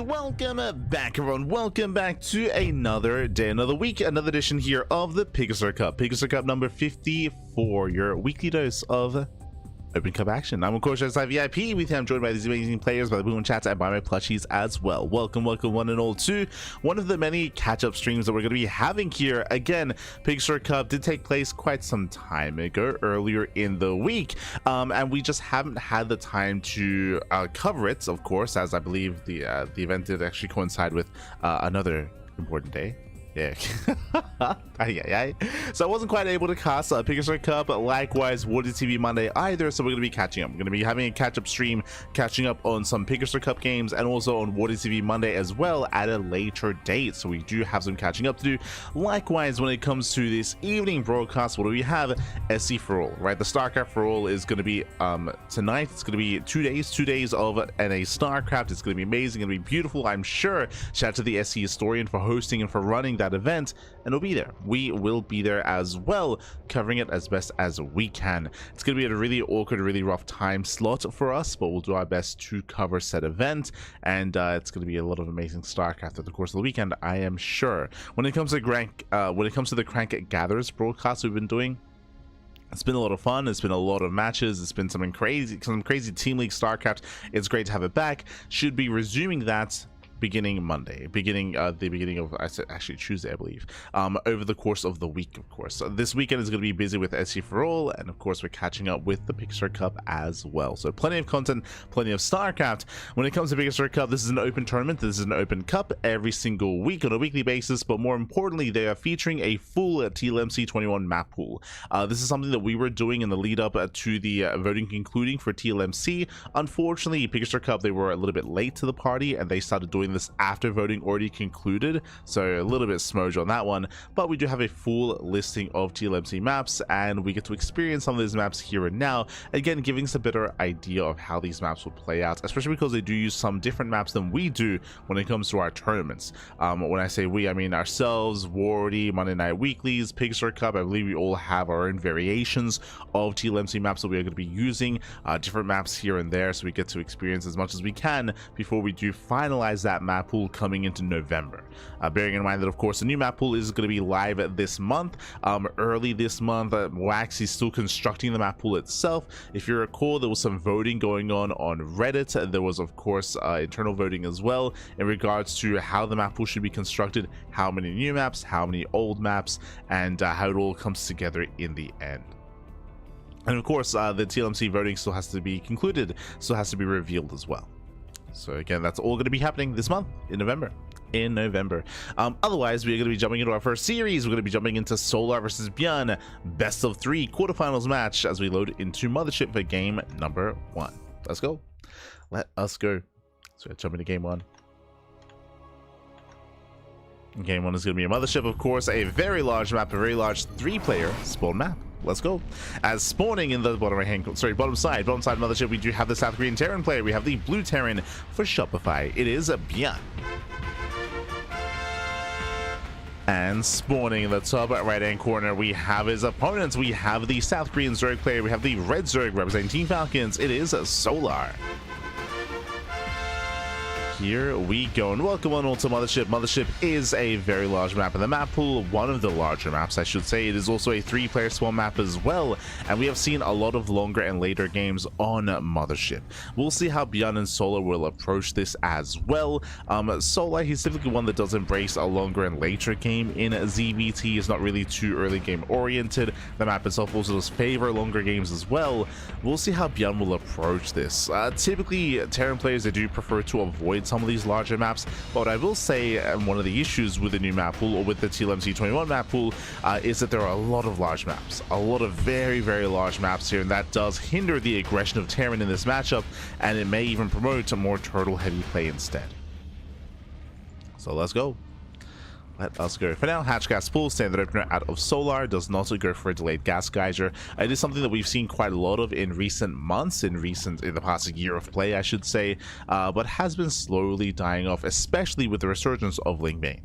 welcome back, everyone. Welcome back to another day, another week, another edition here of the PiGosaur Cup. PiGosaur Cup number 54, your weekly dose of Open Cup action. I'm of course VIP. With you, I'm joined by these amazing players, by the ByuN chat, and by my plushies as well. Welcome one and all to one of the many catch-up streams that we're going to be having here. Again, PiGosaur Cup did take place quite some time ago, earlier in the week, and we just haven't had the time to cover it, of course, as I believe the event did actually coincide with another important day. Yeah. So I wasn't quite able to cast PiGosaur Cup, but likewise Woody TV Monday either, so we're going to be catching up. We're going to be having a catch-up stream, catching up on some PiGosaur Cup games, and also on Woody TV Monday as well at a later date, so we do have some catching up to do. Likewise, when it comes to this evening broadcast, what do we have? SC for All, right? The StarCraft for All is going to be tonight. It's going to be 2 days of NA StarCraft. It's going to be amazing, going to be beautiful, I'm sure. Shout out to the SC Historian for hosting and for running that event, and we'll be there. We will be there as well, covering it as best as we can. It's going to be a really awkward, really rough time slot for us, but we'll do our best to cover said event, and it's going to be a lot of amazing StarCraft throughout the course of the weekend, I am sure. When it comes to the CranKy Gathers broadcast we've been doing, it's been a lot of fun. It's been a lot of matches. It's been some crazy Team League StarCraft. It's great to have it back. Should be resuming that beginning Monday, the beginning of actually Tuesday, I believe, over the course of the week, of course. So this weekend is going to be busy with SC for All, and of course we're catching up with the PiGosaur Cup as well. So plenty of content, plenty of StarCraft. When it comes to PiGosaur Cup, this is an open tournament. This is an open cup every single week on a weekly basis, but more importantly, they are featuring a full TLMC 21 map pool. This is something that we were doing in the lead up to the voting concluding for TLMC. Unfortunately, PiGosaur Cup, they were a little bit late to the party, and they started doing this after voting already concluded, so a little bit smudge on that one. But we do have a full listing of TLMC maps, and we get to experience some of these maps here and now, again giving us a better idea of how these maps will play out, especially because they do use some different maps than we do when it comes to our tournaments. When I say we, I mean ourselves, Wardy, Monday Night Weeklies, PiGosaur Cup. I believe we all have our own variations of TLMC maps that we are going to be using, different maps here and there, so we get to experience as much as we can before we do finalize that map pool coming into November. Bearing in mind that of course the new map pool is going to be live this month, early this month. Wax is still constructing the map pool itself. If you recall, there was some voting going on Reddit. There was of course internal voting as well in regards to how the map pool should be constructed, how many new maps, how many old maps, and how it all comes together in the end. And of course the TLMC voting still has to be concluded, still has to be revealed as well. So again, that's all going to be happening this month in November. Otherwise, we're going to be jumping into our first series. We're going to be jumping into Solar versus ByuN best of 3 quarterfinals match as we load into Mothership for game number 1. Let's go. Let us go. So we're jumping to game 1. Game 1 is going to be a Mothership, of course, a very large map, a very large 3-player spawn map. Let's go. As spawning in the bottom side Mothership, we do have the South Korean Terran player. We have the blue Terran for Shopify. It is a ByuN. And spawning in the top right hand corner, we have his opponents. We have the South Korean Zerg player. We have the red Zerg representing Team Falcons. It is Solar. Here we go, and welcome on all to Mothership. Mothership is a very large map in the map pool, one of the larger maps, I should say. It is also a 3-player spawn map as well, and we have seen a lot of longer and later games on Mothership. We'll see how ByuN and Solar will approach this as well. Solar, he's typically one that does embrace a longer and later game in ZVT. It's not really too early game oriented. The map itself also does favor longer games as well. We'll see how ByuN will approach this. Typically, Terran players, they do prefer to avoid some of these larger maps, but I will say one of the issues with the new map pool, or with the TLMC 21 map pool, is that there are a lot of large maps, a lot of very large maps here, and that does hinder the aggression of Terran in this matchup, and it may even promote a more turtle heavy play instead. So let's go. Let us go. For now, hatch gas pool, standard opener out of Solar, does not go for a delayed gas geyser. It is something that we've seen quite a lot of in recent months, in the past year of play, I should say, but has been slowly dying off, especially with the resurgence of Ling Bane.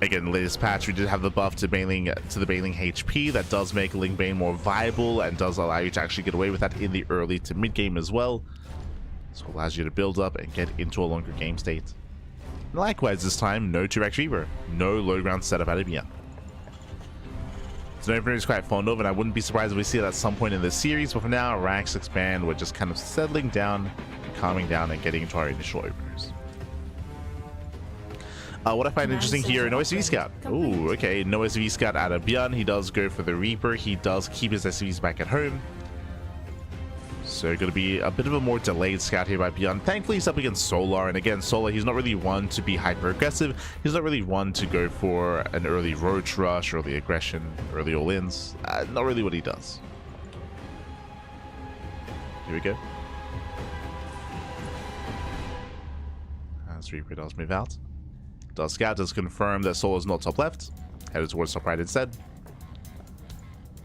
Again, latest patch, we did have the buff to the Baneling HP. That does make Ling Bane more viable and does allow you to actually get away with that in the early to mid game as well. So it allows you to build up and get into a longer game state. And likewise, this time, no 2x Reaver. No low ground setup out of ByuN. It's an opener is quite fond of, and I wouldn't be surprised if we see it at some point in this series, but for now, ranks expand, we're just kind of settling down, calming down, and getting into our initial openers. What I find interesting here, no SCV Scout. Ooh, okay, no SCV Scout out of ByuN. He does go for the Reaper. He does keep his SCVs back at home. So going to be a bit of a more delayed scout here by ByuN. Thankfully, he's up against Solar, and again, Solar, he's not really one to be hyper aggressive. He's not really one to go for an early roach rush, early aggression, early all-ins. Not really what he does. Here we go. As Reaper does move out. Does scout, does confirm that Solar's not top left. Headed towards top right instead.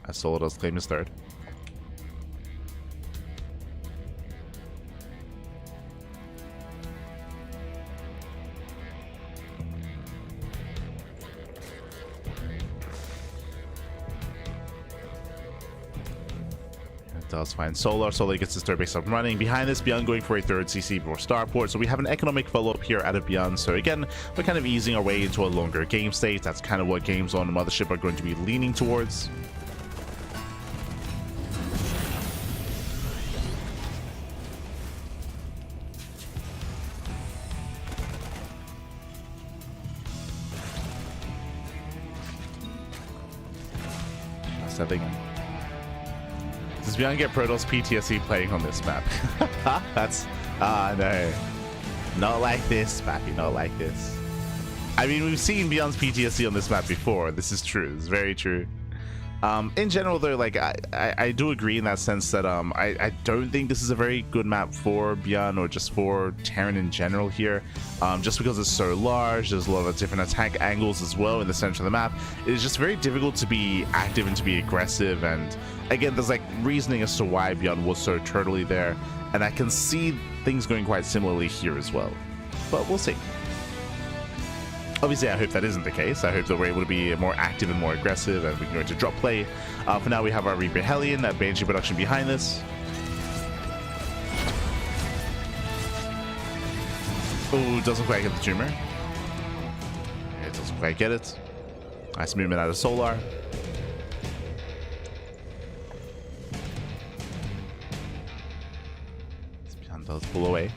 As Solar does claim his third. Does find Solar. Solar gets his third base up and running. Behind this, ByuN going for a third CC before Starport. So we have an economic follow-up here out of ByuN. So again, we're kind of easing our way into a longer game state. That's kind of what games on the Mothership are going to be leaning towards. Setting in. Does ByuN get Protoss PTSD playing on this map? That's... no. Not like this, Pappy, not like this. I mean, we've seen ByuN's PTSD on this map before. This is true. It's very true. In general, though, like, I do agree in that sense that I don't think this is a very good map for ByuN or just for Terran in general here. Just because it's so large, there's a lot of different attack angles as well in the center of the map. It's just very difficult to be active and to be aggressive, and again, there's like reasoning as to why ByuN was so turtley there, and I can see things going quite similarly here as well. But we'll see. Obviously, I hope that isn't the case. I hope that we're able to be more active and more aggressive, and we can go into drop play. For now, we have our Reaper Hellion, that Banshee production behind this. Oh, doesn't quite get the tumor. It doesn't quite get it. Nice movement out of Solar. ByuN does pull away.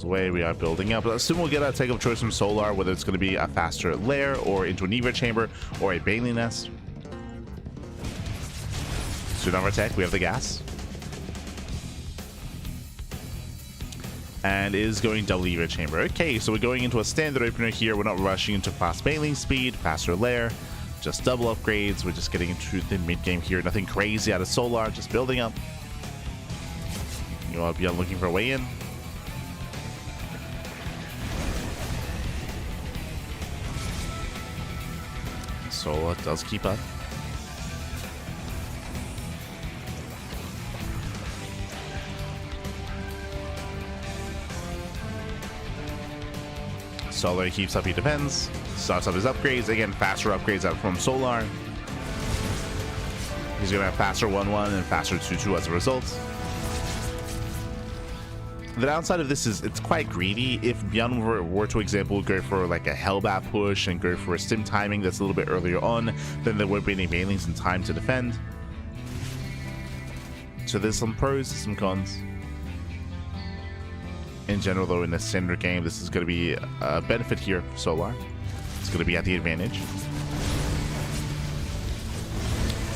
Away, we are building up. Soon we'll get a take of choice from Solar, whether it's going to be a faster lair or into an Evo chamber or a Bailey nest. Soon on our tech, we have the gas. And is going double Evo chamber. Okay, so we're going into a standard opener here. We're not rushing into fast Bailey speed, faster lair, just double upgrades. We're just getting into the mid game here. Nothing crazy out of Solar, just building up. You know, ByuN looking for a way in. Solar does keep up. Solar keeps up, he defends. Starts up his upgrades. Again, faster upgrades out from Solar. He's going to have faster 1-1 and faster 2-2 as a result. The downside of this is it's quite greedy. If ByuN were to example go for like a Hellbat push and go for a stim timing that's a little bit earlier on, then there won't be any Bailings in time to defend. So there's some pros, some cons. In general, though, in the standard game, this is going to be a benefit here for Solar. It's going to be at the advantage.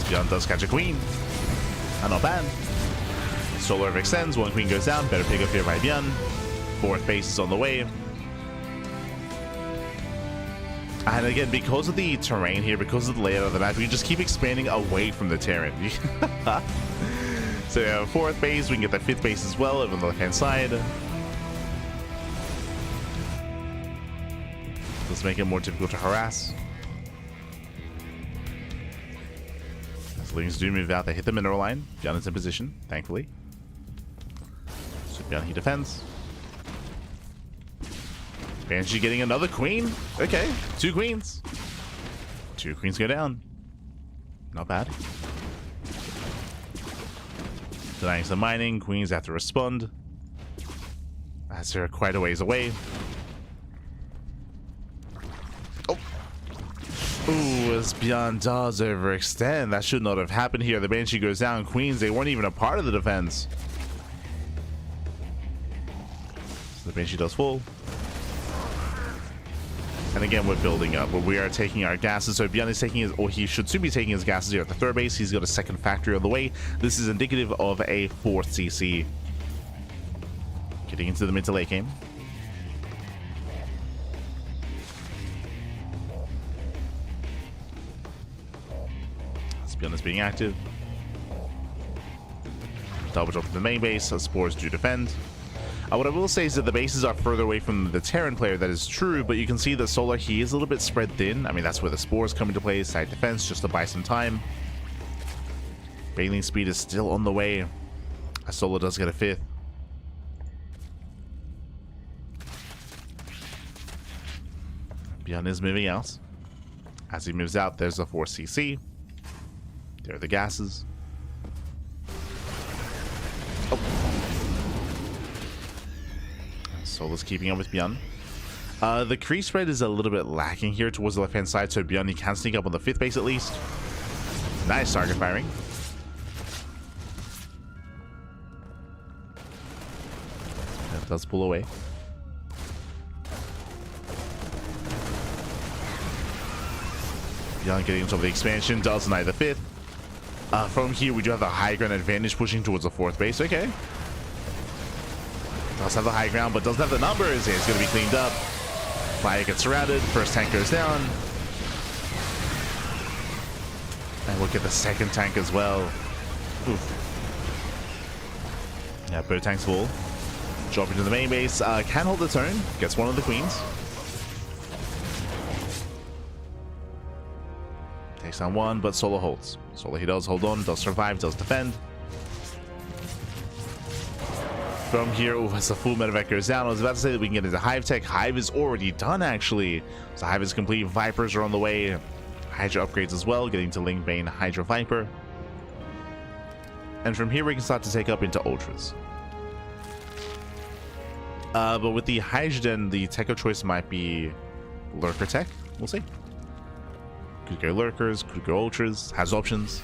ByuN does catch a queen. Not bad. Solar extends, one queen goes down, better pick up here by ByuN. Fourth base is on the way. And again, because of the terrain here, because of the layout of the map, we can just keep expanding away from the Terran. So we have a fourth base, we can get that fifth base as well over on the left-hand side. Let's make it more difficult to harass. As Lings do move out, they hit the mineral line. ByuN is in position, thankfully. ByuN, he defends. Banshee getting another queen. Okay, two queens. Two queens go down. Not bad. Denying some mining. Queens have to respond. As they're quite a ways away. Oh. Ooh, as ByuN does overextend. That should not have happened here. The Banshee goes down. Queens, they weren't even a part of the defense. So the Banshee does fall. And again, we're building up. But we are taking our gases. So ByuN is taking his, or he should soon be taking his gases here at the third base. He's got a second factory on the way. This is indicative of a fourth CC. Getting into the mid to late game. ByuN is being active. Double drop to the main base. Spores do defend. What I will say is that the bases are further away from the Terran player. That is true, but you can see that Solar, he is a little bit spread thin. I mean, that's where the spores come into play. Side defense, just to buy some time. Bailing speed is still on the way. Solar does get a fifth. ByuN is moving out. As he moves out, there's a 4CC. There are the gases. Oh. Solar's keeping up with ByuN. The crease spread is a little bit lacking here towards the left-hand side, so ByuN, he can sneak up on the 5th base at least. Nice target firing. That does pull away. ByuN getting into the expansion, does deny the 5th. From here, we do have the high ground advantage pushing towards the 4th base. Okay. Does have the high ground, but doesn't have the numbers. It's going to be cleaned up. Fire gets surrounded. First tank goes down. And we'll get the second tank as well. Oof. Yeah, both tanks full. Drop into the main base. Can hold the turn. Gets one of the queens. Takes down one, but Solar holds. Solar, he does hold on, does survive, does defend. From here, oh, as the full medevac goes down, I was about to say that we can get into Hive Tech. Hive is already done, actually. So Hive is complete. Vipers are on the way. Hydra upgrades as well, getting to Ling Bane, Hydra Viper. And from here, we can start to take up into Ultras. But with the Hydrogen, the tech of choice might be Lurker Tech. We'll see. Could go Lurkers, could go Ultras, has options.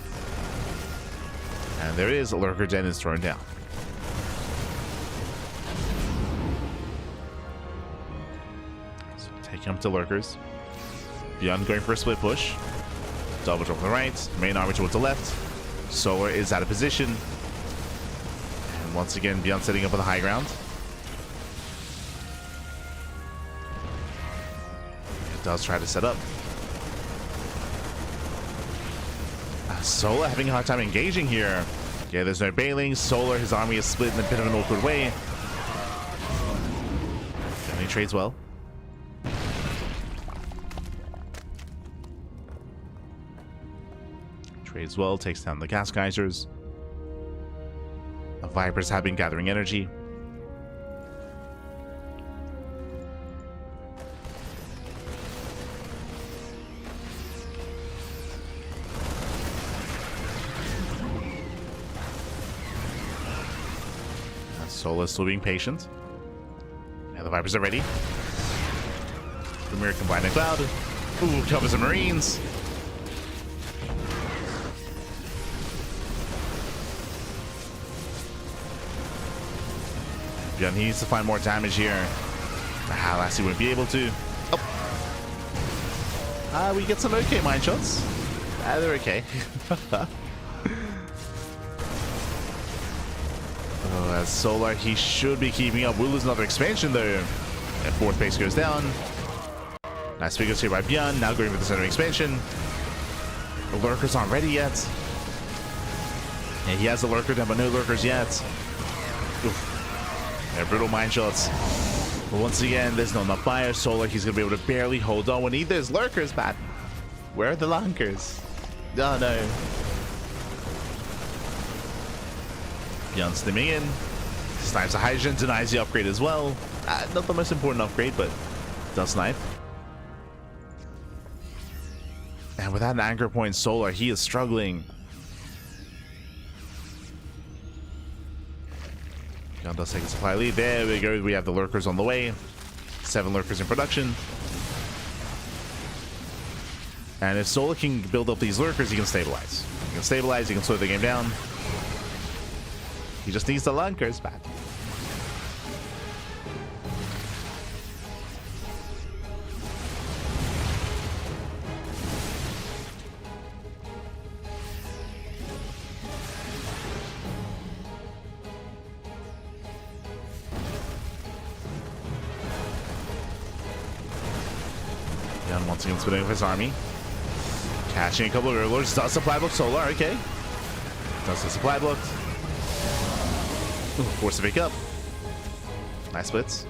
And there it is, Lurker Den is thrown down. So taking up to Lurkers. ByuN going for a split push. Double drop on the right, main army towards the left. Solar is out of position. And once again, ByuN setting up on the high ground. It does try to set up. Solar having a hard time engaging here. Yeah, there's no bailing. Solar, his army is split in a bit of an awkward way. And he trades well. Trades well, takes down the gas geysers. The Vipers have been gathering energy. Solar still being patient. And the Vipers are ready. Premier combined the cloud. Ooh, covers the Marines. ByuN needs to find more damage here. Last he wouldn't be able to. Oh. We get some okay mine shots. They're okay. Oh, as Solar, he should be keeping up. We'll lose another expansion though. And 4th base goes down. Nice figures here by ByuN. Now going for the center expansion. The Lurkers aren't ready yet. Yeah, he has a Lurker down, but no Lurkers yet. Oof. Yeah, brutal mine shots. But once again, there's not enough fire. Solar, he's going to be able to barely hold on. We need those Lurkers, but where are the Lunkers? Oh no. ByuN stimming in. Snipes a Hydrogen, denies the upgrade as well. Not the most important upgrade, but does snipe. And without an anchor point, Solar, he is struggling. ByuN does take a supply lead. There we go. We have the lurkers on the way. 7 lurkers in production. And if Solar can build up these lurkers, he can stabilize. He can stabilize, he can slow the game down. He just needs the lurkers back. ByuN once again splitting up his army. Catching a couple of Urlers. Does supply block Solar, okay. Does the supply block. Force to pick up. Nice splits.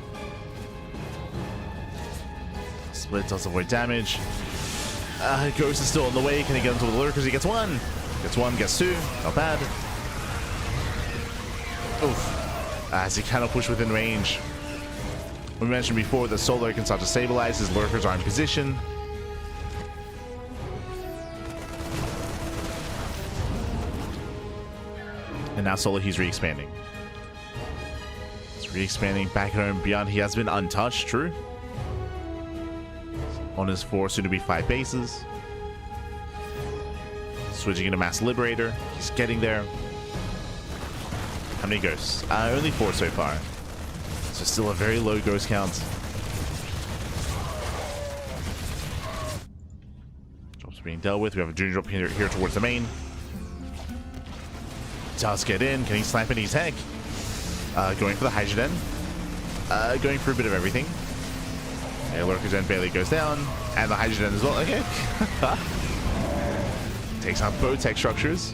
Split does avoid damage. Ghost is still on the way. Can he get into the lurkers? He gets 1. Gets 1, gets 2. Not bad. Oof. As he cannot push within range. We mentioned before that Solar can start to stabilize. His lurkers are in position. And now Solar, he's re-expanding. He's re-expanding back at home. ByuN, he has been untouched, true. On his 4, soon to be 5 bases. Switching into Mass Liberator. He's getting there. How many ghosts? Only 4 so far. So still a very low ghost count. Drops being dealt with. We have a junior drop here towards the main. Does get in. Can he snipe in his heck? Going for the Hydrogen. Going for a bit of everything. Lurker Gen barely goes down. And the Hydrogen as well. Okay. Takes out both tech structures.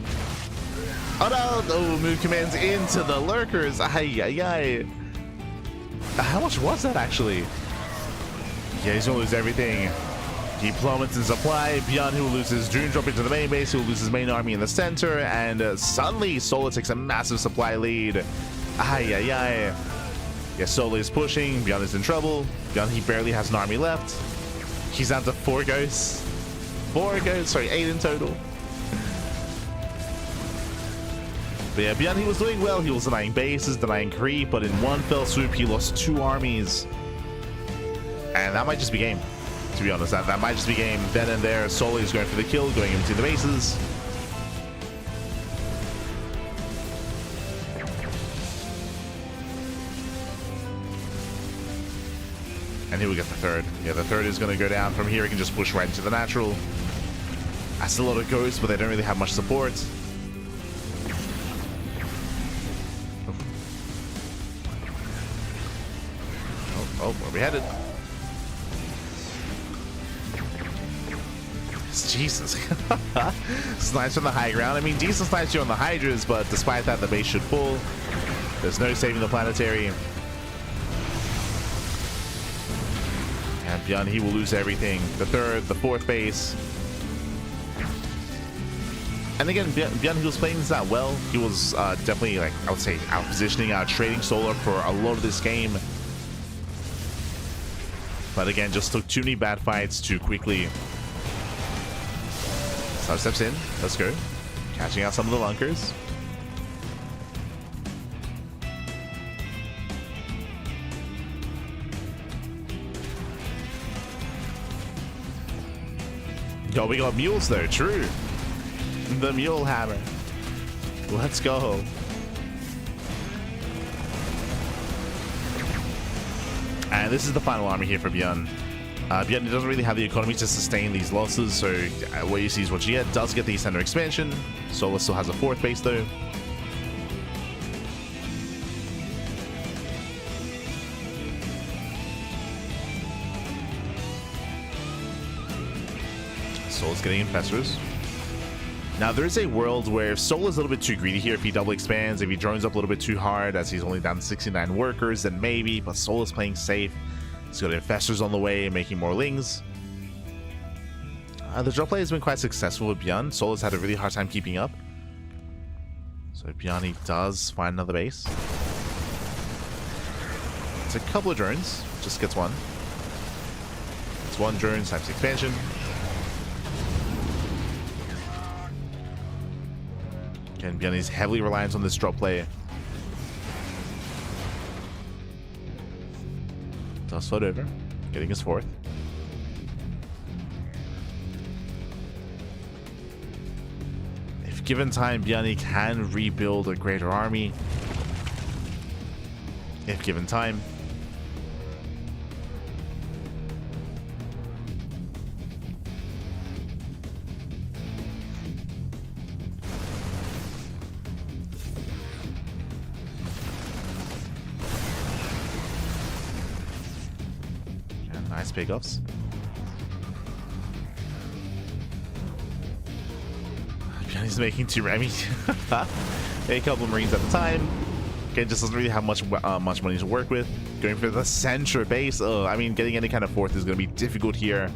Oh no! Oh, move commands into the lurkers. Ay, ay, ay. How much was that actually? Yeah, he's gonna lose everything. He plummets in supply. ByuN, who will lose his June drop into the main base, who will lose his main army in the center, and suddenly Solar takes a massive supply lead. Ay, ay, ay. Yeah, Solar is pushing. ByuN is in trouble. ByuN, he barely has an army left. He's down to 4 ghosts. 4 ghosts, sorry, 8 in total. But yeah, ByuN, he was doing well. He was denying bases, denying creep, but in one fell swoop, he lost 2 armies. And that might just be game. To be honest, that might just be game. Then and there, Solar is going for the kill, going into the bases. And here we get the 3rd. Yeah, the 3rd is going to go down. From here, he can just push right into the natural. That's a lot of ghosts, but they don't really have much support. Oh, where are we headed? Jesus. Snipes from the high ground. I mean, decent snipes here on the Hydras, but despite that, the base should fall. There's no saving the planetary. And ByuN, he will lose everything. The 3rd, the 4th base. And again, ByuN, he was playing this out well. He was definitely, like, I would say, out-positioning, out-trading Solar for a lot of this game. But again, just took too many bad fights too quickly. So steps in. Let's go. Catching out some of the lunkers. Yo, we got mules though. True. The mule hammer. Let's go. And this is the final army here for ByuN. ByuN doesn't really have the economy to sustain these losses, so what you see is what you get. Does get the center expansion. Solar still has a 4th base though. Solar's getting infestors. Now there is a world where if Solar's a little bit too greedy here, if he double expands, if he drones up a little bit too hard, as he's only down to 69 workers, then maybe, but Solar's playing safe. He's got infestors on the way, making more lings. The drop play has been quite successful with ByuN. Solar's had a really hard time keeping up. So ByuN, he does find another base. It's a couple of drones, just gets 1. It's 1 drone times expansion. Again, ByuN is heavily reliant on this drop play. Does float over, getting his 4th. If given time, ByuN can rebuild a greater army. If given time. Nice pickoffs. He's making 2. I mean, a couple of Marines at a time. Okay, just doesn't really have much money to work with. Going for the center base. I mean, getting any kind of 4th is going to be difficult here,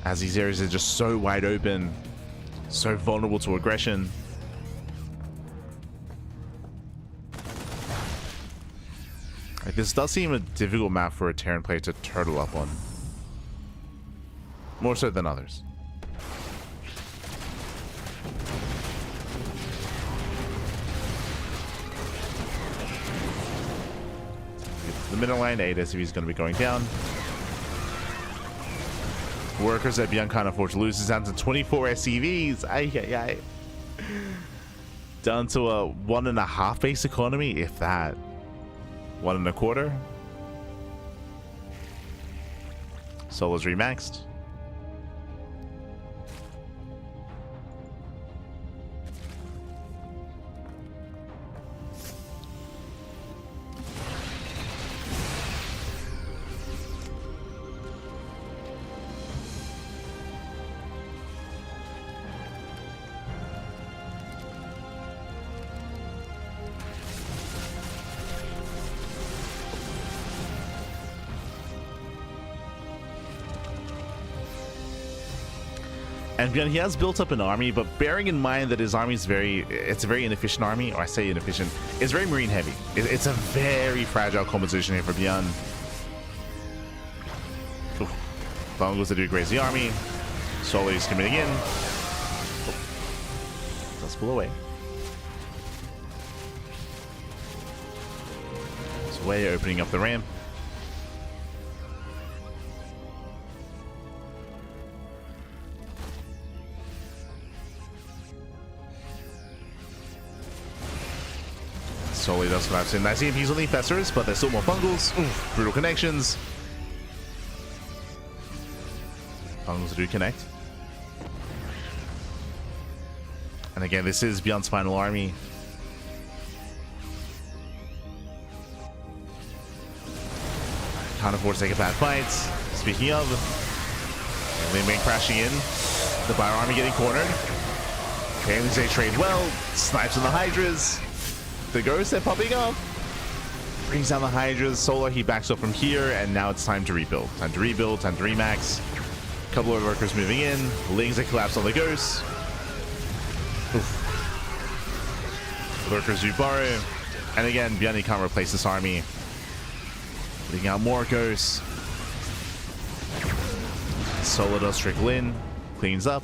as these areas are just so wide open, so vulnerable to aggression. Like, this does seem a difficult map for a Terran player to turtle up on. More so than others. The middle line, 8 SCV is going to be going down. Workers at ByuN can't afford to lose. It's down to 24 SCVs. Ay. Down to a 1.5 base economy, if that. 1.25. Solo's remaxed. And ByuN, he has built up an army, but bearing in mind that his army is it's a very inefficient army, or I say inefficient, it's very marine heavy. It's a very fragile composition here for ByuN. Bungles to do graze the army. Solo is committing in. Does pull away. It's way opening up the ramp. Solely does collapse in. I see he's only festers, but there's still more fungals. Oof, brutal connections. Fungals do connect. And again, this is ByuN's final army. Can't afford to take a bad fight. Speaking of, Lin crashing in. The Bio army getting cornered. Okay, they trade well. Snipes on the Hydras. The ghosts are popping up. Brings down the Hydras. Solar, he backs up from here, and now it's time to rebuild. Time to rebuild, time to remax. Couple of workers moving in. Lings that collapse on the ghosts. Oof. Workers do borrow. And again, ByuN can't replace this army. Putting out more ghosts. Solar does trickle in. Cleans up.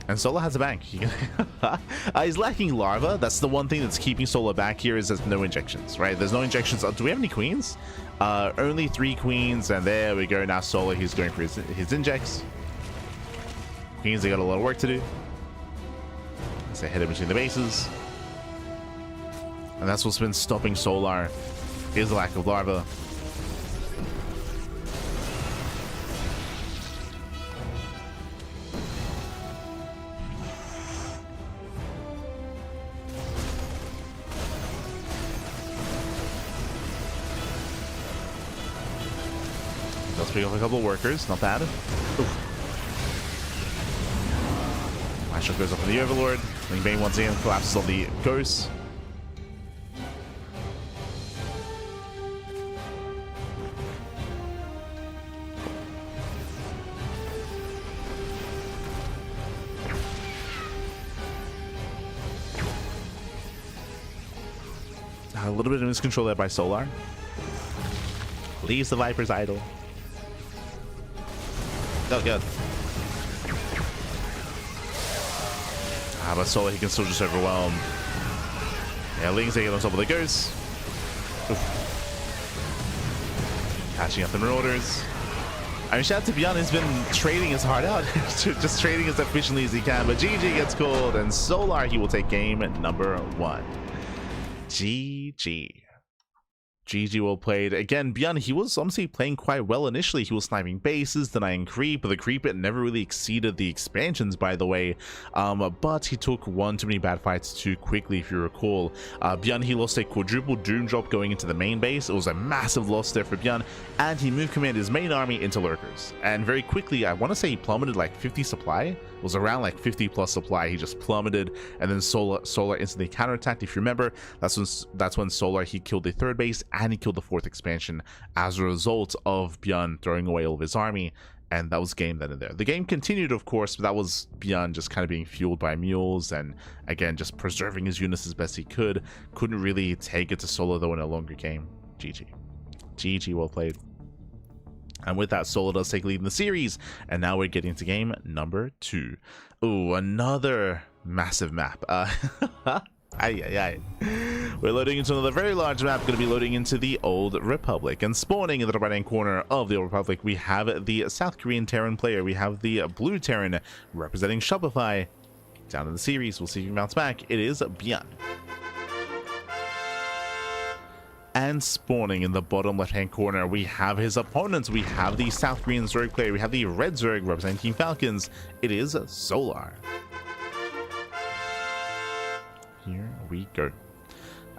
And Solar has a bank. He's lacking larva. That's the one thing that's keeping Solar back here, is there's no injections, right? There's no injections. Do we have any queens? Only 3 queens, and there we go. Now Solar, he's going for his injects. Queens, they got a lot of work to do. As they head in between the bases. And that's what's been stopping Solar, is the lack of larva. Let's pick up a couple of workers, not bad. Shot goes up on the Overlord. Ling Bane once again collapses on the Ghosts. A little bit of miscontrol there by Solar. Leaves the Vipers idle. Oh, good. But Solar, he can still just overwhelm. Yeah, Ling's taking on top of the Ghosts. Catching up the Marauders. I mean, shout out to ByuN, he's been trading his heart out, just trading as efficiently as he can, but GG gets called, and Solar, he will take game number 1. GG. GG well played. Again, ByuN, he was honestly playing quite well initially. He was sniping bases, denying creep, but the creep it never really exceeded the expansions, by the way. But he took one too many bad fights too quickly, if you recall. ByuN, he lost a quadruple doom drop going into the main base. It was a massive loss there for ByuN, and he moved command his main army into lurkers. And very quickly, I want to say he plummeted like 50 supply. It was around like 50 plus supply. He just plummeted, and then Solar instantly counterattacked. If you remember, that's when Solar, he killed the 3rd base and he killed the 4th expansion as a result of ByuN throwing away all of his army, and that was game then and there. The game continued, of course, but that was ByuN just kind of being fueled by mules and again just preserving his units as best he could. Couldn't really take it to Solar though in a longer game. GG well played. And with that, Solar does take lead in the series, and now we're getting to game number 2. Ooh, another massive map. We're loading into another very large map. Going to be loading into the Old Republic, and spawning in the right hand corner of the Old Republic, we have the South Korean Terran player. We have the blue Terran representing Shopify. Down in the series, we'll see if he mounts back. It is ByuN. And spawning in the bottom left-hand corner, we have his opponents. We have the South Korean Zerg player. We have the red Zerg representing Team Falcons. It is Solar. Here we go.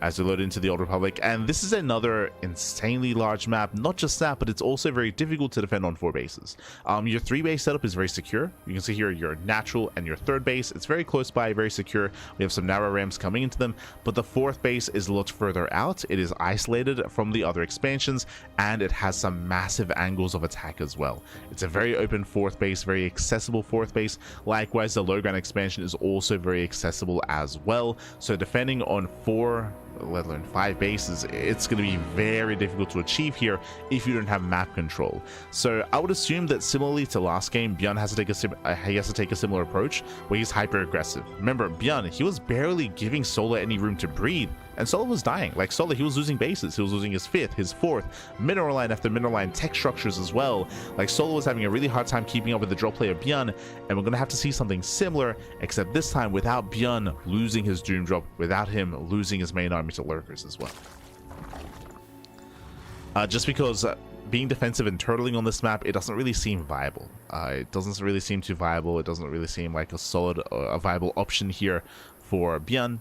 As we load into the Old Republic, and this is another insanely large map. Not just that, but it's also very difficult to defend on 4 bases. Your 3 base setup is very secure. You can see here your natural and your 3rd base. It's very close by, very secure. We have some narrow ramps coming into them, but the 4th base is a lot further out. It is isolated from the other expansions, and it has some massive angles of attack as well. It's a very open 4th base, very accessible 4th base. Likewise, the low ground expansion is also very accessible as well. So defending on 4, let alone 5 bases, it's going to be very difficult to achieve here if you don't have map control. So I would assume that similarly to last game, ByuN has to take a similar approach where he's hyper aggressive. Remember, ByuN, he was barely giving Solar any room to breathe, and Solar was dying. Like Solar, he was losing bases. He was losing his 5th, his 4th, mineral line after mineral line, tech structures as well. Like Solar was having a really hard time keeping up with the drop play of ByuN, and we're going to have to see something similar, except this time without ByuN losing his doom drop, without him losing his main army to lurkers as well. Just because being defensive and turtling on this map, it doesn't really seem viable. It doesn't really seem too viable. It doesn't really seem like a solid, a viable option here for ByuN.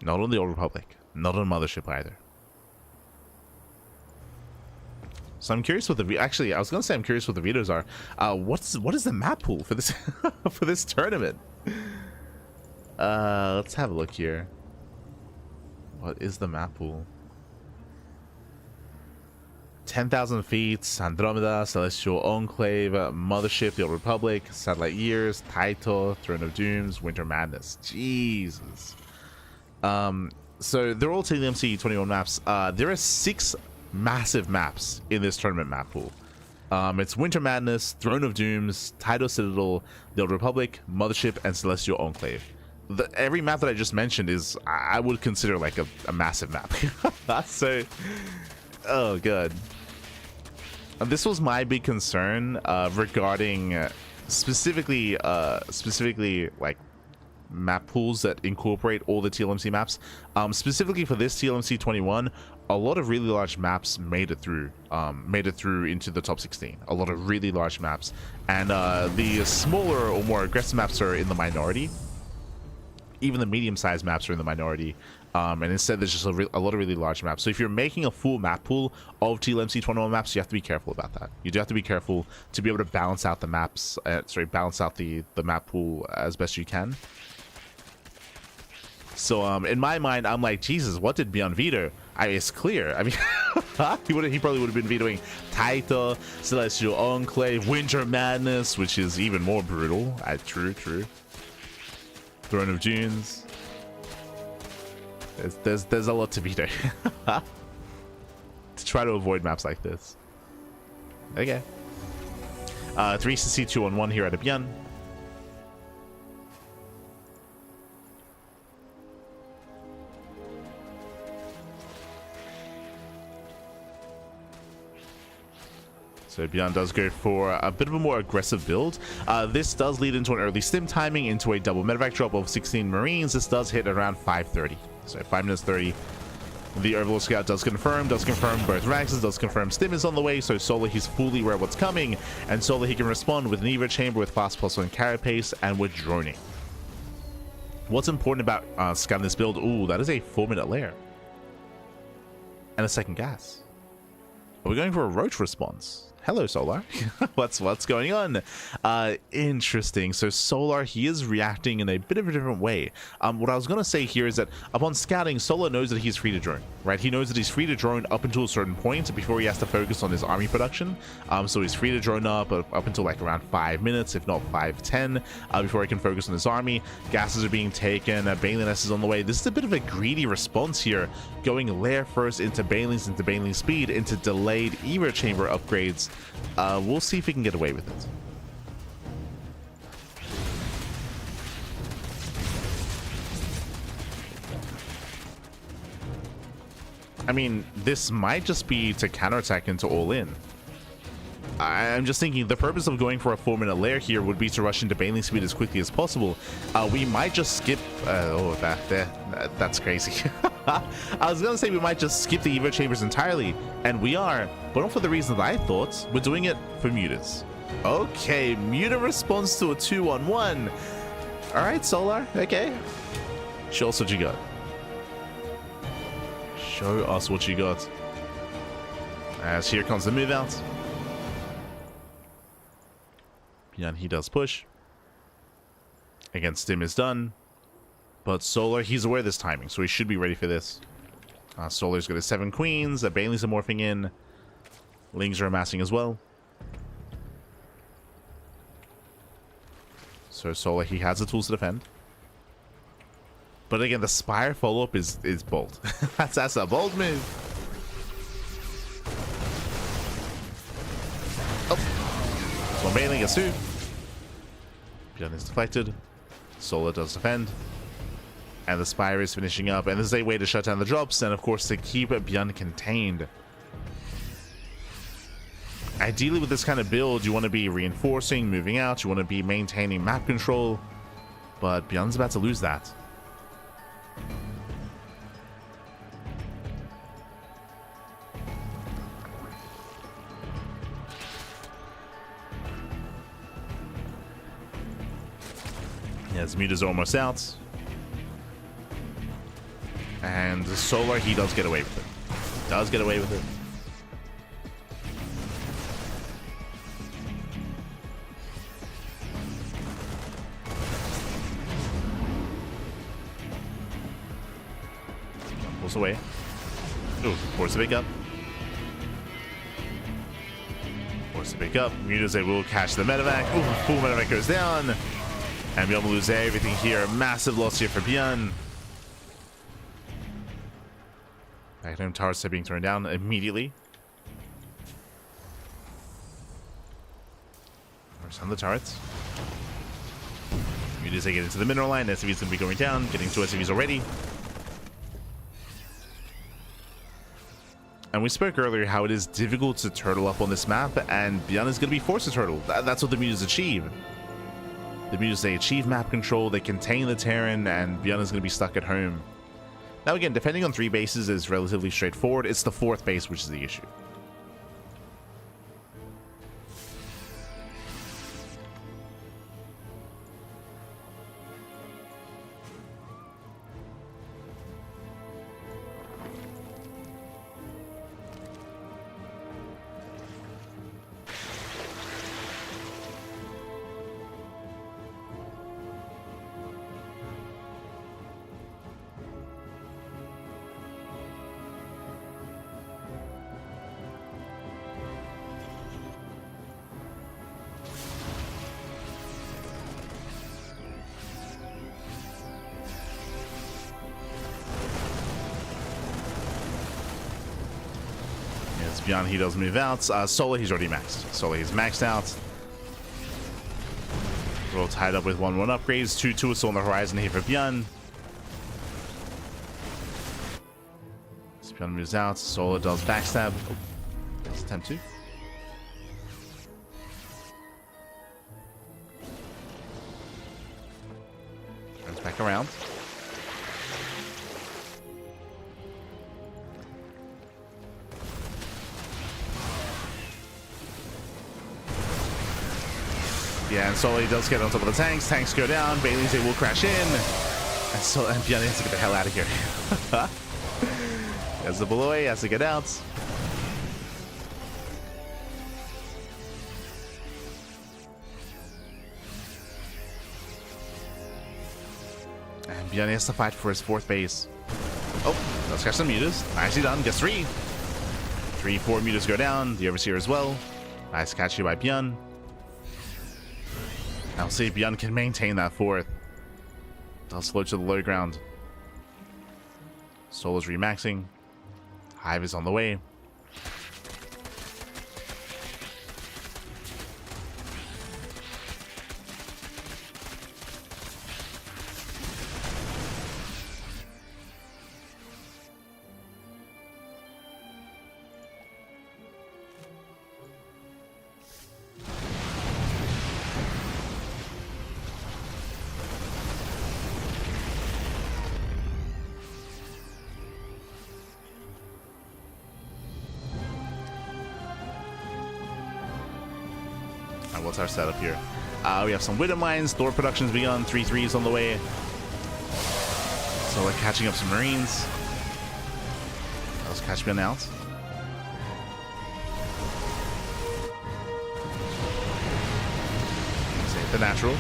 Not on the Old Republic, not on Mothership either. So I'm curious what the actually I was gonna say I'm curious what the vetoes are. What is the map pool for this for this tournament? Let's have a look here. What is the map pool? 10,000 feet, Andromeda, Celestial Enclave, Mothership, the Old Republic, Satellite Years, Taito, Throne of Dooms, Winter Madness. Jesus. So they're all TLMC 21 maps. There are 6 massive maps in this tournament map pool. It's Winter Madness, Throne of Dooms, Taito Citadel, the Old Republic, Mothership, and Celestial Enclave. Every map that I just mentioned is, I would consider like a massive map. So, oh god. This was my big concern regarding specifically like map pools that incorporate all the TLMC maps. Specifically for this TLMC 21, a lot of really large maps made it through into the top 16. A lot of really large maps, and the smaller or more aggressive maps are in the minority. Even the medium-sized maps are in the minority, and instead there's just a lot of really large maps. So if you're making a full map pool of TLMC 21 maps, you have to be careful about that. You do have to be careful to be able to balance out the maps, balance out the map pool as best you can. So in my mind, I'm like, Jesus, what did ByuN veto? It's clear. I mean, he probably would have been vetoing Taito, Celestial Enclave, Winter Madness, which is even more brutal. True. Throne of Dunes. There's a lot to veto to try to avoid maps like this. Okay. 3CC 2-on-1 here at ByuN. So ByuN does go for a bit of a more aggressive build. This does lead into an early stim timing, into a double medevac drop of 16 Marines. This does hit around 5:30. So 5 minutes 30. The Overlord Scout does confirm both Raxes, does confirm Stim is on the way, so Solar, he's fully aware of what's coming, and Solar, he can respond with an Evo Chamber with fast plus 1 carapace, and with droning. What's important about scanning this build? Ooh, that is a 4-minute lair. And a second gas. Are we going for a Roach response? Hello, Solar. what's going on? Interesting. So Solar, he is reacting in a bit of a different way. What I was going to say here is that upon scouting, Solar knows that he's free to drone, right? He knows that he's free to drone up until a certain point before he has to focus on his army production. So he's free to drone up until like around 5 minutes, if not 5-10, before he can focus on his army. Gases are being taken. Baneling Nest is on the way. This is a bit of a greedy response here, going lair first into Baneling speed, into delayed Evo Chamber upgrades. We'll see if we can get away with it. I mean, this might just be to counterattack into all in. I'm just thinking the purpose of going for a 4-minute lair here would be to rush into Baneling speed as quickly as possible. We might just skip. Oh, that's crazy. I was gonna say we might just skip the Evo Chambers entirely, and we are, but not for the reasons I thought. We're doing it for Mutas. Okay, Muta responds to a 2-on-1. All right, Solar. Okay, show us what you got. Show us what you got. As here comes the move out. ByuN, he does push. Again, Stim is done. But Solar, he's aware of this timing, so he should be ready for this. Solar's got his 7 queens. Banelings are morphing in. Lings are amassing as well. So Solar, he has the tools to defend. But again, the Spire follow-up is bold. that's a bold move. Oh. So Baneling gets 2. ByuN is deflected. Solar does defend. And the Spire is finishing up. And this is a way to shut down the drops. And of course, to keep ByuN contained. Ideally, with this kind of build, you want to be reinforcing, moving out. You want to be maintaining map control. But ByuN's about to lose that. His Muta's almost out. And Solar, he does get away with it. Does get away with it. Pulls away. Ooh, force to pick up. Force to pick up. Mutas, they will catch the medevac. Ooh, full medevac goes down. And be able to lose everything here. Massive loss here for ByuN. Magnum towers are being thrown down immediately. There's some of the turrets. Mutas, they get into the mineral line. SCV's going to be going down. Getting 2 SCVs already. And we spoke earlier how it is difficult to turtle up on this map, and ByuN is going to be forced to turtle. That's what the Mutas achieve. The Mutas, they achieve map control, they contain the Terran, and ByuN is going to be stuck at home. Now again, defending on 3 bases is relatively straightforward. It's the 4th base which is the issue. ByuN, he does move out. Solar, he's already maxed. Solar, he's maxed out. We're all tied up with 1-1 upgrades. 2-2 is still on the horizon here for ByuN. ByuN moves out. Solar does backstab. Oh, that's attempt 2. Turns back around. Yeah, and Soli does get on top of the tanks. Tanks go down. Bailey's will crash in. And so ByuN has to get the hell out of here. As the Beloy has to get out. And ByuN has to fight for his 4th base. Oh, let's catch some mutas. Nicely done. Gets 3. 3-4 mutas go down. The Overseer as well. Nice catch here by ByuN. I'll see if ByuN can maintain that 4th. Does slow to the low ground. Solo's remaxing. Hive is on the way. What's our setup here? We have some Widow Mines, Thor Productions ByuN, 3-3s on the way. So we're catching up some Marines. Let's catch ByuN out. Save the natural.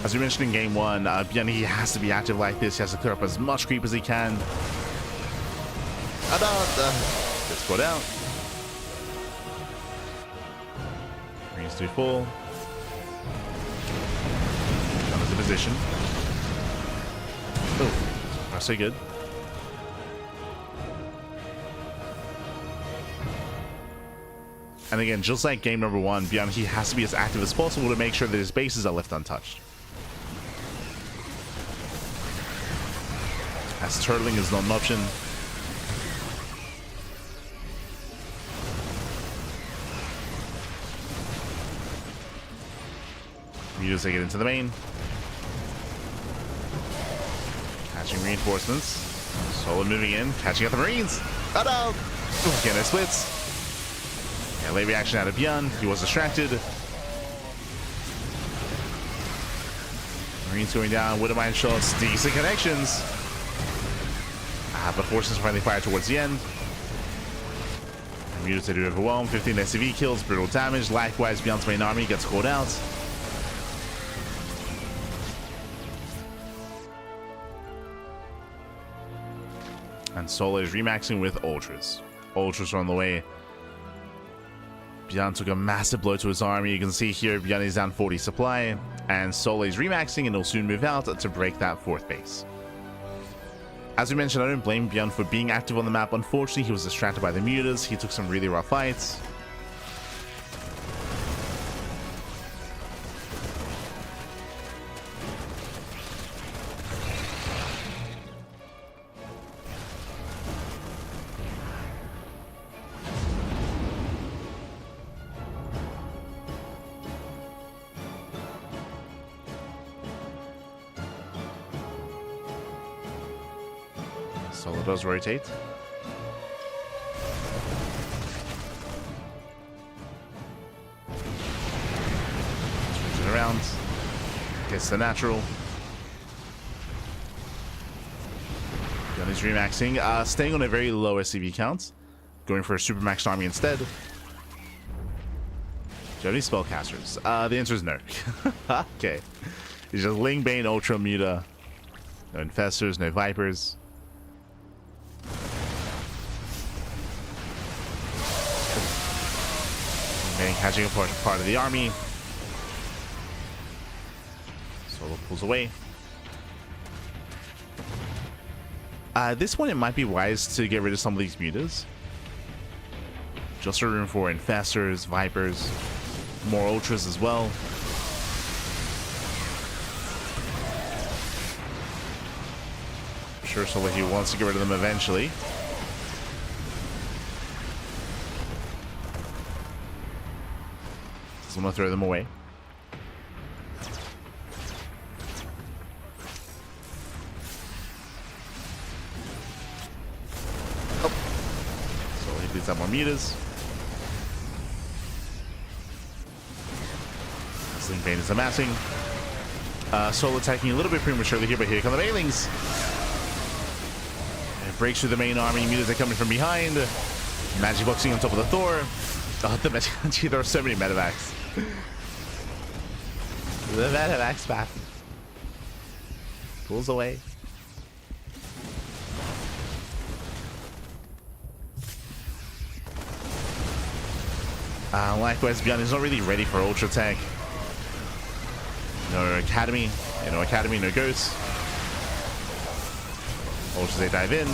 As we mentioned in game 1, ByuN, he has to be active like this. He has to clear up as much creep as he can. Let's go down. Marines to full. Down into position. Oh, that's so good. And again, just like game number 1, ByuN, he has to be as active as possible to make sure that his bases are left untouched. As turtling is not an option. Mutas take it into the main. Catching reinforcements. Solo moving in, catching up the Marines. Oh no! Okay, no splits. Yeah, late reaction out of ByuN. He was distracted. Marines going down. Widow Mine shots. Decent connections. But forces finally fire towards the end. Mutas to do overwhelm. 15 SCV kills, brutal damage. Likewise, ByuN's main army gets called out. And Solo is remaxing with Ultras. Ultras are on the way. ByuN took a massive blow to his army. You can see here, ByuN is down 40 supply. And Solo is remaxing and he'll soon move out to break that 4th base. As we mentioned, I don't blame ByuN for being active on the map. Unfortunately, he was distracted by the mutas. He took some really rough fights. Solo does rotate. Switch it around. Gets the natural. ByuN is remaxing. Staying on a very low SCV count. Going for a super maxed army instead. Do you have any spellcasters? The answer is no. Okay. It's just Ling, Bane, Ultra, Muta. No Infestors, no Vipers. Catching a part of the army. Solo pulls away. This one, it might be wise to get rid of some of these mutas. Just a room for Infestors, Vipers, more Ultras as well. I'm sure Solo he wants to get rid of them eventually. Doesn't want to throw them away. Oh. So he beats up more meters. Sling Bane is amassing. Soul attacking a little bit prematurely here, but here come the Banelings. It breaks through the main army. Meters are coming from behind. Magic boxing on top of the Thor. Oh, the Gee, there are so many medevacs. The medevacs back. Pulls away. Likewise, ByuN is not really ready for Ultra Tech. No Academy, no Ghosts. Ultras, they dive in.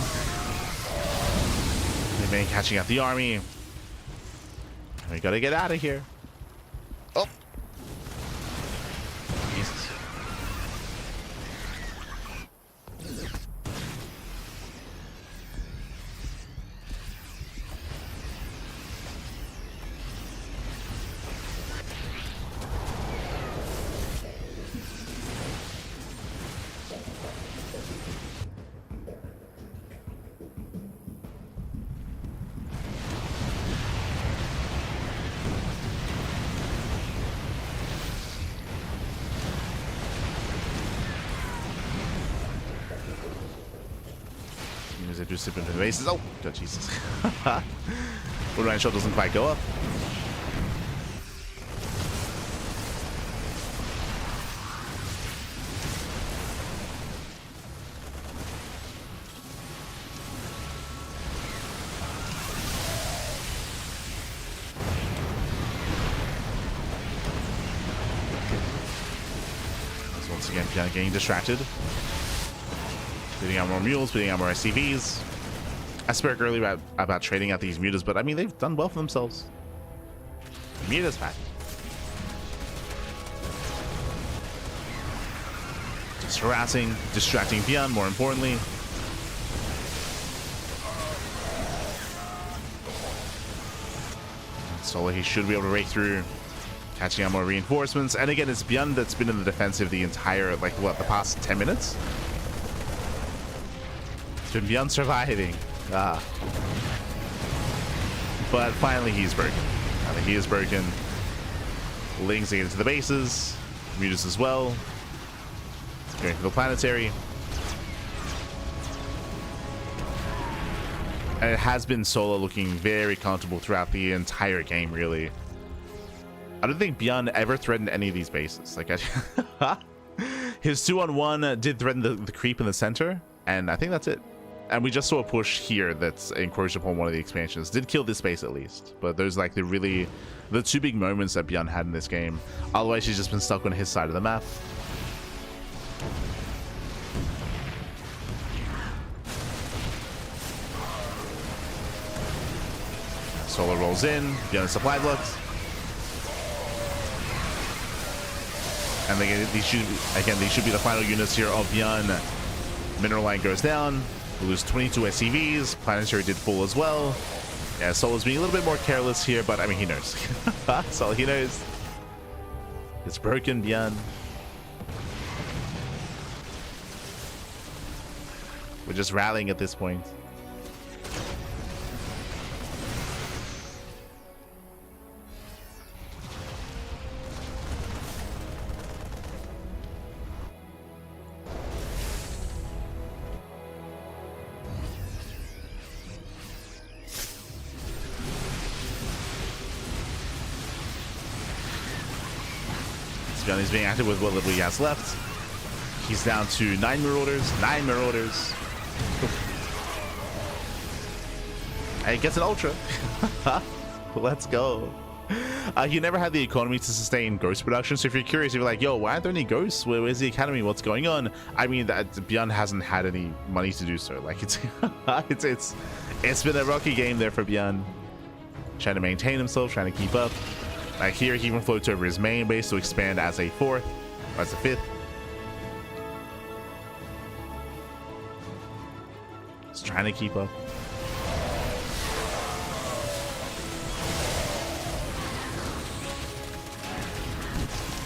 They've been catching up the army. We gotta get out of here. Oh. Jesus. They do slip into the bases. Oh, God, Jesus. Woodline shot doesn't quite go up. So once again, ByuN getting distracted. Beating out more mules, beating out more SCVs. I spoke earlier about trading out these mutas, but I mean, they've done well for themselves. Mutas back. Just harassing, distracting ByuN, more importantly. Solo, he should be able to break through, catching out more reinforcements. And again, it's ByuN that's been in the defensive the entire, like, what, the past 10 minutes? It's been ByuN surviving. But finally he's broken. He is broken. Lings get into the bases. Mutas as well. Going for the planetary. And it has been Solo looking very comfortable throughout the entire game, really. I don't think ByuN ever threatened any of these bases. Like, his 2-on-1 did threaten the creep in the center, and I think that's it. And we just saw a push here that's encroached upon one of the expansions. Did kill this base at least. But those like the two big moments that ByuN had in this game. Otherwise, she's just been stuck on his side of the map. Solo rolls in. ByuN supply blocks. And these should be the final units here of ByuN. Mineral line goes down. We lose 22 SCVs. Planetary did full as well. Yeah, Solo's being a little bit more careless here, but I mean, he knows. That's all he knows. It's broken, ByuN. We're just rallying at this point. ByuN is being active with what little he has left. He's down to 9 Marauders. 9 Marauders. And he gets an Ultra. Let's go. He never had the economy to sustain Ghost production, so if you're curious, if you're like, yo, why aren't there any Ghosts? Where's the Academy? What's going on? I mean, ByuN hasn't had any money to do so. Like, it's been a rocky game there for ByuN. Trying to maintain himself, trying to keep up. Like here, he even floats over his main base to expand as a 4th, or as a 5th. Just trying to keep up.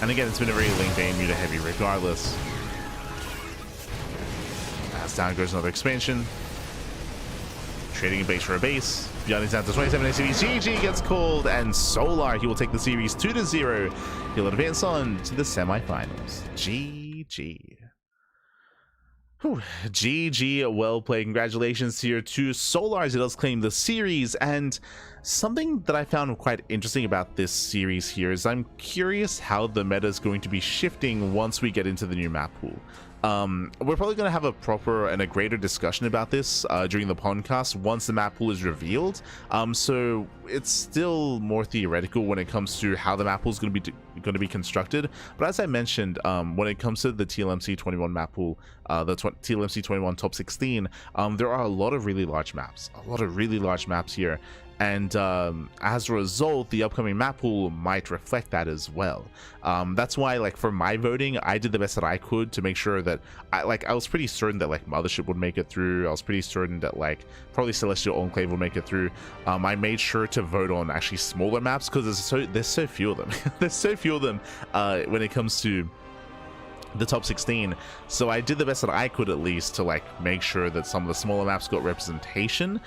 And again, it's been a very lane bane muta heavy regardless. As down goes another expansion. Trading a base for a base. ByuN is down to 27 ACV. GG gets called, and Solar, he will take the series 2-0. He'll advance on to the semifinals. GG. Whew. GG, well played. Congratulations here to Solar as he does claim the series. And something that I found quite interesting about this series here is I'm curious how the meta is going to be shifting once we get into the new map pool. We're probably going to have a proper and a greater discussion about this during the podcast once the map pool is revealed. So it's still more theoretical when it comes to how the map pool is going to be constructed. But as I mentioned, when it comes to the TLMC 21 map pool, the TLMC 21 top 16, there are a lot of really large maps, here. And as a result, the upcoming map pool might reflect that as well. That's why, like, for my voting, I did the best that I could to make sure that I was pretty certain that like Mothership would make it through. I was pretty certain that like probably Celestial Enclave would make it through. I made sure to vote on actually smaller maps because there's so few of them. There's so few of them when it comes to the top 16, so I did the best that I could at least to like make sure that some of the smaller maps got representation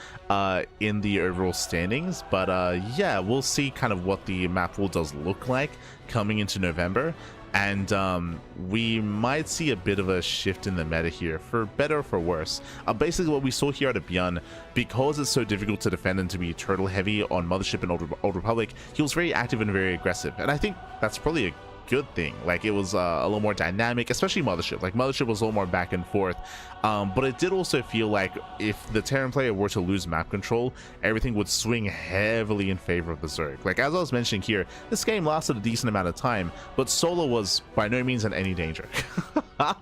in the overall standings. But yeah, we'll see kind of what the map pool does look like coming into November, and we might see a bit of a shift in the meta here, for better or for worse. Basically what we saw here at ByuN, because it's so difficult to defend and to be turtle heavy on Mothership and Old Republic, he was very active and very aggressive, and I think that's probably a good thing. Like, it was a little more dynamic, especially Mothership. Like, Mothership was a little more back and forth, but it did also feel like if the Terran player were to lose map control, everything would swing heavily in favor of the Zerg. Like, as I was mentioning here, this game lasted a decent amount of time, but Solo was by no means in any danger.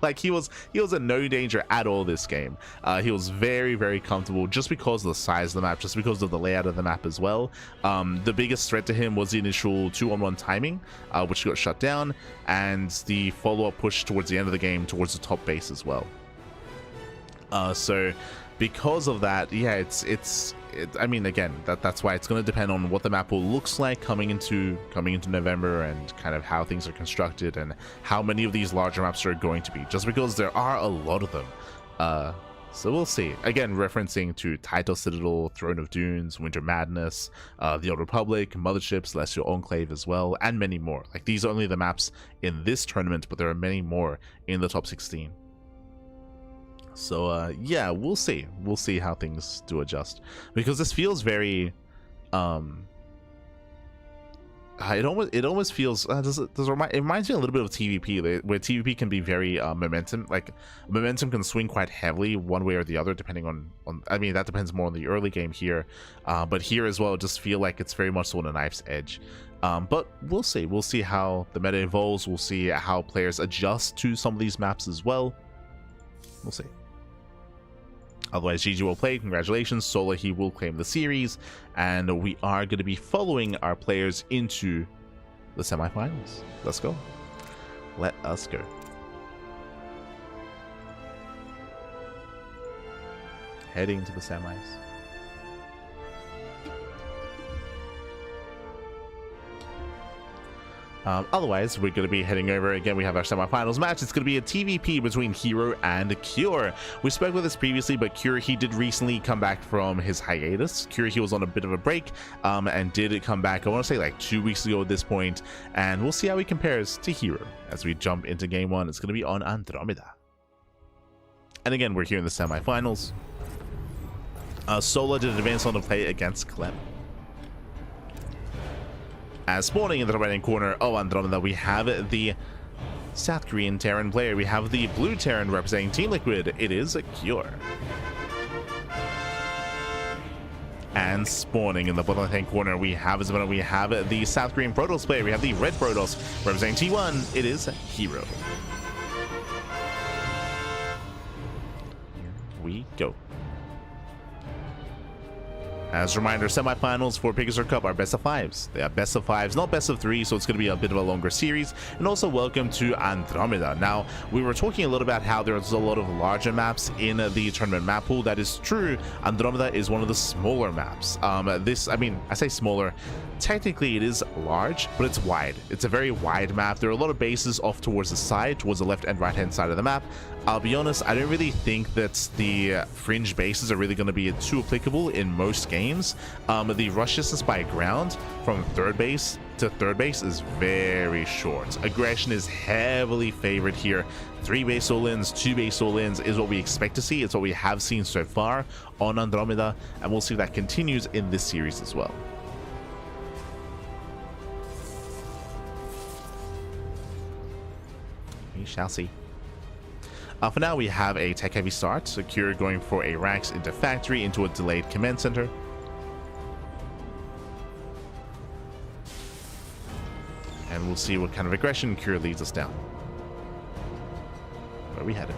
Like, he was in no danger at all this game. He was very, very comfortable just because of the size of the map, just because of the layout of the map as well. The biggest threat to him was the initial 2-on-1 timing, which got shut down, and the follow-up push towards the end of the game towards the top base as well. So because of that, yeah, I mean, again, that's why it's going to depend on what the map pool looks like coming into November, and kind of how things are constructed and how many of these larger maps are going to be, just because there are a lot of them. So we'll see. Again, referencing to Title Citadel, Throne of Dunes, Winter Madness, the Old Republic, Mothership, Celestial Enclave as well, and many more. Like, these are only the maps in this tournament, but there are many more in the top 16. So yeah, we'll see. We'll see how things do adjust, because this feels very it almost feels it reminds me a little bit of TVP, where TVP can be very momentum can swing quite heavily one way or the other, depending on I mean, that depends more on the early game here, but here as well, just feel like it's very much on a knife's edge. But we'll see how the meta evolves. We'll see how players adjust to some of these maps as well. We'll see. Otherwise, GG will play. Congratulations, Sola. He will claim the series, and we are going to be following our players into the semifinals. Let's go. Let us go. Heading to the semis. Otherwise, we're going to be heading over again. We have our semifinals match. It's going to be a TVP between herO and Cure. We spoke about this previously, but Cure, he did recently come back from his hiatus. Cure, he was on a bit of a break, and did come back, I want to say like 2 weeks ago at this point, and we'll see how he compares to herO as we jump into game one. It's going to be on Andromeda. And again, we're here in the semifinals. Sola did advance on to play against Clem. As spawning in the right-hand corner of Andromeda, we have the South Korean Terran player. We have the blue Terran representing Team Liquid. It is a Cure. And spawning in the bottom-hand corner, we have the South Korean Protoss player. We have the red Protoss representing T1. It is herO. Here we go. As a reminder, semifinals for PiGosaur Cup are best of fives. They are best of fives, not best of three, so it's going to be a bit of a longer series. And also welcome to Andromeda. Now, we were talking a little about how there's a lot of larger maps in the tournament map pool. That is true. Andromeda is one of the smaller maps. I say smaller. Technically, it is large, but it's wide. It's a very wide map. There are a lot of bases off towards the side, towards the left and right hand side of the map. I'll be honest, I don't really think that the fringe bases are really going to be too applicable in most games. The rush distance by ground from third base to third base is very short. Aggression is heavily favored here. 3 base all-ins, 2 base all-ins is what we expect to see. It's what we have seen so far on Andromeda, and we'll see if that continues in this series as well. We shall see. For now, we have a tech-heavy start. Secure going for a Rax into Factory into a delayed Command Center. And we'll see what kind of aggression Cure leads us down. Where are we headed?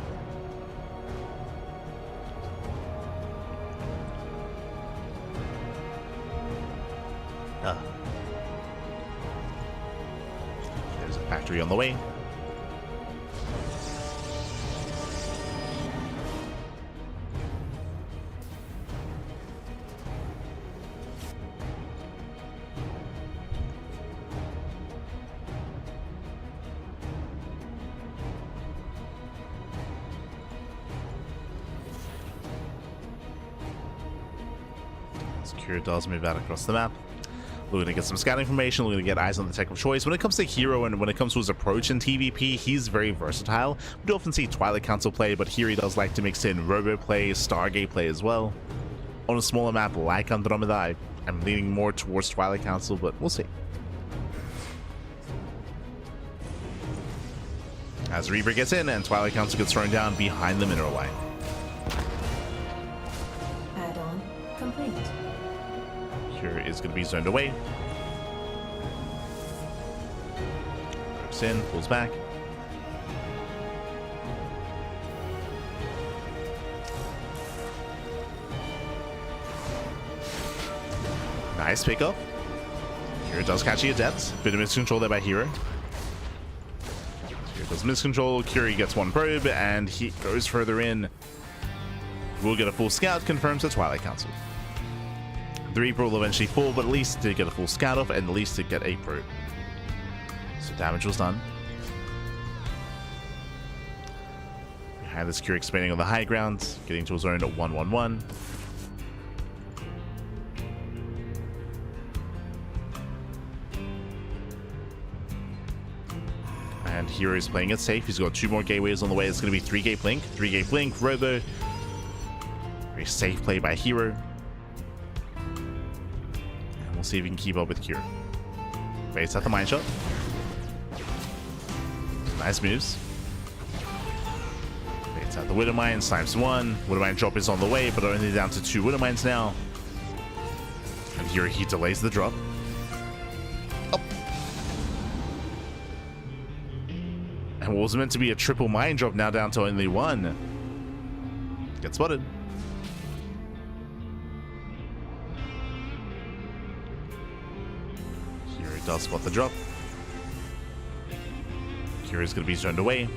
There's a Factory on the way. Cure does move out across the map. We're going to get some scout information. We're going to get eyes on the tech of choice. When it comes to herO and when it comes to his approach in TVP, he's very versatile. We do often see Twilight Council play, but here he does like to mix in Robo play, Stargate play as well. On a smaller map like Andromeda, I'm leaning more towards Twilight Council, but we'll see. As Reaper gets in and Twilight Council gets thrown down behind the mineral line. Add-on complete. Cure is going to be zoned away. Looks in, pulls back. Nice pickup. Cure does catch the Adept. Bit of miscontrol there by herO. Cure does miscontrol. Cure gets one probe and he goes further in. We'll get a full scout, confirms the Twilight Council. The Reaper will eventually fall, but at least to get a full scout off and at least to get a probe. So damage was done. Behind this Cure expanding on the high ground, getting to a zone at 1-1-1. And herO is playing it safe. He's got 2 more gateways on the way. It's going to be 3-gate blink. 3-gate blink, Robo. Very safe play by herO. We'll see if we can keep up with Cure. Baits at the mine shot. Nice moves. Baits at the Widow Mine, snipes 1. Widow Mine drop is on the way, but only down to 2 Widow Mines now. And here he delays the drop. Oh. And what was meant to be a triple mine drop now down to only 1. Gets spotted. Does spot the drop. Cure is going to be zoned away.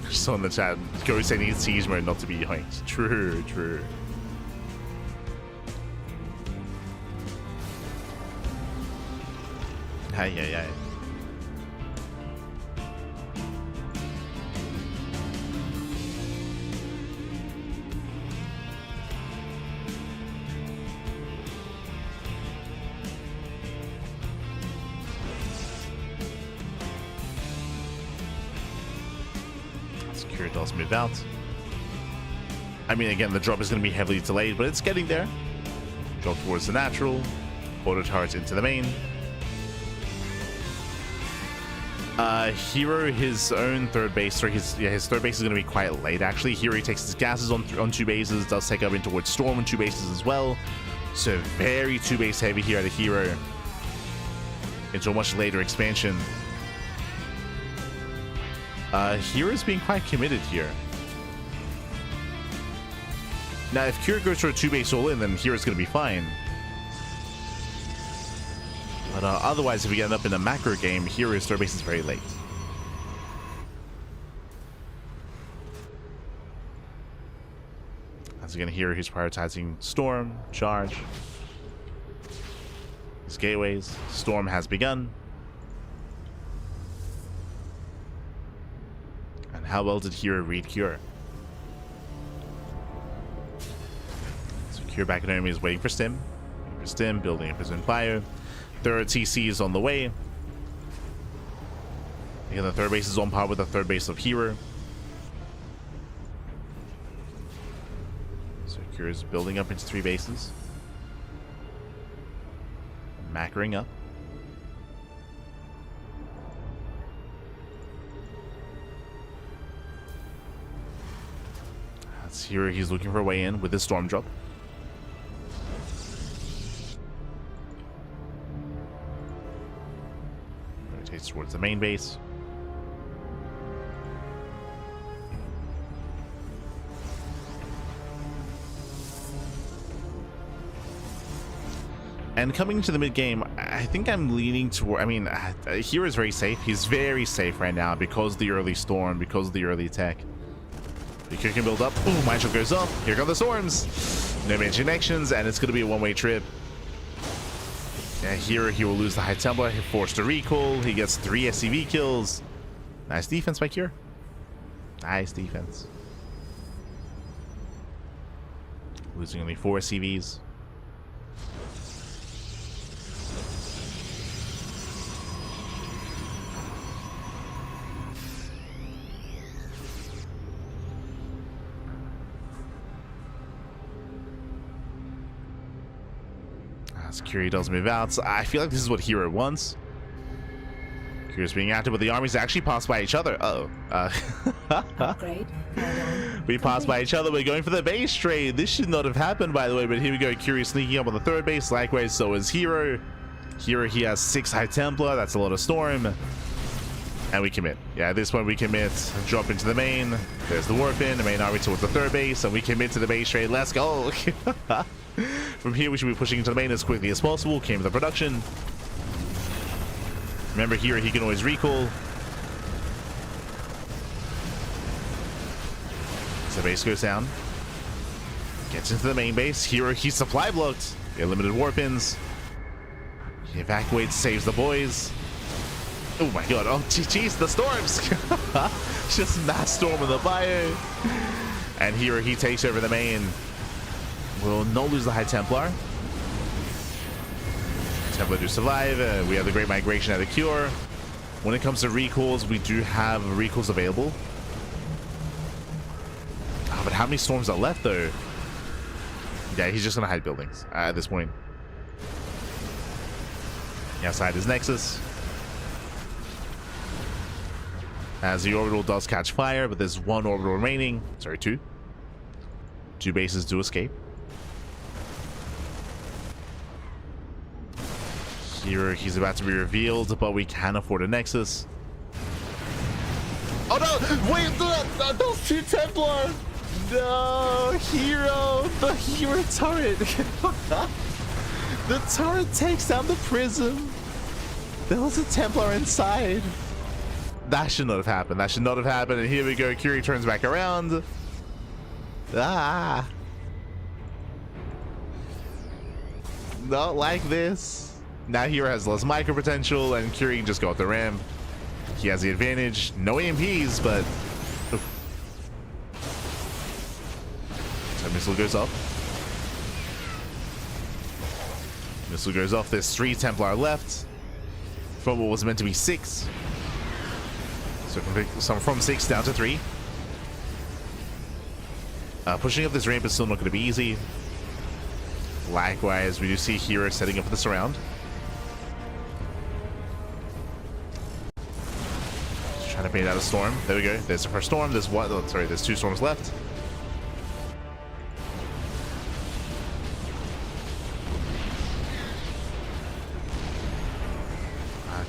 Just on the chat, Go saying needs siege mode not to be yoinked. True, true. Ay. Secure does move out. I mean, again, the drop is going to be heavily delayed, but it's getting there. Drop towards the natural. Auto turrets into the main. herO, his own third base, or his third base is going to be quite late actually. herO takes his gases on 2 bases, does take up in towards Storm on 2 bases as well. So very 2 base heavy here at the herO into a much later expansion. herO's being quite committed here. Now if Cure goes for a 2 base all in, then herO's going to be fine. But otherwise, if we end up in a macro game, herO's third base is very late. As again, herO, he's prioritizing Storm, Charge. His gateways. Storm has begun. And how well did herO read Cure? So Cure back at enemy is waiting for Stim. Building up his own bio. Third TC is on the way. Again, the third base is on par with the third base of herO. So Cure is building up into 3 bases. Macroing up. That's herO. He's looking for a way in with his Storm drop. Towards the main base. And coming into the mid game, I think I'm leaning toward, I mean, herO is very safe. He's very safe right now because of the early Storm, because of the early tech. The Cure can build up. Ooh, Mind Shot goes up. Here come the Storms. No major connections, and it's going to be a one-way trip. Yeah, here he will lose the High Templar. He forced a recall. He gets 3 SCV kills. Nice defense by Cure. Nice defense. Losing only 4 SCVs. Curie does move out. So I feel like this is what herO wants. Curie's being active, but the armies actually pass by each other. Upgrade. We pass by each other. We're going for the base trade. This should not have happened, by the way, but here we go. Curie sneaking up on the third base. Likewise, so is herO. herO, he has 6 High Templar. That's a lot of Storm. And we commit. Yeah, at this point we commit. Drop into the main. There's the warp in. The main army towards the third base, and we commit to the base trade. Let's go. From here, we should be pushing into the main as quickly as possible. Came to the production. Remember, here he can always recall. So base goes down. Gets into the main base. herO, he's supply blocked. Get limited warp-ins. He evacuates, saves the boys. Oh my god. Oh, jeez, the Storms. Just mass Storm in the bio. And here he takes over the main. Will not lose the High Templar. Templar do survive. We have the Great Migration at the Cure. When it comes to recalls, we do have recalls available. Oh, but how many Storms are left, though? Yeah, he's just going to hide buildings at this point. Outside his Nexus. As the orbital does catch fire, but there's 1 orbital remaining. Sorry, 2. 2 bases do escape. Here he's about to be revealed, but we can afford a Nexus. Oh no! Wait, those 2 Templar! No, herO! The herO turret! The turret takes down the prism! There was a Templar inside! That should not have happened. That should not have happened. And here we go. Curie turns back around. Ah! Not like this. Now herO has less micro potential, and Curie can just go up the ramp. He has the advantage. No EMPs, but... So missile goes off. Missile goes off. There's 3 Templar left from what was meant to be 6. So from 6 down to 3. Pushing up this ramp is still not going to be easy. Likewise, we do see herO setting up for the surround. Trying to bait out a storm. There we go. There's the first storm. There's what? Oh, sorry, there's 2 storms left.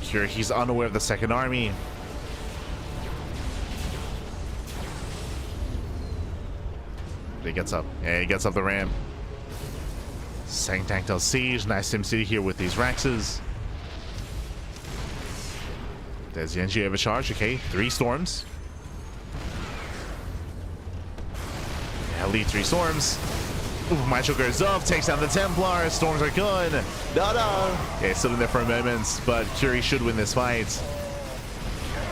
Cure, he's unaware of the second army. But he gets up. Yeah, he gets up the ramp. Second tank does siege. Nice SimCity here with these Raxes. There's the NG overcharge. Okay, 3 storms. Yeah, lead 3 storms. Ooh, Maestro goes up, takes down the Templar. Storms are gone. No. Yeah, still in there for a moment, but Curie should win this fight.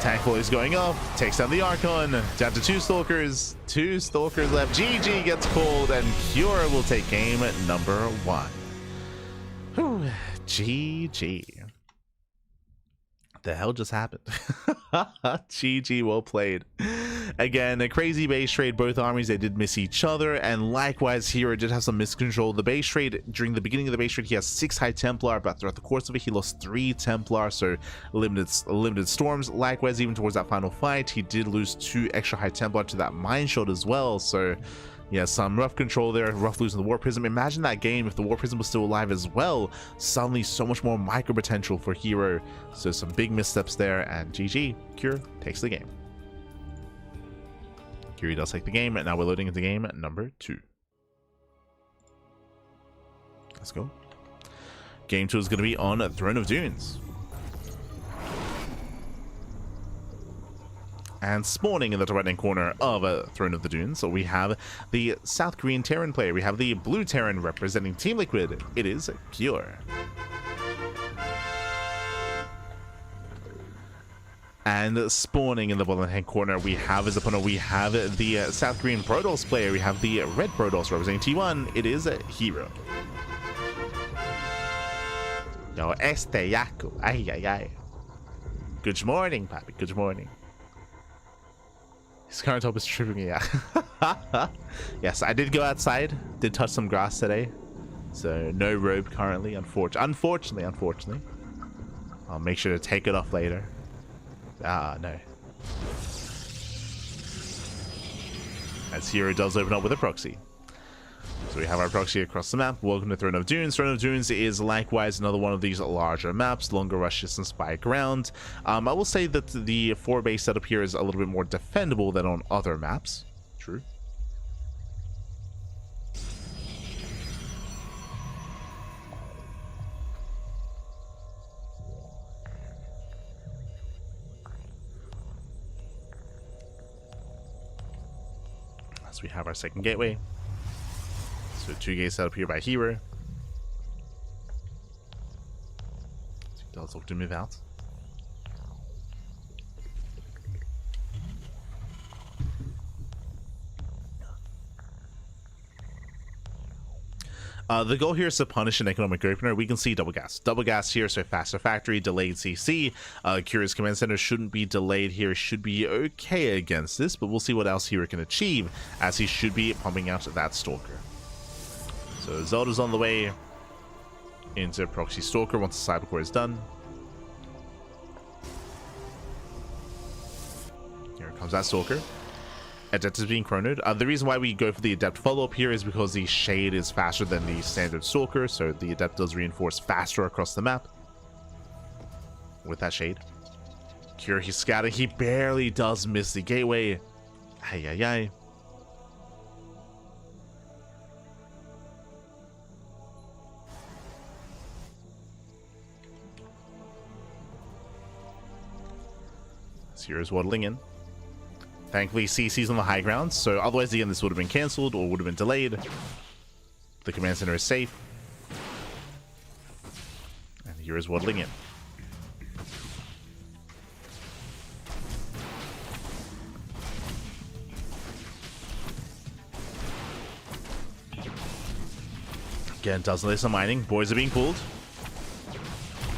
Tank is going up, takes down the Archon. Down to 2 Stalkers. 2 Stalkers left. GG gets called, and Cure will take game number 1. Whew, GG. The hell just happened? GG, well played. Again, a crazy base trade. Both armies, they did miss each other, and likewise here, it did have some miscontrol. The base trade, during the beginning of the base trade, he has 6 High Templar, but throughout the course of it, he lost 3 Templar, so limited storms. Likewise, even towards that final fight, he did lose 2 extra High Templar to that Mine Shot as well, so yeah, some rough control there, rough losing the War Prism. Imagine that game if the War Prism was still alive as well. Suddenly so much more micro potential for herO. So some big missteps there, and GG, Cure takes the game. Cure does take the game, and now we're loading into game number 2. Let's go. Game 2 is going to be on Throne of Dunes. And spawning in the right-hand corner of Throne of the Dunes, so we have the South Korean Terran player. We have the blue Terran representing Team Liquid. It is Cure. And spawning in the bottom-hand corner, we have as opponent, we have the South Korean Protoss player. We have the red Protoss representing T1. It is herO. Yo, este yaku. Ay, ay, ay. Good morning, Papi. Good morning. His current top is tripping me out. Yes, I did go outside. Did touch some grass today. So no robe currently, unfortunately. I'll make sure to take it off later. Ah, no. As herO does open up with a proxy. So we have our proxy across the map. Welcome to Throne of Dunes. Throne of Dunes is likewise another one of these larger maps, longer rush distance by ground. I will say that the 4-base setup here is a little bit more defendable than on other maps. True. So we have our second gateway. So 2 gates set up here by herO. So he does look to move out. The goal here is to punish an economic opener. We can see double gas. Double gas here, so faster factory, delayed CC. Curious Command Center shouldn't be delayed here. Should be okay against this, but we'll see what else herO can achieve, as he should be pumping out that Stalker. So Zelda's on the way into Proxy Stalker once the Cybercore is done. Here comes that Stalker. Adept is being chronoed. The reason why we go for the Adept follow-up here is because the Shade is faster than the standard Stalker, so the Adept does reinforce faster across the map with that Shade. Cure, he's scouting. He barely does miss the gateway. Ay, ay, ay. Here's waddling in. Thankfully, CC's on the high ground, so otherwise, again, this would have been cancelled or would have been delayed. The command center is safe. And here is waddling in. Again, doesn't listen to mining. Boys are being pulled.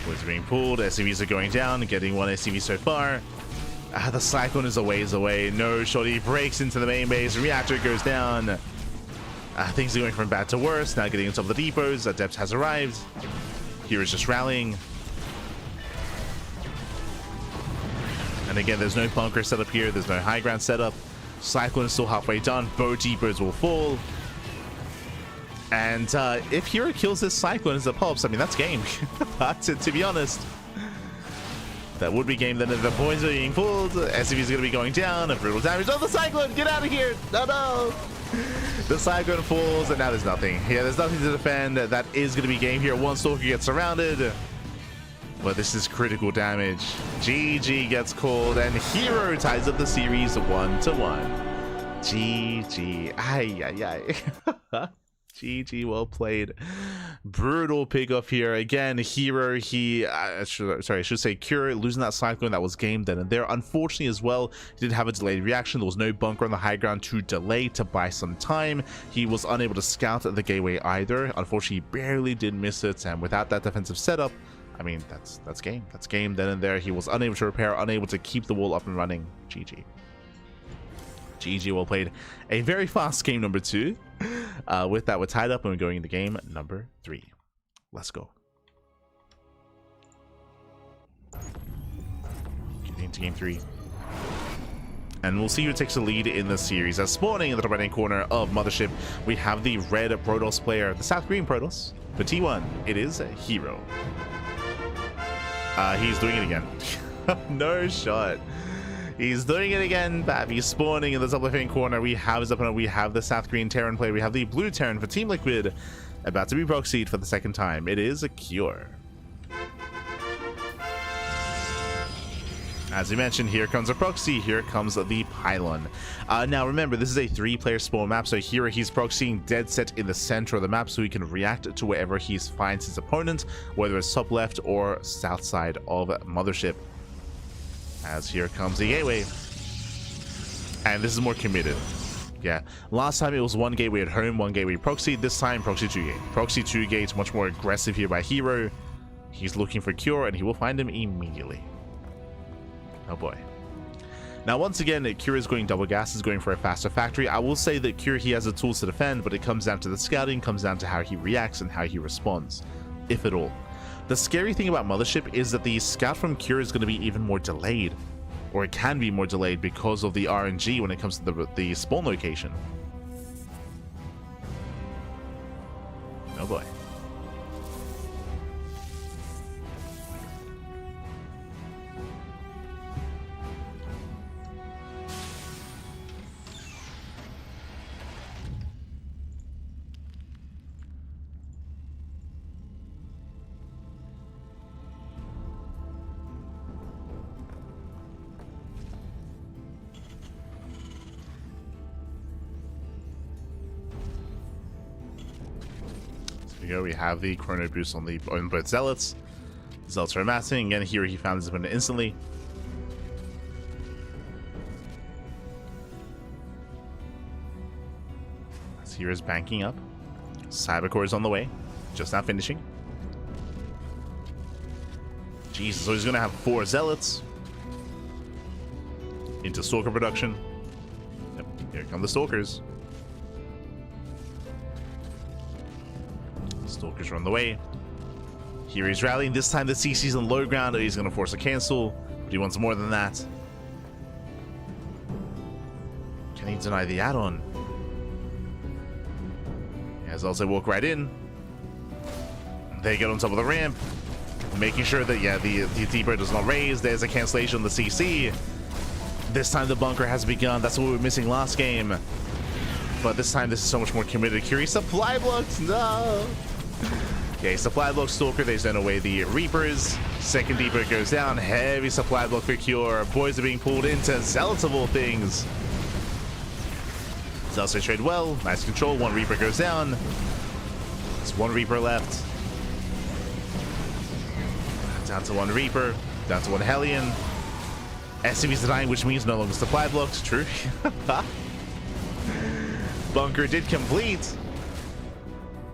SCVs are going down, getting 1 SCV so far. The Cyclone is a ways away. No shot. He breaks into the main base. Reactor goes down. Things are going from bad to worse. Now getting on top of the depots. Adept has arrived. Here is just rallying. And again, there's no bunker set up here. There's no high ground set up. Cyclone is still halfway done. Both Deepers will fall. And if herO kills this Cyclone as it pops, I mean, that's game. to be honest. That would be game. Then if the points are being pulled, SCV is going to be going down. A brutal damage. Oh, the Cyclone! Get out of here! No, no! The Cyclone falls, and now there's nothing. Yeah, there's nothing to defend. That is going to be game here. One Stalker gets surrounded. But this is critical damage. GG gets called, and herO ties up the series 1-1. GG. Ay, ay, ay. GG, well played. Brutal pick off here. Again, herO, I should say Cure, losing that Cyclone, that was game then and there. Unfortunately as well, he did have a delayed reaction. There was no bunker on the high ground to delay, to buy some time. He was unable to scout the gateway either. Unfortunately, he barely did miss it, and without that defensive setup, I mean, that's game. That's game then and there. He was unable to repair, unable to keep the wall up and running. GG. GG, well played. A very fast game number 2. With that, we're tied up and we're going into game number 3. Let's go. Getting into game 3. And we'll see who takes the lead in the series. As spawning in the top right hand corner of Mothership, we have the red Protoss player, the South Korean Protoss. For T1, it is herO. He's doing it again. No shot. He's doing it again. Bab. He's spawning in the top left-hand corner. We have his opponent. We have the South Korean Terran player. We have the blue Terran for Team Liquid, about to be proxied for the second time. It is a Cure. As we mentioned, here comes a proxy. Here comes the pylon. Now remember, this is a 3-player spawn map, so here he's proxying dead set in the center of the map so he can react to wherever he finds his opponent, whether it's top left or south side of Mothership. As here comes the gateway. And this is more committed. Yeah, last time it was 1 gateway at home, 1 gateway proxy. This time proxy 2 gate. Proxy 2 gates, much more aggressive here by herO. He's looking for Cure, and he will find him immediately. Oh boy. Now once again, Cure is going double gas, is going for a faster factory. I will say that Cure, he has the tools to defend, but it comes down to the scouting, comes down to how he reacts and how he responds, if at all. The scary thing about Mothership is that the scout from Cure is going to be even more delayed, or it can be more delayed because of the RNG when it comes to the spawn location. Oh boy. We have the chrono boost on both zealots. Zealots are amassing. Again, here he found his opponent instantly. As here is banking up. Cybercore is on the way, just now finishing. Jesus, so he's gonna have 4 zealots into Stalker production. Yep, here come the Stalkers. Stalkers are on the way. Here he's rallying. This time the CC's on low ground. He's going to force a cancel, but he wants more than that. Can he deny the add-on? As also walk right in. They get on top of the ramp, making sure that, yeah, the deeper does not raise. There's a cancellation on the CC. This time the bunker has begun. That's what we were missing last game. But this time this is so much more committed. Curie supply blocks. No. Okay, supply block Stalker. They send away the Reapers. Second Deeper goes down. Heavy supply block for Cure. Boys are being pulled into Zealots of all things. Zealots trade well. Nice control. 1 Reaper goes down. There's 1 Reaper left. Down to 1 Reaper. Down to 1 Hellion. SCV's dying, which means no longer supply blocks. True. Bunker did complete.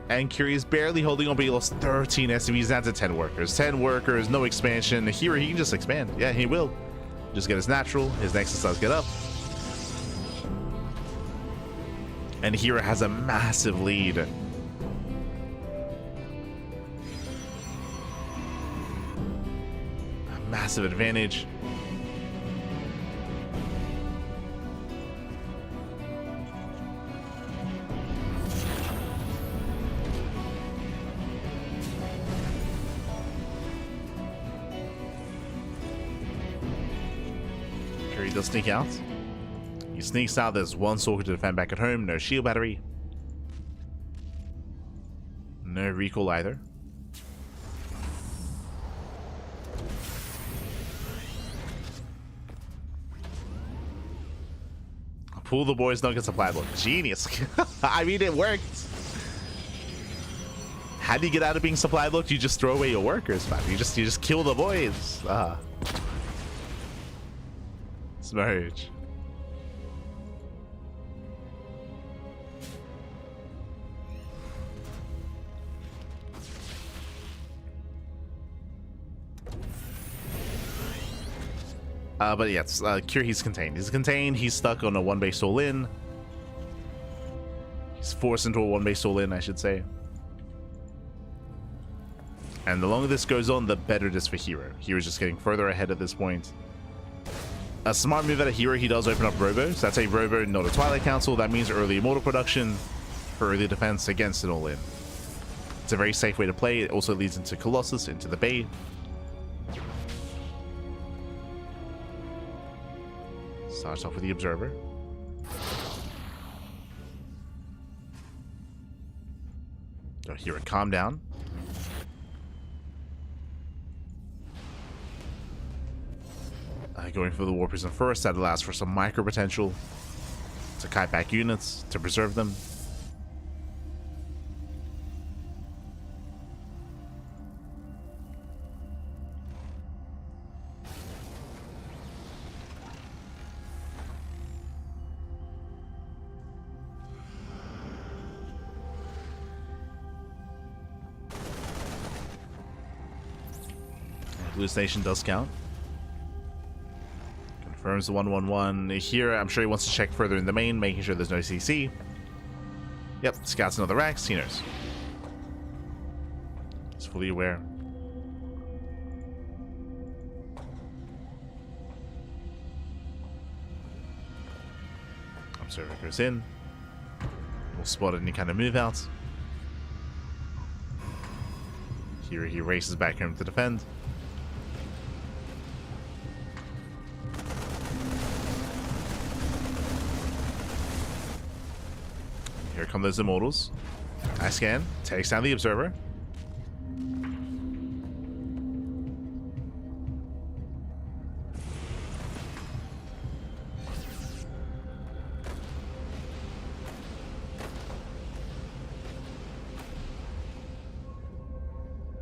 And Curie is barely holding on, but he lost 13 SCVs down to 10 workers. 10 workers, no expansion. Here he can just expand. Yeah, he will. Just get his natural. His Nexus does get up. And Hero has a massive lead. A massive advantage. Here he does sneak out. He sneaks out. There's one Stalker to defend back at home. No shield battery. No recall either. Pull the boys, don't get supply block. Genius. I mean, it worked. How do you get out of being supply blocked? You just throw away your workers, man. You just kill the boys. Smurge. But yes, Cure, he's contained. He's contained. He's stuck on a one base all in. He's forced into a one base all in, I should say. And the longer this goes on, the better it is for herO. herO's just getting further ahead at this point. A smart move out of herO, he does open up Robo. So that's a Robo, not a Twilight Council. That means early immortal production for early defense against an all in. It's a very safe way to play. It also leads into Colossus, into the Bay. Starts off with the Observer. Oh, herO, calm down. Going for the War Prison first. That allows for some micro potential to kite back units to preserve them. Hallucination does count. Confirms the 1-1-1. Here, I'm sure he wants to check further in the main, making sure there's no CC. Yep, scouts another Rax. He knows. He's fully aware. Observer goes in. We'll spot any kind of move out. Here he races back home to defend. Here come those Immortals. I scan, takes down the Observer.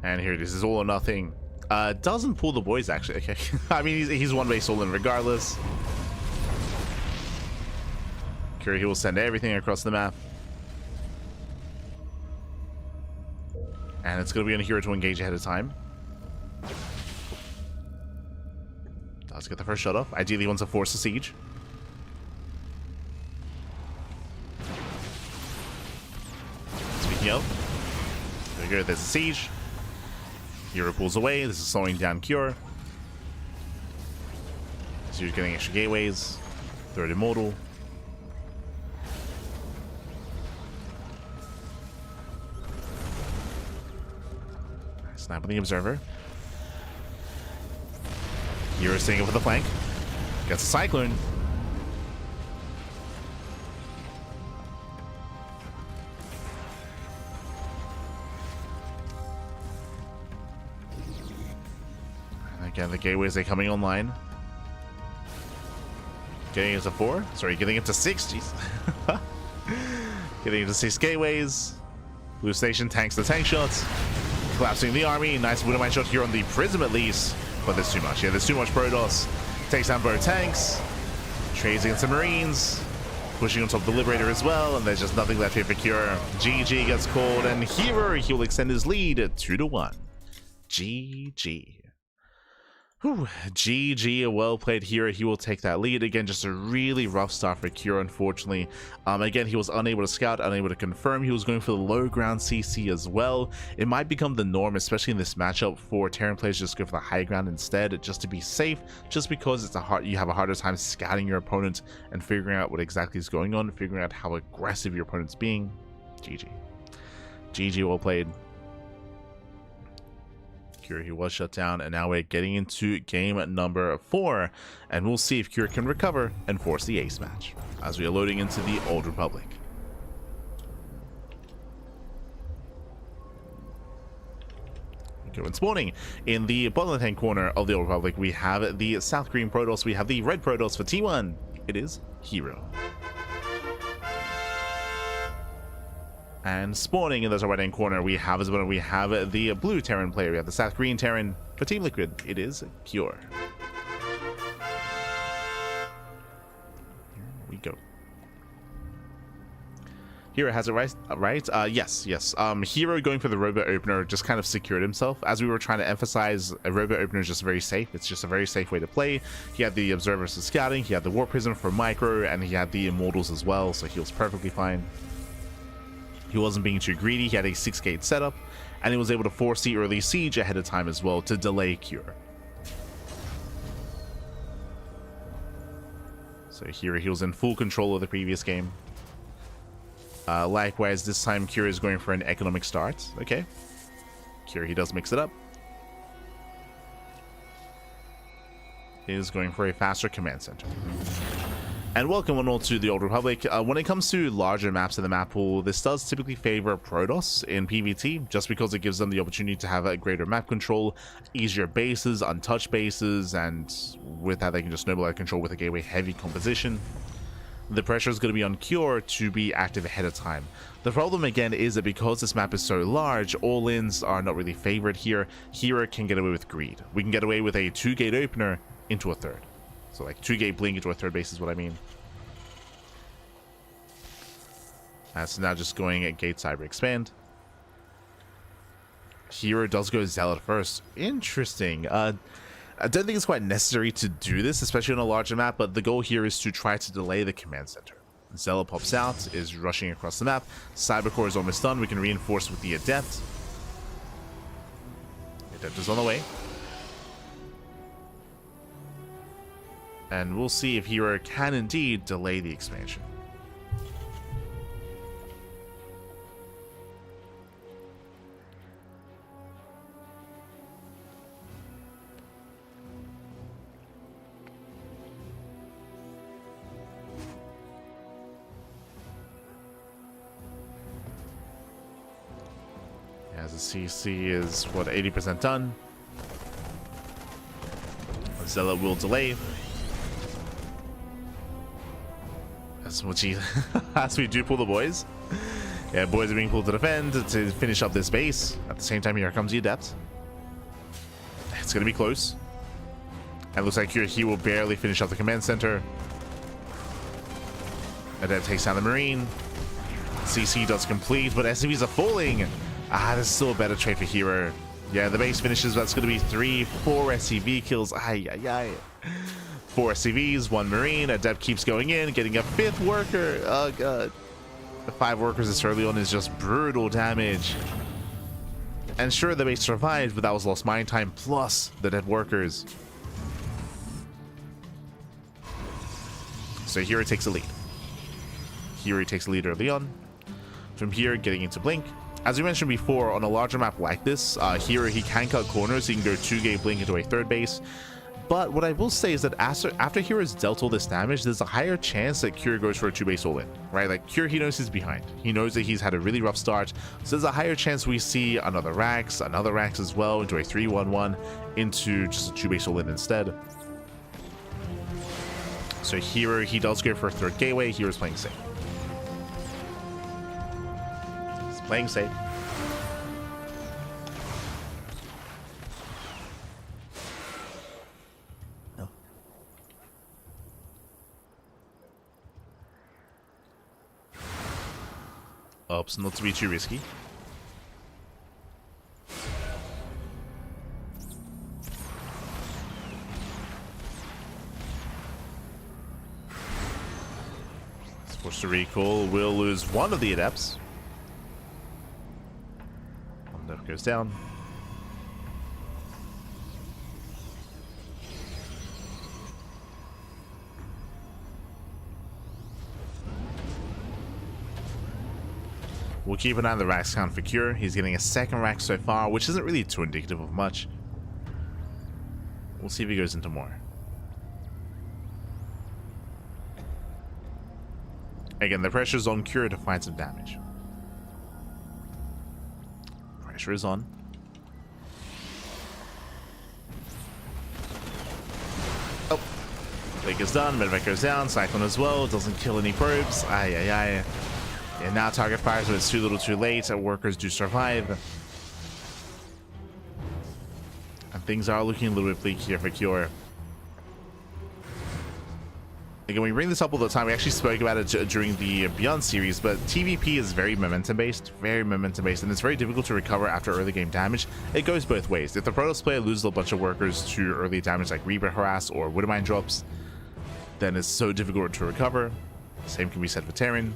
And here it is all or nothing. Doesn't pull the boys actually. Okay. I mean, he's one base all in regardless. He will send everything across the map. And it's going to be on herO to engage ahead of time. Does get the first shot off. Ideally, he wants to force the siege. Speaking of, there we go. There's a siege. herO pulls away. This is slowing down Cure. So you're getting extra gateways. Third Immortal. Snap on the Observer. herO staying up with the flank. Gets a Cyclone. And again, the gateways are coming online. Getting it to 4. Sorry, getting it to 6. Jeez. Getting it to 6 gateways. Blue Station tanks the tank shots. Collapsing the army. Nice Widowmine shot here on the Prism at least. But there's too much. Yeah, there's too much Protoss. Takes down both tanks. Trades against the Marines. Pushing on top of the Liberator as well. And there's just nothing left here for Cure. GG gets called. And herO, he will extend his lead at 2-1. GG. Whew. GG, well played herO. He will take that lead. Again, just a really rough start for Cure, unfortunately. Again, he was unable to scout, unable to confirm. He was going for the low ground CC as well. It might become the norm, especially in this matchup, for Terran players just go for the high ground instead, just to be safe, just because it's you have a harder time scouting your opponent and figuring out what exactly is going on, figuring out how aggressive your opponent's being. GG. GG, well played. Cure, he was shut down, and now we're getting into game number 4, and we'll see if Cure can recover and force the ace match as we are loading into the Old Republic. And spawning in the bottom left hand corner of the Old Republic, we have the South Green Protoss, we have the red Protoss for T1. It is herO. And spawning in the right hand corner, we have the blue Terran player, we have the South Green Terran for Team Liquid. It is Pure. Here we go. herO has it right? Yes. herO going for the robot opener just kind of secured himself. As we were trying to emphasize, a robot opener is just very safe. It's just a very safe way to play. He had the observers for scouting, he had the warp prism for micro, and he had the immortals as well, so he was perfectly fine. He wasn't being too greedy. He had a 6-gate setup, and he was able to force the early siege ahead of time as well to delay Cure. So here he was in full control of the previous game. Likewise, this time Cure is going for an economic start. Okay. Cure, he does mix it up. He is going for a faster command center. And welcome one all to the Old Republic. When it comes to larger maps in the map pool, this does typically favor Protoss in PvT, just because it gives them the opportunity to have a greater map control, easier bases, untouched bases, and with that they can just snowball out control with a gateway heavy composition. The pressure is going to be on Cure to be active ahead of time. The problem again is that because this map is so large, all-ins are not really favored here. herO can get away with greed. We can get away with a 2-gate opener into a third. So like 2-gate blink into a third base is what I mean. So now just going at gate cyber expand. herO does go Zealot first. Interesting. I don't think it's quite necessary to do this, especially on a larger map, but the goal here is to try to delay the command center. Zealot pops out, is rushing across the map. Cybercore is almost done. We can reinforce with the Adept. Adept is on the way. And we'll see if herO can indeed delay the expansion. As the CC is, what, 80% done. Zealot will delay. As much as we do pull the boys. Yeah, boys are being pulled to defend to finish up this base. At the same time, here comes the Adept. It's going to be close. And looks like here he will barely finish up the command center. Adept takes down the Marine. CC does complete, but SCVs are falling. This is still a better trade for herO. Yeah, the base finishes, that's going to be 3-4 SCV kills. 4 SCVs, 1 Marine. Adept keeps going in, getting a 5th worker. Oh, God. The 5 workers this early on is just brutal damage. And sure, the base survived, but that was lost mine time plus the dead workers. So herO takes the lead. herO takes the lead early on. From here, getting into Blink. As we mentioned before, on a larger map like this, herO, he can cut corners. He can go 2-gate blink into a third base. But what I will say is that after herO's dealt all this damage, there's a higher chance that Cure goes for a 2-base all-in, right? Like, Cure, he knows he's behind. He knows that he's had a really rough start. So there's a higher chance we see another Rax as well, into a 3-1-1, into just a 2-base all-in instead. So herO, he does go for a third gateway. herO's playing safe. Playing safe. No. Oops, not to be too risky. Forced to recall, will lose one of the Adepts. Goes down. We'll keep an eye on the Rax count for Cure. He's getting a 2nd Rax so far, which isn't really too indicative of much. We'll see if he goes into more. Again, the pressure's on Cure to find some damage. Pressure is on. Oh. Blake is done. Medevac goes down. Cyclone as well. Doesn't kill any probes. Aye, aye, aye. And now target fires, but it's too little too late. Workers do survive. And things are looking a little bit bleak here for Cure. Again, we bring this up all the time. We actually spoke about it during the ByuN series, but TVP is very momentum-based, and it's very difficult to recover after early game damage. It goes both ways. If the Protoss player loses a bunch of workers to early damage like Reaper Harass or Widowmine drops, then it's so difficult to recover. Same can be said for Terran.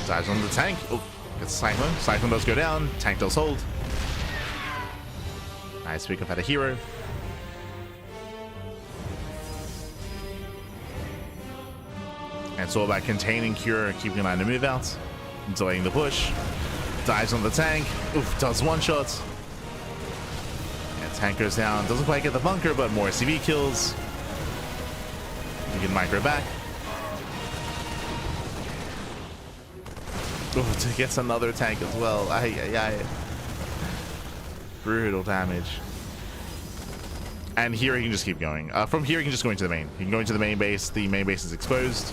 Dives on the tank. Oh. Gets Cyclone. Cyclone does go down. Tank does hold. Nice pick up at a herO. And it's all about containing Cure, keeping an eye on the move out, delaying the push. Dives on the tank. Oof, does one shot. And tank goes down. Doesn't quite get the bunker, but more CV kills. You can micro back. Oh, to get another tank as well. Aye, aye, aye. Brutal damage. And here he can just keep going. From here he can just go into the main. He can go into the main base. The main base is exposed.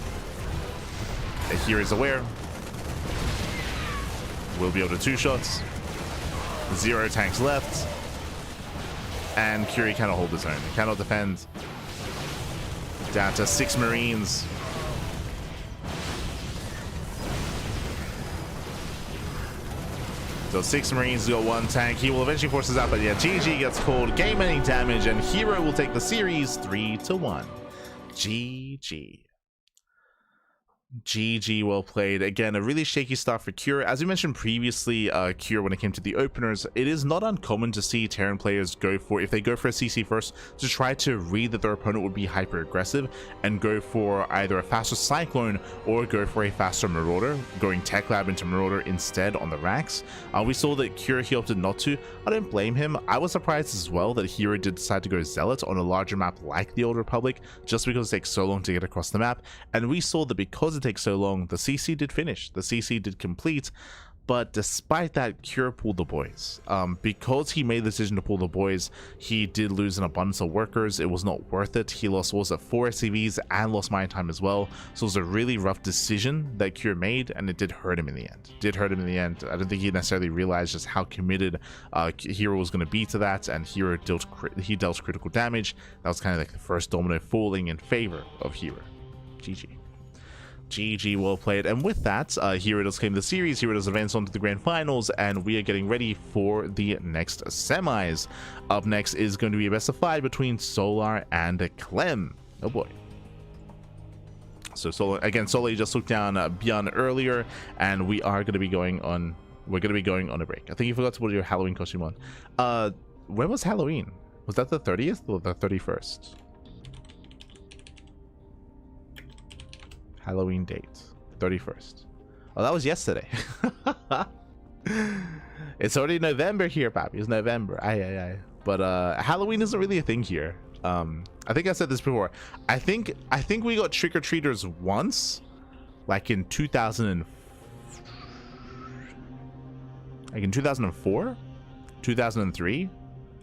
And here is aware. Will be able to two shots. 0 tanks left. And Curie cannot hold his own. He cannot defend. Down to 6 Marines. So 6 Marines, got 1 tank. He will eventually force us out, but yeah, GG gets called. Game-ending damage, and herO will take the series 3-1. GG. GG, well played. Again, a really shaky start for Cure. As we mentioned previously, Cure, when it came to the openers, it is not uncommon to see Terran players go for, if they go for a CC first, to try to read that their opponent would be hyper aggressive and go for either a faster Cyclone or go for a faster Marauder, going Tech Lab into Marauder instead on the racks. We saw that Cure, he opted not to. I don't blame him. I was surprised as well that herO did decide to go Zealot on a larger map like the Old Republic, just because it takes so long to get across the map. And we saw that because it takes so long, the CC did finish, the CC did complete, but despite that, Cure pulled the boys. Because he made the decision to pull the boys, he did lose an abundance of workers. It was not worth it. He lost, what was it, 4 SCVs and lost mine time as well. So it was a really rough decision that Cure made, and it did hurt him in the end. I don't think he necessarily realized just how committed herO was going to be to that, and herO dealt critical damage. That was kind of like the first domino falling in favor of herO. GG. GG, well played. And with that, herO does claim the series. herO does advance on to the grand finals, and we are getting ready for the next semis. Up next is going to be a best of 5 between Solar and Clem. Oh boy. So Solar, again, Solar just took down ByuN earlier, and we are going to be going on. We're going to be going on a break. I think you forgot to put your Halloween costume on. When was Halloween? Was that the 30th or the 31st? Halloween date, 31st. Oh, that was yesterday. It's already November here, Pappy. It's November. Aye, aye, aye. But Halloween isn't really a thing here. I think I said this before. I think we got trick-or-treaters once, like in 2004, 2003.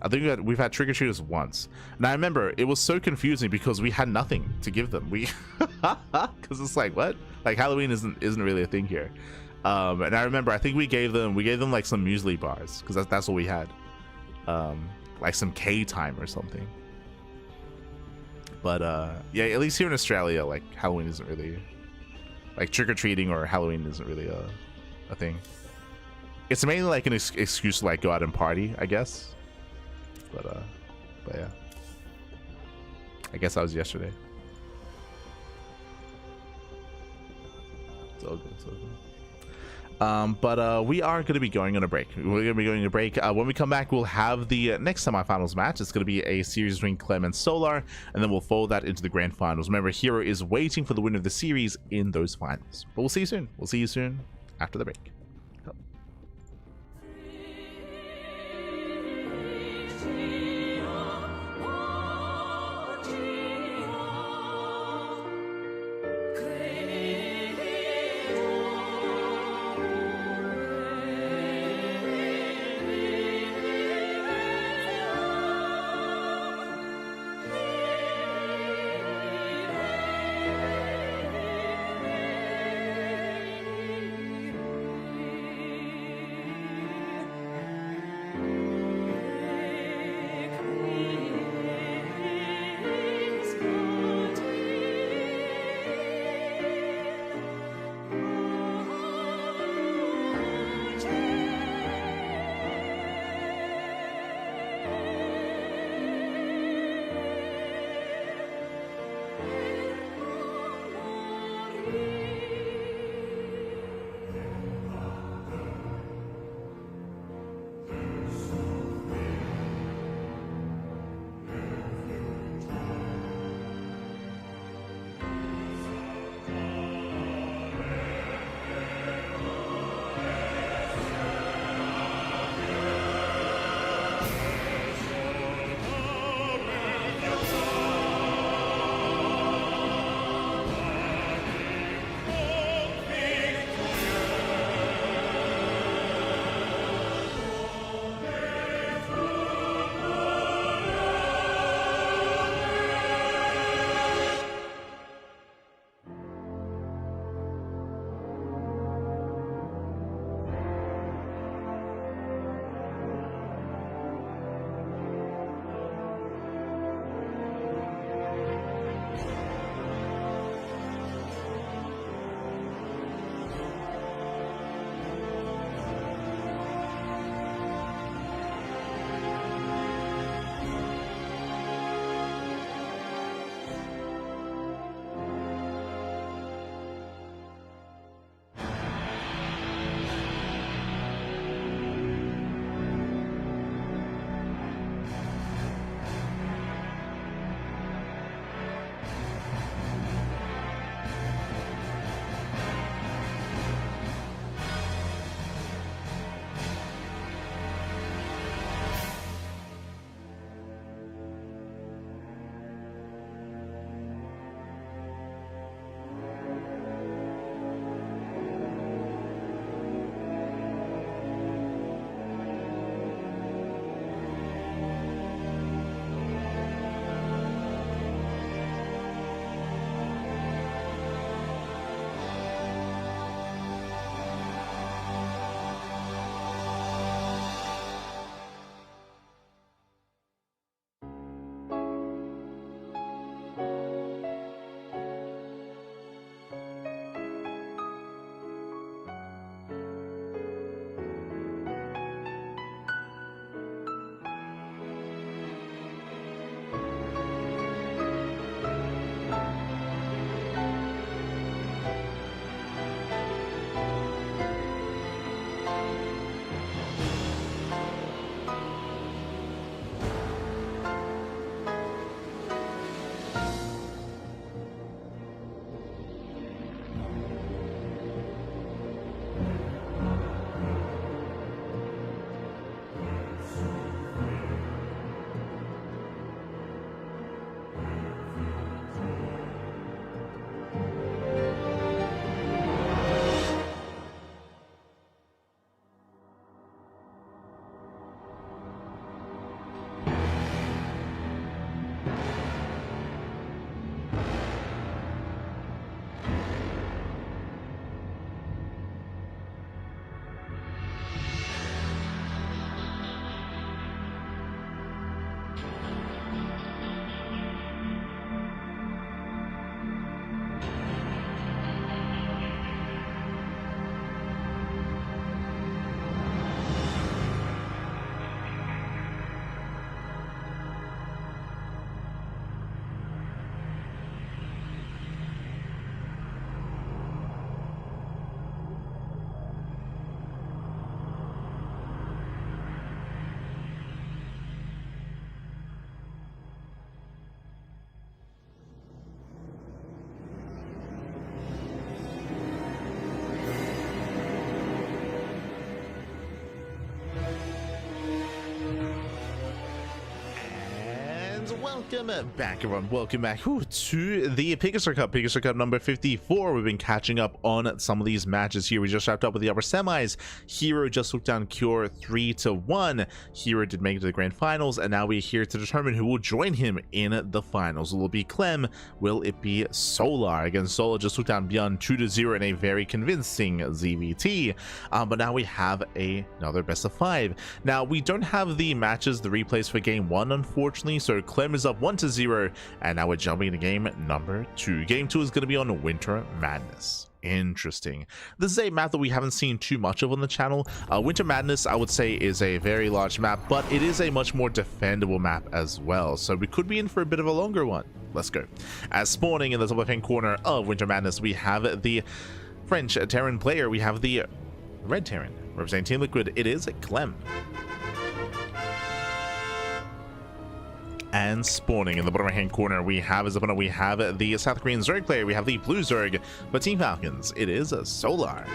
I think we've had trick-or-treaters once. And I remember it was so confusing because we had nothing to give them. We because it's like, what? Like Halloween isn't really a thing here. And I remember I think we gave them like some muesli bars, because that's what we had. Like some K time or something. But yeah, at least here in Australia, like Halloween isn't really, like trick-or-treating or Halloween isn't really a thing. It's mainly like an excuse to like go out and party, I guess. But yeah, I guess that was yesterday. It's all good, it's all But we are going to be going on a break. We're going to be going on a break. When we come back, we'll have the next semifinals match. It's going to be a series between Clem and Solar, and then we'll follow that into the grand finals. Remember, herO is waiting for the winner of the series in those finals. But we'll see you soon. We'll see you soon after the break. Welcome back, everyone. Welcome back to the PiGosaur Cup. PiGosaur Cup number 54. We've been catching up on some of these matches here. We just wrapped up with the upper semis. herO just took down Cure 3-1. herO did make it to the grand finals, and now we're here to determine who will join him in the finals. Will it be Clem? Will it be Solar? Again, Solar just took down ByuN 2-0 in a very convincing ZVT. But now we have another best of 5. Now, we don't have the matches, the replays for game 1, unfortunately, so Clem is up 1-0, and now we're jumping into game number 2. Game 2 is going to be on Winter Madness. Interesting. This is a map that we haven't seen too much of on the channel. Winter Madness, I would say, is a very large map, but it is a much more defendable map as well, so we could be in for a bit of a longer one. Let's go. As spawning in the top left-hand corner of Winter Madness, we have the French Terran player. We have the Red Terran representing Team Liquid. It is Clem. And spawning in the bottom right hand corner, we have as opponent, we have the South Korean Zerg player. We have the blue Zerg for Team Falcons. It is Solar.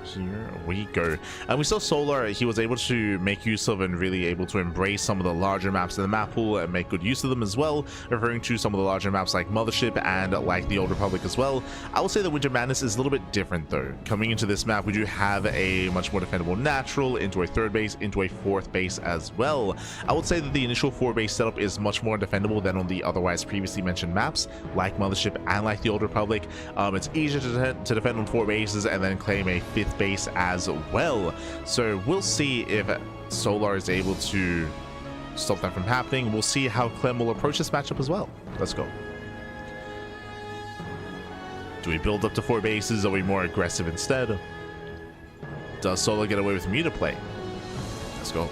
Here we go. And we saw Solar, he was able to make use of and really able to embrace some of the larger maps in the map pool and make good use of them as well, referring to some of the larger maps like Mothership and like the Old Republic as well. I will say that Winter Madness is a little bit different though. Coming into this map, we do have a much more defendable natural, into a third base, into a fourth base as well. I would say that the initial 4-base setup is much more defendable than on the otherwise previously mentioned maps like Mothership and like the Old Republic. It's easier to defend on 4 bases and then claim a 5th base as well. So we'll see if Solar is able to stop that from happening. We'll see how Clem will approach this matchup as well. Let's go. Do we build up to 4 bases? Are we more aggressive instead? Does Solar get away with meter play? Let's go.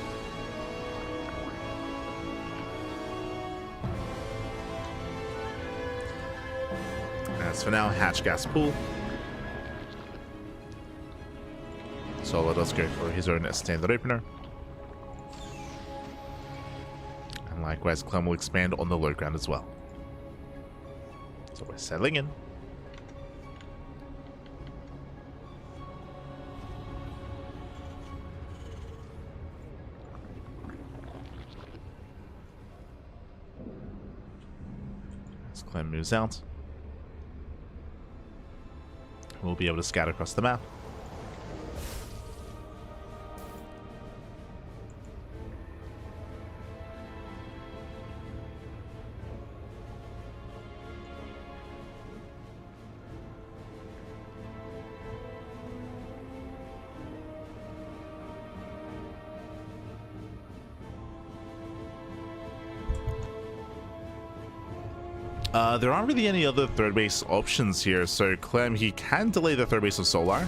As for now, hatch gas pool. Solar does go for his own standard opener. And likewise, Clem will expand on the low ground as well. So we're settling in. As Clem moves out, we'll be able to scatter across the map. There aren't really any other third base options here, so Clem, he can delay the third base of Solar.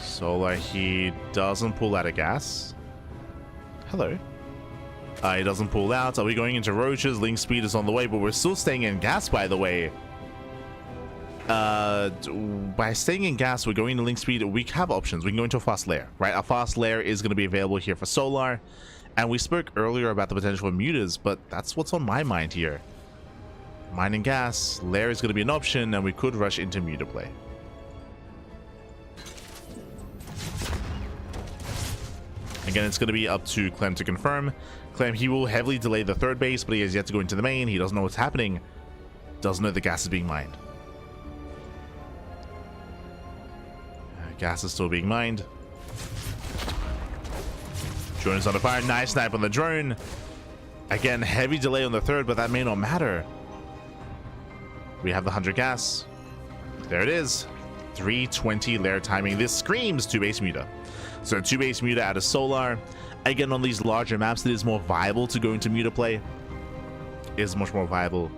Solar, he doesn't pull out of gas. Hello. He doesn't pull out. Are we going into roaches? Link speed is on the way, but we're still staying in gas, by the way. By staying in gas, we're going to link speed. We have options. We can go into a fast lair, right? A fast lair is going to be available here for Solar. And we spoke earlier about the potential for mutas, but that's what's on my mind here. Mining gas, lair is going to be an option, and we could rush into muta play. Again, it's going to be up to Clem to confirm. Clem, he will heavily delay the third base, but he has yet to go into the main. He doesn't know what's happening. Doesn't know the gas is being mined. Gas is still being mined. Drone is under fire. Nice snipe on the drone. Again, heavy delay on the third, but that may not matter. We have the 100 gas. There it is. 320 lair timing. This screams 2-base muta. So 2-base muta out of Solar. Again, on these larger maps, it is more viable to go into muta play. It is much more viable.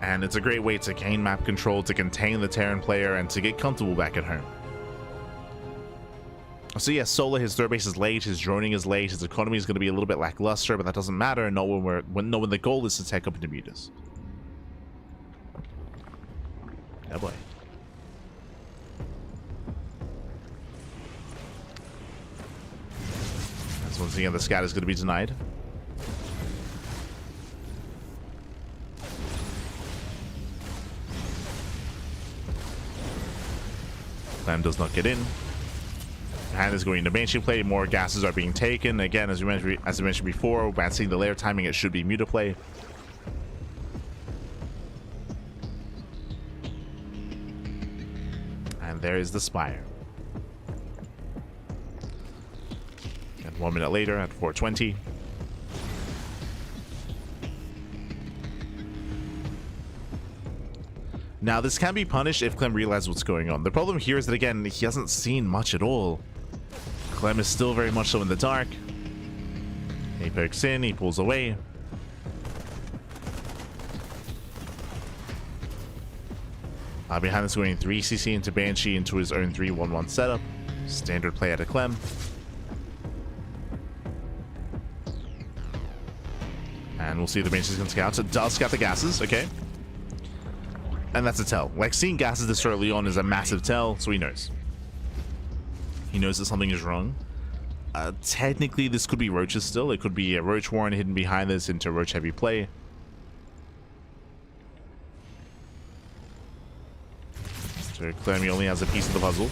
And it's a great way to gain map control, to contain the Terran player, and to get comfortable back at home. So yeah, Solar, his third base is late, his droning is late, his economy is going to be a little bit lackluster, but that doesn't matter. Not when the goal is to take up into mutas. Oh boy. As once again, the scat is going to be denied. Clem does not get in. Hand is going into Banshee play. More gases are being taken. Again, as I mentioned before, when seeing the layer timing, it should be Muta play. And there is the Spire. And 1 minute later at 4:20. Now, this can be punished if Clem realizes what's going on. The problem here is that, again, he hasn't seen much at all. Clem is still very much so in the dark. He pokes in, he pulls away. Behind this, going 3cc into Banshee into his own 3-1-1 setup. Standard play out of Clem. And we'll see the Banshee's going to scout. It does scout the gases, okay. And that's a tell. Like, seeing gases this early on is a massive tell, so he knows. He knows that something is wrong. Technically, this could be Roaches still. It could be a Roach Warren hidden behind this into Roach heavy play. So Clem only has a piece of the puzzle.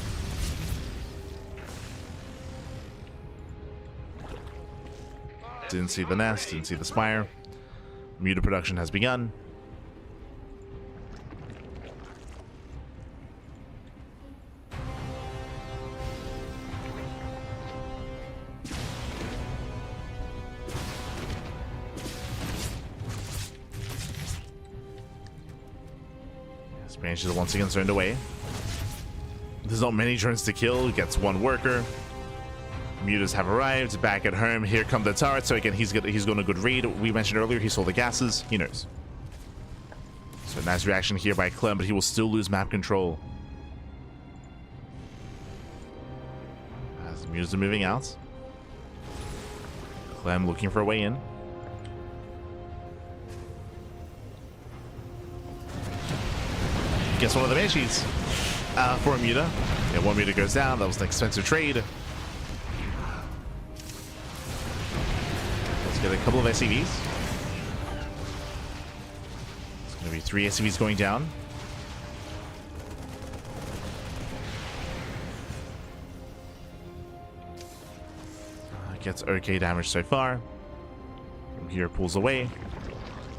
Didn't see the nest, didn't see the Spire. Muta production has begun. Banshee is once again turned away. There's not many drones to kill. Gets one worker. Mutas have arrived. Back at home. Here come the turrets. So again, he's going a good read. We mentioned earlier he saw the gases. He knows. So nice reaction here by Clem, but he will still lose map control. As the Mutas are moving out. Clem looking for a way in. Gets one of the Banshees for a Muta. Yeah, one Muta goes down. That was an expensive trade. Let's get a couple of SCVs. It's going to be 3 SCVs going down. Gets okay damage so far. From here, pulls away.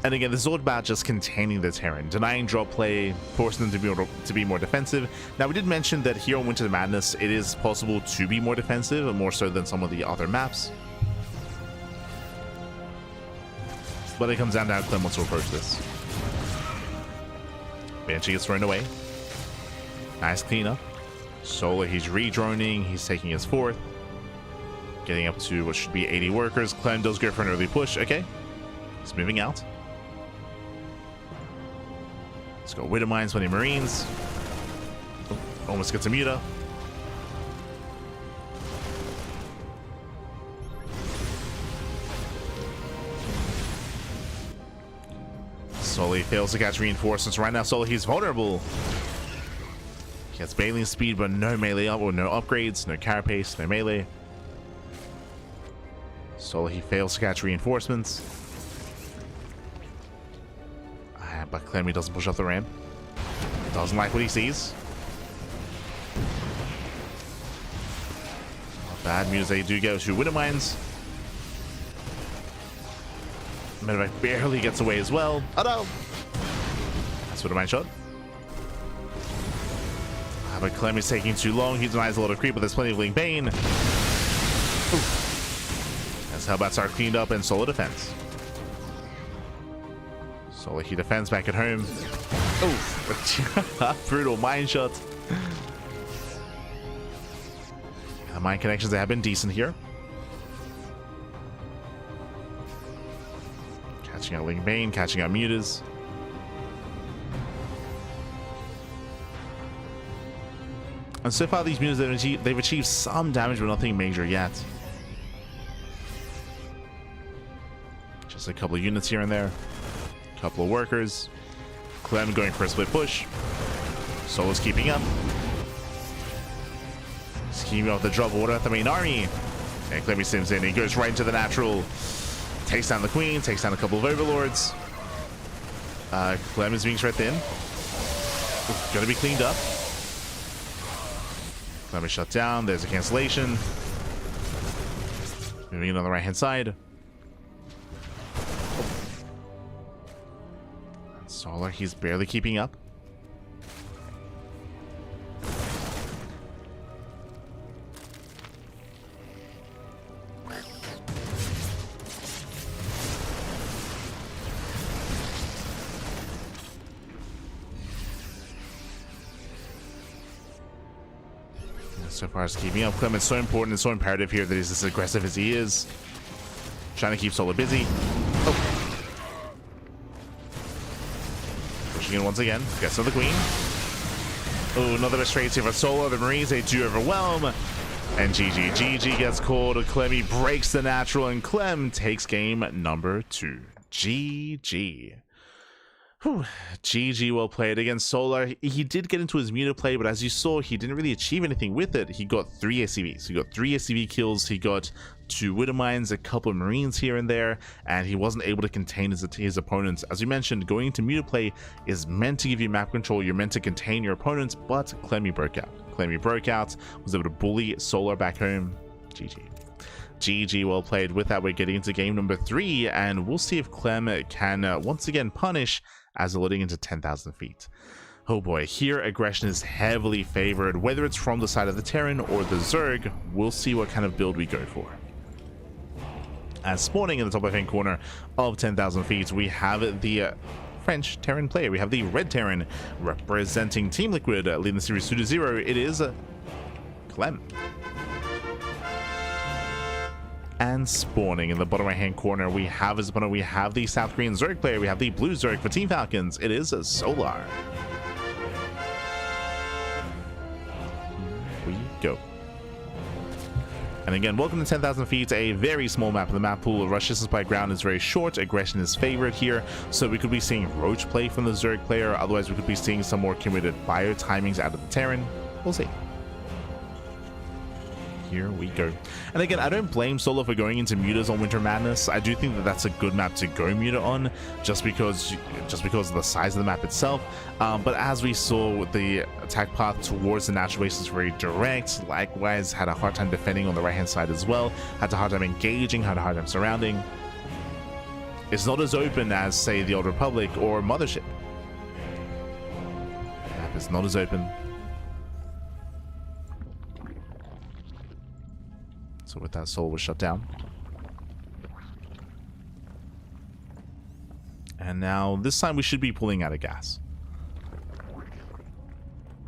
And again, this is all about just containing the Terran, denying drop play, forcing them to be more defensive. Now, we did mention that here on Winter Madness, it is possible to be more defensive, more so than some of the other maps. But it comes down to how Clem wants to approach this. Banshee gets thrown away. Nice cleanup. Solar, he's re-droning, he's taking his 4th. Getting up to what should be 80 workers. Clem does go for an early push. Okay. He's moving out. Let's go Widow Mines, 20 Marines. Oh, almost gets a Muta. Sully fails to catch reinforcements. Right now, Sully, he's vulnerable. He has Baleen speed, but no melee up or no upgrades, no carapace, no melee. Sully, he fails to catch reinforcements. But Clem doesn't push up the ramp. Doesn't like what he sees. Not bad. Mutas, they do go to Widow Mines. Medevac barely gets away as well. Oh no! That's Widow Mine shot. But Clem is taking too long. He denies a lot of creep, but there's plenty of Link Bane. As Hellbats are cleaned up and solo defense. Solo, he defends back at home. Oh, brutal mine shot. The mine connections, they have been decent here. Catching out Link Bane, catching out Mutas. And so far, these Mutas, they've achieved some damage, but nothing major yet. Just a couple of units here and there. Couple of workers. Clem going for a split push. Solo's keeping up. He's keeping up the drop order at the main army. And Clem sims in. He goes right into the natural. Takes down the queen. Takes down a couple of overlords. Clem is being shred thin. Gonna be cleaned up. Let me shut down. There's a cancellation. Moving in on the right hand side. Solar, he's barely keeping up. So far as keeping up, Clem, it's so important and so imperative here that he's as aggressive as he is. Trying to keep Solar busy. Oh. Pushing in once again. Gets to the Queen. Oh, not the best trades here for Solar. The Marines, they do overwhelm. And GG gets called. Clem breaks the natural, and Clem takes game number 2. GG. Whew. GG, well played against Solar. He did get into his muted play, but as you saw, he didn't really achieve anything with it. He got 3 ACVs. He got 3 ACV kills. He got 2 Widow Mines, a couple of Marines here and there, and he wasn't able to contain his opponents. As you mentioned, going into muted play is meant to give you map control. You're meant to contain your opponents, but Clemmy broke out. Clemmy broke out, was able to bully Solar back home. GG. GG, well played. With that, we're getting into game number 3, and we'll see if Clem can once again punish as we're loading into 10,000 feet. Oh boy, here aggression is heavily favored, whether it's from the side of the Terran or the Zerg. We'll see what kind of build we go for. As spawning in the top left-hand corner of 10,000 feet, we have the French Terran player. We have the Red Terran representing Team Liquid, leading the series 2-0. It is Clem. And spawning in the bottom right hand corner, we have his opponent. We have the South Korean Zerg player. We have the blue Zerg for Team Falcons. It is Solar. Here we go. And again, welcome to 10,000 feet, a very small map. The map pool of rush distance by ground is very short. Aggression is favored here, so we could be seeing Roach play from the Zerg player. Otherwise, we could be seeing some more committed bio timings out of the Terran. We'll see. Here we go. And again, I don't blame Solar for going into mutas on Winter Madness. I do think that that's a good map to go muta on, just because of the size of the map itself. But as we saw, the attack path towards the natural base is very direct. Likewise, had a hard time defending on the right hand side as well. Had a hard time engaging, had a hard time surrounding. It's not as open as, say, the Old Republic or Mothership. The map is not as open. So with that, Soul was shut down. And now, this time we should be pulling out of gas.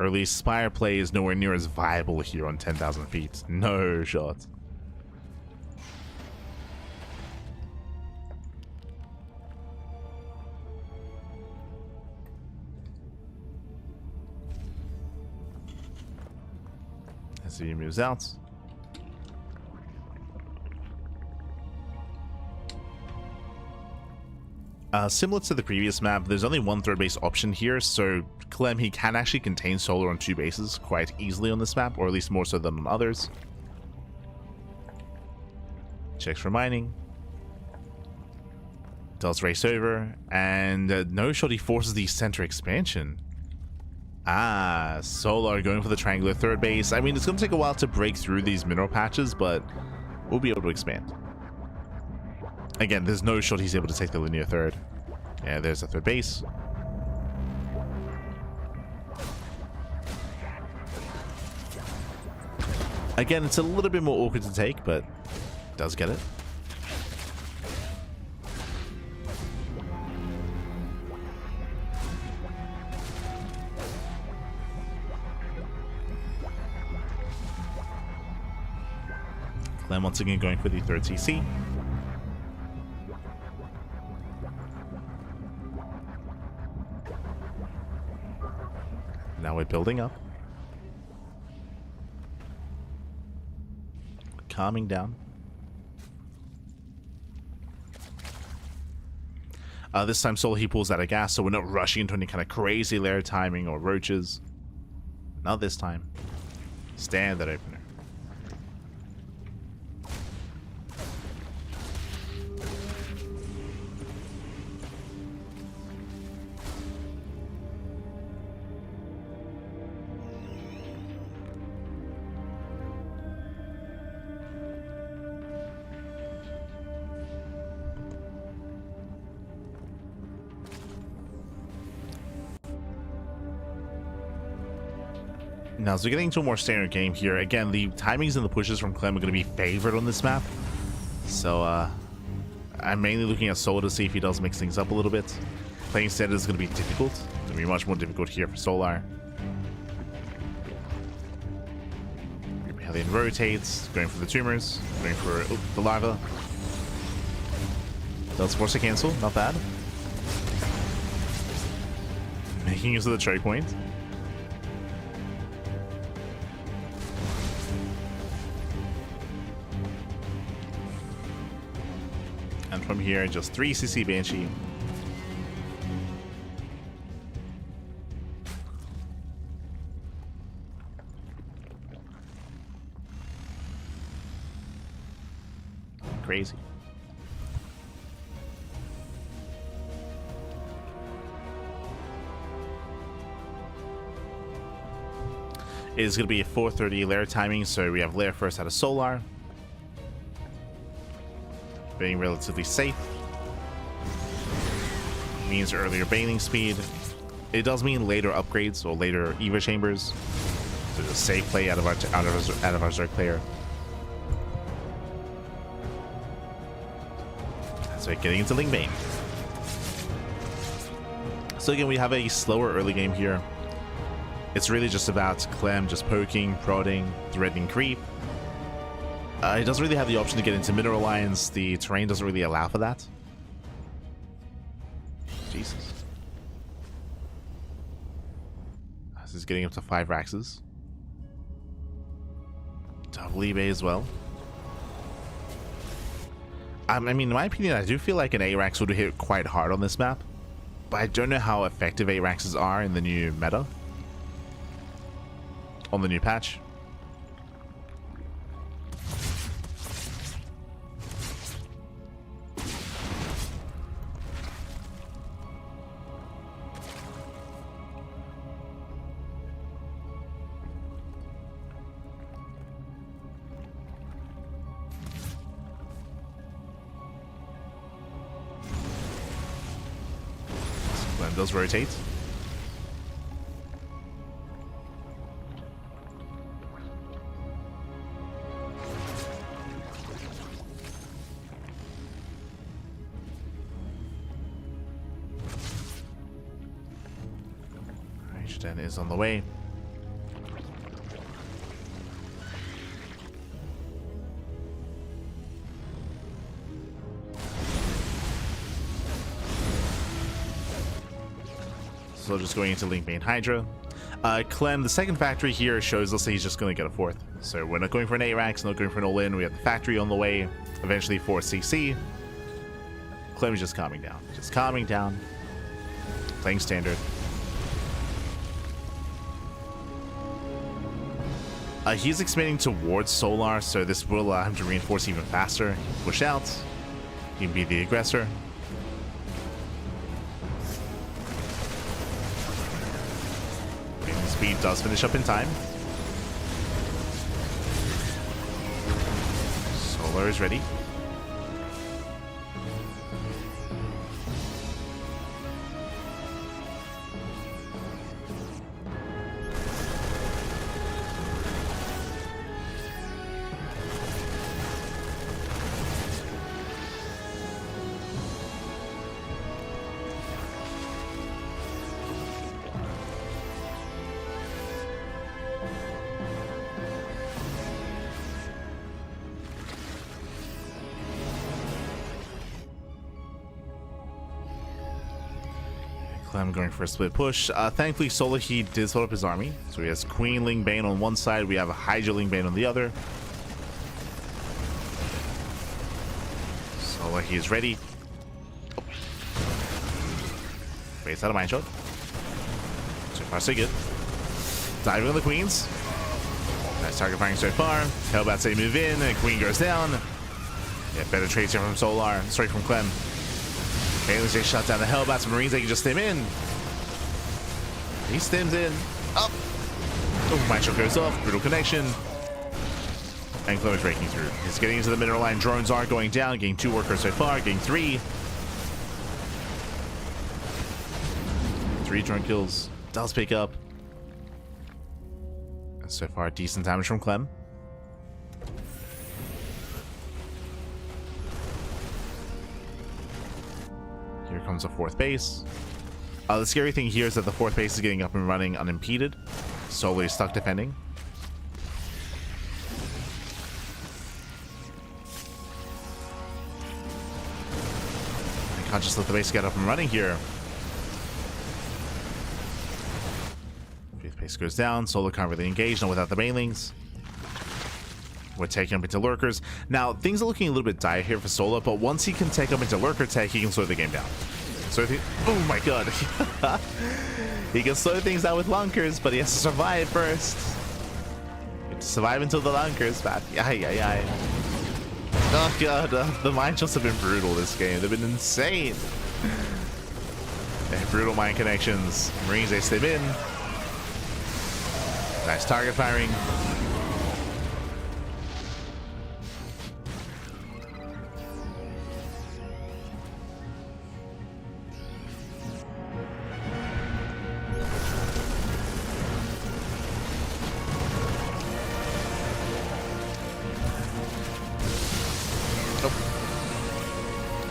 Early Spire play is nowhere near as viable here on 10,000 feet. No shot. As he moves out. Similar to the previous map, there's only one third base option here, so Clem, he can actually contain Solar on 2 bases quite easily on this map, or at least more so than on others. Checks for mining. Does race over, and no shot, he forces the center expansion. Ah, Solar going for the triangular third base. I mean, it's going to take a while to break through these mineral patches, but we'll be able to expand. Again, there's no shot he's able to take the linear third. Yeah, there's the third base. Again, it's a little bit more awkward to take, but does get it. Clem once again going for the third CC. Now we're building up. Calming down. This time Soul, he pulls out of gas, so we're not rushing into any kind of crazy layer timing or roaches. Not this time. Standard opener. Now, as we're getting into a more standard game here, again, the timings and the pushes from Clem are going to be favored on this map. So, I'm mainly looking at Solar to see if he does mix things up a little bit. Playing standard is going to be difficult. It's going to be much more difficult here for Solar. Hellion rotates, going for the tumors, going for the larva. Does force a cancel, not bad. Making use of the choke point. And from here, just 3 CC Banshee. Crazy. It is going to be a 4:30 lair timing, so we have lair first out of Solar. Being relatively safe. Means earlier baning speed. It does mean later upgrades or later Eva chambers. So just safe play out of our Zerg player. So getting into Ling Bane. So again, we have a slower early game here. It's really just about Clem just poking, prodding, threatening creep. He doesn't really have the option to get into Mineral Lines. The terrain doesn't really allow for that. Jesus. This is getting up to 5 Raxes. Double eBay as well. I mean, in my opinion, I do feel like an A-Rax would hit quite hard on this map. But I don't know how effective A-Raxes are in the new meta. On the new patch. Clem does rotate. Den is on the way. So just going into Link Main Hydra. Clem, the second factory here shows us that he's just going to get a 4th. So we're not going for an A-Rax, not going for an all-in. We have the factory on the way. Eventually 4 CC. Clem is just calming down. Just calming down. Playing standard. He's expanding towards Solar, so this will allow him to reinforce even faster. Push out. He can be the aggressor. Baning speed does finish up in time. Solar is ready. Clem going for a split push. Thankfully, Solar he did split up his army. So he has Queen Ling Bane on one side, we have a Hydra Ling Bane on the other. Solar he is ready. Oh. Base out of Mind Shot. So far so good. Diving on the Queens. Nice target firing so far. Hellbats they move in, and Queen goes down. Yeah, better trades here from Solar. Straight from Clem. Aliens they shut down the Hellbats. Marines they can just stim in. He stims in. Up. Oh, Mind Shot goes off. Brutal connection. And Clem is breaking through. He's getting into the mineral line. Drones are going down. Getting 2 workers so far. Getting 3. 3 drone kills. Does pick up. So far, decent damage from Clem. Here comes a fourth base. The scary thing here is that the fourth base is getting up and running unimpeded. Solo is stuck defending. I can't just let the base get up and running here. Fifth base goes down. Solo can't really engage, not without the banelings. We're taking him into lurkers. Now, things are looking a little bit dire here for Solo, but once he can take him into lurker tech, he can slow the game down. So oh my god. He can slow things down with lunkers, but he has to survive first. You have to survive until the lunkers, but yeah. Oh god, the mind shots have been brutal this game. They've been insane. Brutal mind connections. Marines, they step in. Nice target firing.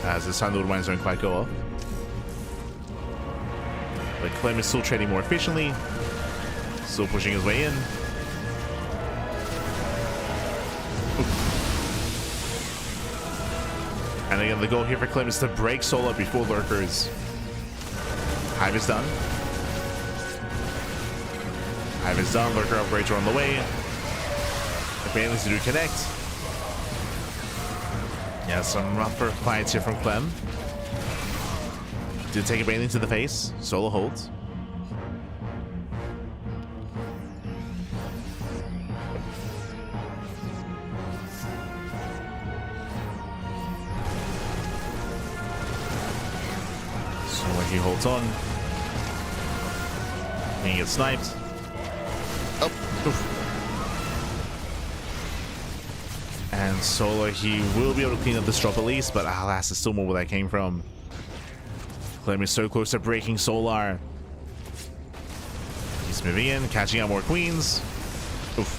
As this time the little mines don't quite go off. But Clem is still trading more efficiently. Still pushing his way in. Oof. And again, the goal here for Clem is to break Solo before lurkers. Hive is done. Hive is done. Lurker upgrades are on the way. The Banelings do connect. Yeah, some rougher fights here from Clem. Did take a Baneling to the face. Solo holds. So he holds on. He gets sniped. Oh, oof. And Solo, he will be able to clean up this drop at least, but alas, there's still more where that came from. Clem is so close to breaking Solar. He's moving in, catching out more queens. Oof.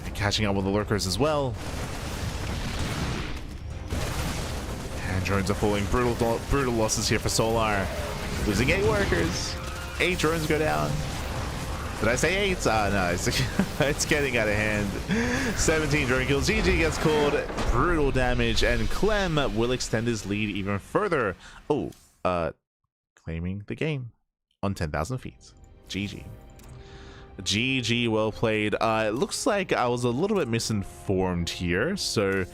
And catching out with the lurkers as well. And drones are falling. Brutal losses here for Solar. Losing 8 workers. 8 drones go down. Did I say 8? No, it's getting out of hand. 17 drone kills. GG gets called. Brutal damage, and Clem will extend his lead even further. Oh, claiming the game on 10,000 feet. GG. GG, well played. It looks like I was a little bit misinformed here. So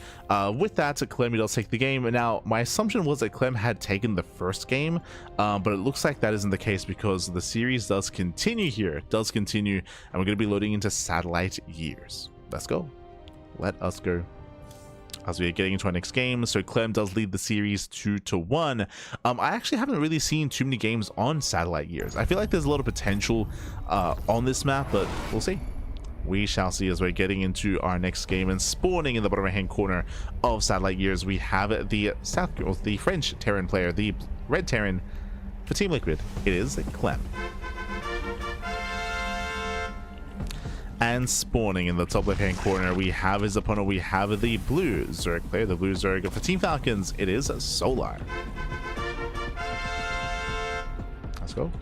with that, Clem does take the game. Now, my assumption was that Clem had taken the first game, but it looks like that isn't the case because the series does continue here. It does continue, and we're going to be loading into satellite years. Let's go. Let us go. As we are getting into our next game, so Clem does lead the series 2-1. I actually haven't really seen too many games on satellite years. I feel like there's a lot of potential on this map, but we'll see. We shall see as we're getting into our next game. And spawning in the bottom right hand corner of satellite years, we have the the French Terran player, the red Terran for Team Liquid. It is Clem. And spawning in the top left hand corner, we have his opponent. We have the blue Zerg player, the blue Zerg for Team Falcons. It is Solar. Let's go.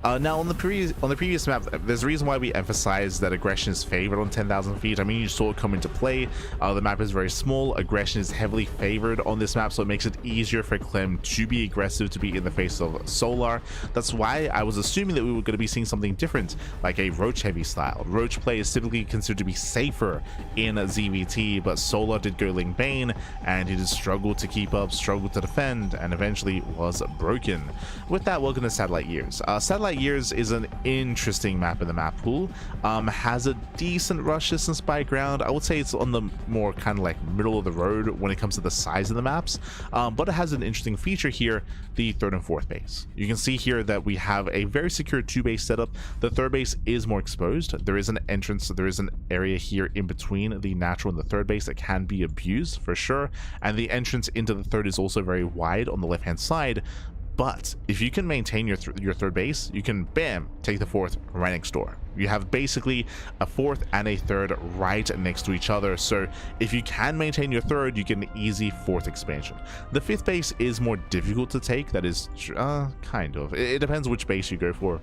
Now on the previous map, there's a reason why we emphasize that aggression is favored on 10,000 feet. I mean, you saw it come into play. The map is very small. Aggression is heavily favored on this map, so it makes it easier for Clem to be aggressive, to be in the face of Solar. That's why I was assuming that we were going to be seeing something different, like a Roach heavy style. Roach play is typically considered to be safer in ZVT, but Solar did go Ling Bane, and he did struggle to keep up, struggled to defend, and eventually was broken. With that, welcome to Satellite Years. Satellite Years is an interesting map in the map pool. Has a decent rush distance by ground. I would say it's on the more kind of like middle of the road when it comes to the size of the maps, but it has an interesting feature here, the third and fourth base. You can see here that we have a very secure 2-base setup. The third base is more exposed. There is an entrance, there is an area here in between the natural and the third base that can be abused for sure, and the entrance into the third is also very wide on the left hand side. But if you can maintain your third base, you can, bam, take the fourth right next door. You have basically a fourth and a third right next to each other. So if you can maintain your third, you get an easy fourth expansion. The fifth base is more difficult to take. That is kind of. It depends which base you go for.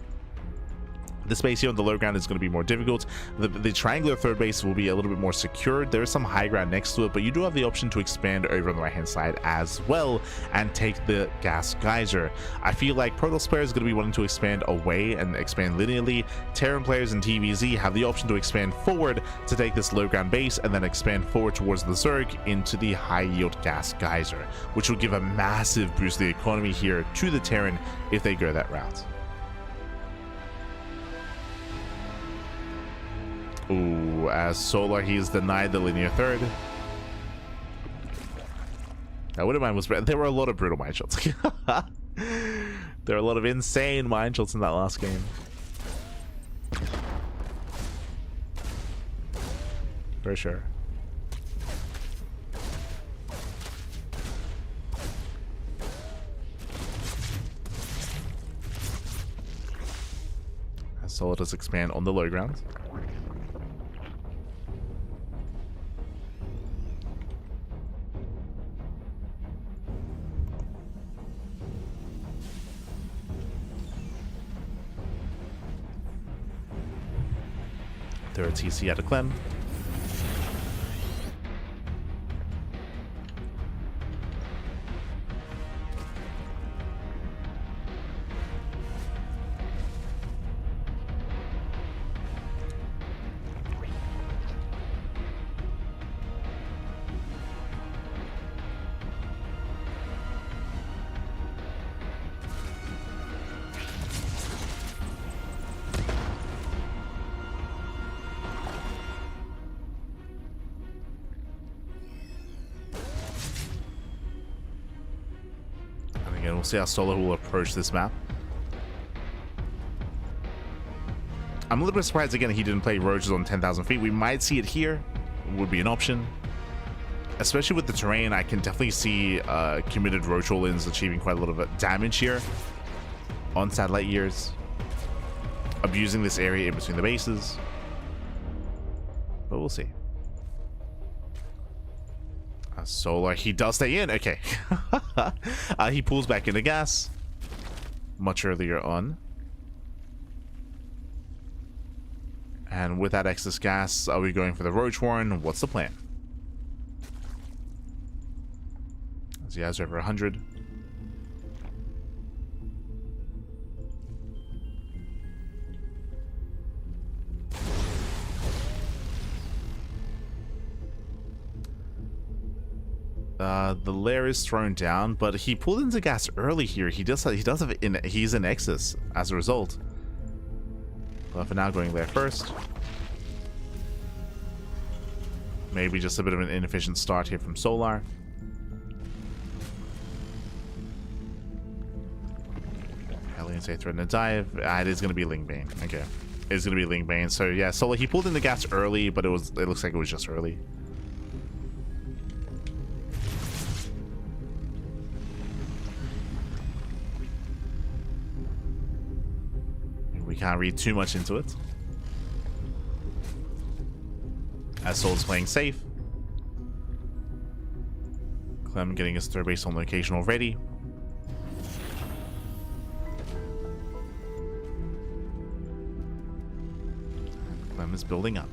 The space here on the low ground is going to be more difficult. The triangular third base will be a little bit more secured. There is some high ground next to it, but you do have the option to expand over on the right hand side as well and take the gas geyser. I feel like Protoss players are going to be wanting to expand away and expand linearly. Terran players and TVZ have the option to expand forward to take this low ground base and then expand forward towards the Zerg into the high yield gas geyser, which will give a massive boost to the economy here to the Terran if they go that route. Ooh, as Solar, he's denied the linear third. I wouldn't mind was there were a lot of brutal mine shots. There were a lot of insane mine shots in that last game. For sure. As Solar does expand on the low ground. Third TC out of Clem. And we'll see how Solar will approach this map. I'm a little bit surprised again he didn't play Roaches on 10,000 feet. We might see it here. Would be an option. Especially with the terrain, I can definitely see committed Roach all-ins achieving quite a lot of damage here on satellite years. Abusing this area in between the bases. But we'll see. Solar, he does stay in. Okay. He pulls back into gas much earlier on. And with that excess gas, are we going for the Roach Warren? What's the plan? As he has over 100. The lair is thrown down, but he pulled into gas early here. He's in excess as a result. But for now, going lair first. Maybe just a bit of an inefficient start here from Solar. Aliens say threaten to dive. It is going to be Lingbane. Okay, it's going to be Lingbane. So yeah, Solar, he pulled in the gas early, but it looks like it was just early. We can't read too much into it. As Soul's playing safe. Clem getting his third base on location already. And Clem is building up.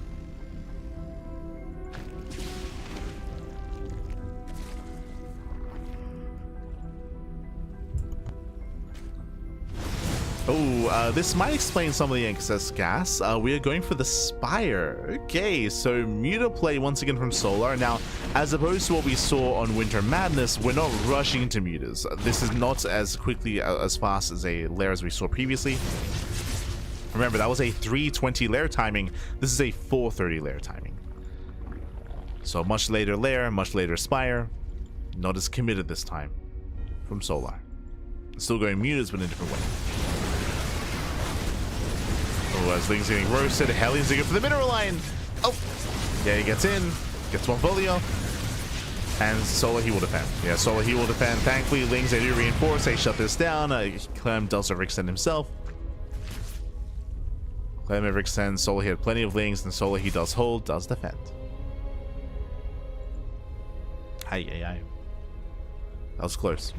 Oh, this might explain some of the excess gas. We are going for the Spire. Okay, so Muta play once again from Solar. Now, as opposed to what we saw on Winter Madness, we're not rushing into Mutas. This is not as quickly, as fast as a lair as we saw previously. Remember, that was a 320 lair timing. This is a 430 lair timing. So much later lair, much later Spire. Not as committed this time from Solar. Still going Mutas, but in a different way. Oh, as Ling's getting roasted, Hellions looking for the mineral line. Oh, yeah, he gets in, gets one folio. And solo he will defend. Yeah, solo he will defend. Thankfully, Lings, they do reinforce. They shut this down. Clem does overextend himself. Clem overextends. Solo he had plenty of Lings, and solo he does hold, does defend. That was close.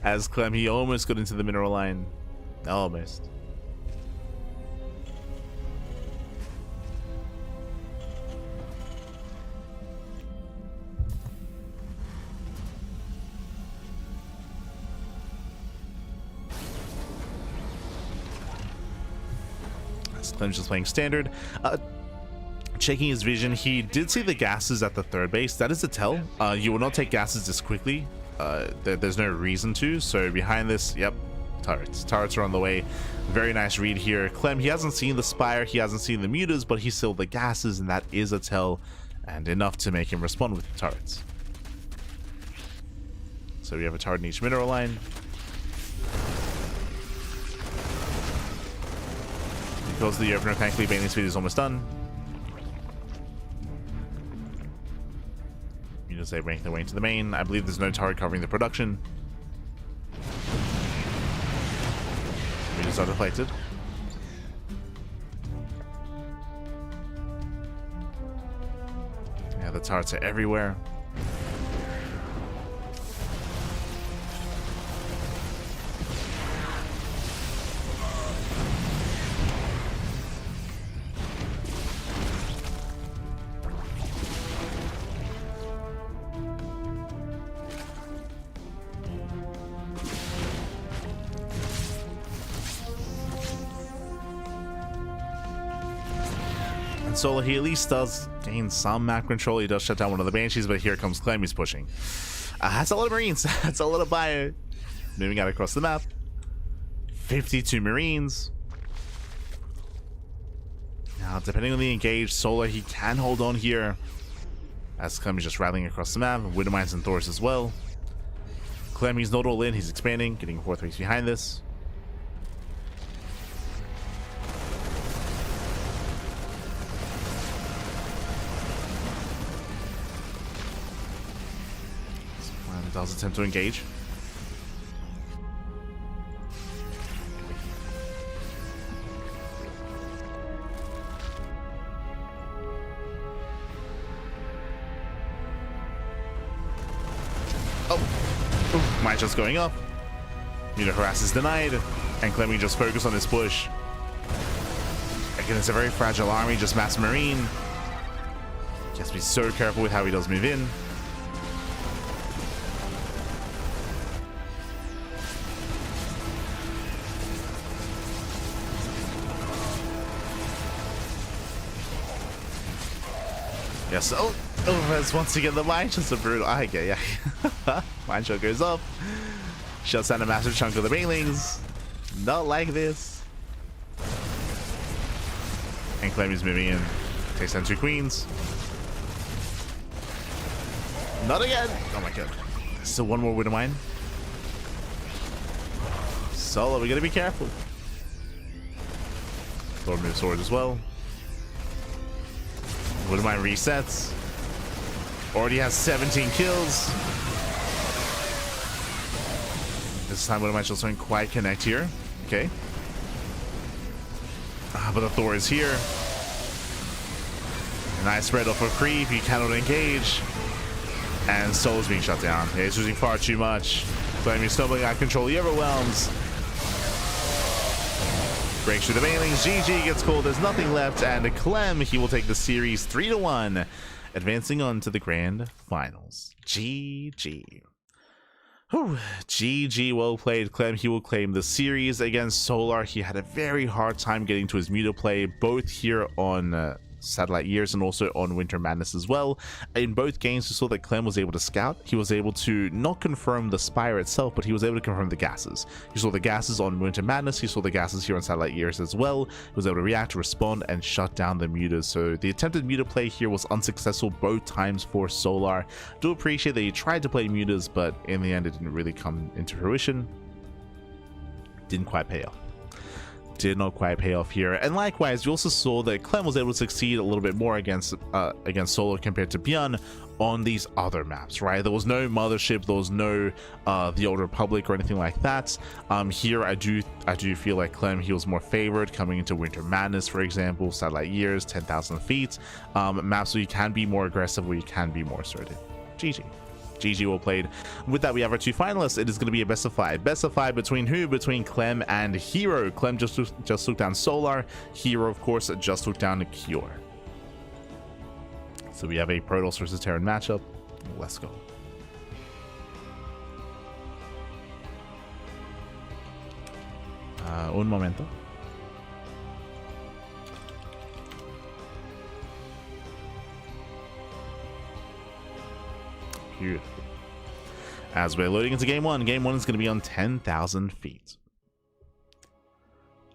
As Clem, he almost got into the mineral line. Almost. Clem's just playing standard. Checking his vision, he did see the gases at the third base. That is a tell. You will not take gases this quickly. There's no reason to. So behind this, yep, turrets. Turrets are on the way. Very nice read here. Clem, he hasn't seen the Spire, he hasn't seen the mutas, but he saw the gases, and that is a tell, and enough to make him respond with the turrets. So we have a turret in each mineral line. Because the opener, thankfully, Baneling speed is almost done. You just say make their way into the main. I believe there's no turret covering the production. We just are deflected. Yeah, the turrets are everywhere. Solo, he at least does gain some map control. He does shut down one of the Banshees, but here comes Clem, he's pushing. That's a lot of Marines. That's a lot of ByuN. Moving out across the map. 52 Marines. Now, depending on the engage, Solo, he can hold on here. As Clem is just rattling across the map. Widowmines and Thors as well. Clem, he's not all in. He's expanding, getting 4th base behind this. Does attempt to engage. Oh, might just going up. Harass is denied, and Clem just focus on this push. Again, it's a very fragile army, just mass marine. He has to be so careful with how he does move in. Yes, oh, there's once again the mine just a brutal. I get, yeah. Mine shot goes up, shuts down a massive chunk of the Banelings. Not like this. And Clem is moving in, takes down 2 queens. Not again. Oh my god. Still one more Widow Mine. Solo, we gotta be careful. Thor moves forward as well. Widow Mine resets. Already has 17 kills. This time Widow Mine just don't quite connect here. Okay. But the Thor is here. Nice spread off of creep. He cannot engage. And Solo's being shut down. Yeah, he's using far too much. Clem is stumbling out of control. He overwhelms. Breaks through the Banelings. GG gets called. There's nothing left. And Clem, he will take the series 3-1. Advancing on to the grand finals. GG. Whew. GG, well played, Clem. He will claim the series against Solar. He had a very hard time getting to his Muta play, both here on Satellite Years and also on Winter Madness as well. In both games, we saw that Clem was able to scout. He was able to not confirm the Spire itself, but he was able to confirm the gases. He saw the gases on Winter Madness. He saw the gases here on Satellite Years as well. He was able to react, respond, and shut down the mutas. So the attempted muta play here was unsuccessful both times for Solar. Do appreciate that he tried to play mutas, but in the end, it didn't really come into fruition. Didn't quite pay off. Did not quite pay off here. And likewise, you also saw that Clem was able to succeed a little bit more against Solo compared to ByuN on these other maps, right? There was no Mothership, there was no the Old Republic or anything like that. Here I do feel like Clem, he was more favored coming into Winter Madness, for example, Satellite Years, 10,000 feet, maps where you can be more aggressive, where you can be more assertive. GG well played. With that, we have our 2 finalists. It is going to be a best of 5. Best of 5 between who? Between Clem and herO. Clem just took down Solar. herO, of course, just took down Cure. So we have a Protoss versus Terran matchup. Let's go. Un momento. Beautiful. As we're loading into game 1, game 1 is going to be on 10,000 feet.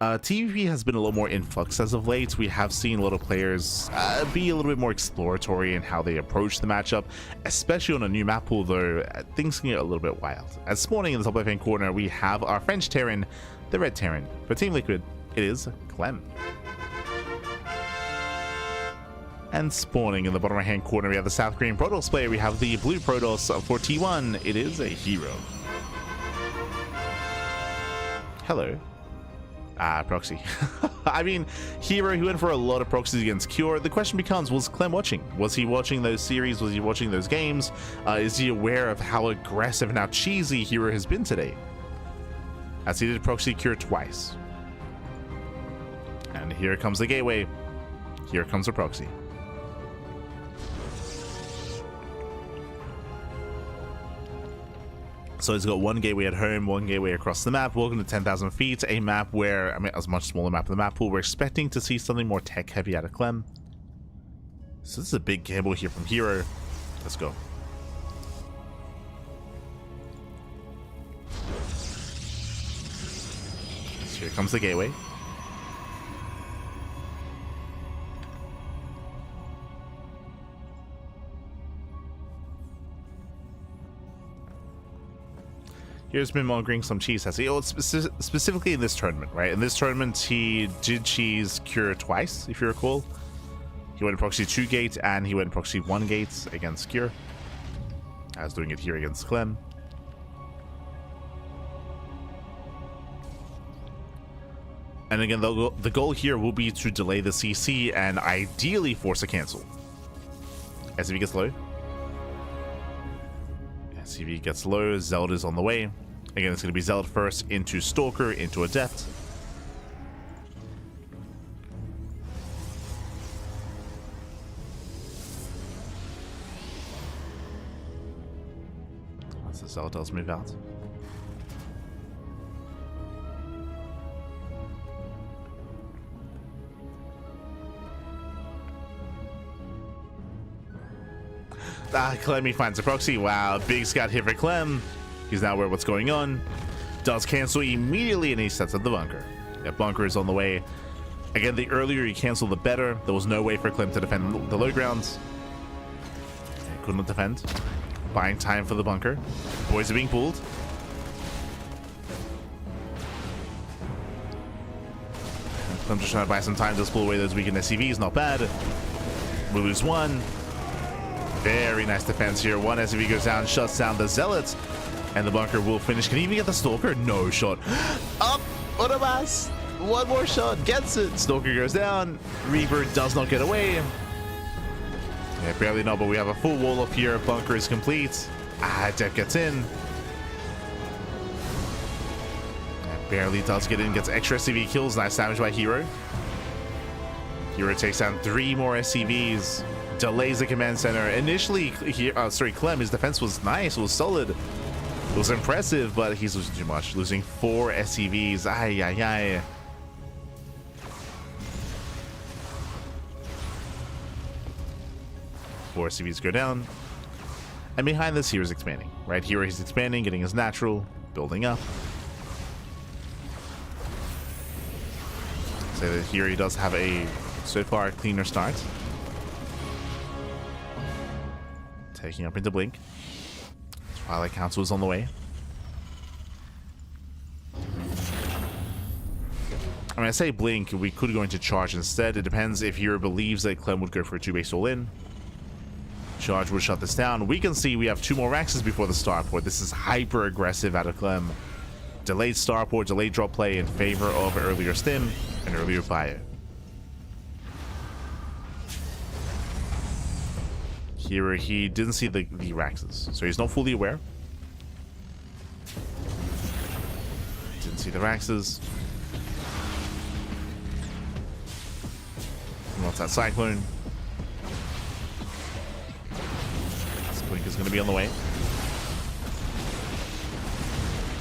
TVP has been a little more in flux as of late. We have seen a lot of players be a little bit more exploratory in how they approach the matchup, especially on a new map pool, though things can get a little bit wild. As spawning in the top left hand corner, we have our French Terran, the Red Terran. For Team Liquid, it is Clem. And spawning in the bottom right hand corner, we have the South Korean Protoss player. We have the Blue Protoss. For T1, it is a herO. Hello. Proxy. I mean, herO, he went for a lot of proxies against Cure. The question becomes, was Clem watching? Was he watching those series? Was he watching those games? Is he aware of how aggressive and how cheesy herO has been today? As he did proxy Cure twice. And here comes the gateway. Here comes the proxy. So he's got one gateway at home, one gateway across the map. Welcome to 10,000 feet, a map where, I mean, a much smaller map in the map pool. We're expecting to see something more tech heavy out of Clem. So this is a big gamble here from herO. Let's go. So here comes the gateway. Here's been mongering some cheese, has he? Oh, specifically in this tournament, right? In this tournament, he did cheese Cure twice, if you recall. He went proxy 2 gate and he went proxy 1 gate against Cure. I was doing it here against Clem. And again, the goal here will be to delay the CC and ideally force a cancel. SCV gets low. SCV gets low. Zelda's on the way. Again, it's going to be Zelda first, into Stalker, into Adept. So Zelda does move out. Clem, he finds a proxy. Wow, big scout hit for Clem. He's now aware of what's going on. Does cancel immediately, and he sets up the bunker. That bunker is on the way. Again, the earlier you cancel, the better. There was no way for Clem to defend the low grounds. He could not defend. Buying time for the bunker. Boys are being pulled. Clem just trying to buy some time to pull away those weakened SCVs. Not bad. We lose 1. Very nice defense here. 1 SCV goes down, shuts down the Zealots, and the bunker will finish. Can he even get the Stalker? No shot. Up! What a mass! 1 more shot, gets it. Stalker goes down. Reaper does not get away. Yeah, barely not, but we have a full wall up here. Bunker is complete. Deck gets in. Barely does get in, gets extra SCV kills. Nice damage by herO. herO takes down 3 more SCVs. Delays the command center. Initially, Clem, his defense was nice, was solid. It was impressive, but he's losing too much. Losing 4 SCVs. Ay, ay, ay. Four SCVs go down. And behind this, hero's expanding. Right here, he's expanding, getting his natural, building up. Say that here he does have a, so far, a cleaner start. Taking up into Blink. Twilight Council is on the way. I mean, I say Blink, we could go into Charge instead. It depends if herO believes that Clem would go for a 2-base all-in. Charge will shut this down. We can see we have 2 more Raxes before the starport. This is hyper aggressive out of Clem. Delayed starport, delayed drop play in favor of earlier stim and earlier fire. Here he didn't see the Raxes, so he's not fully aware. Didn't see the Raxes. He wants that Cyclone. This Blink is going to be on the way.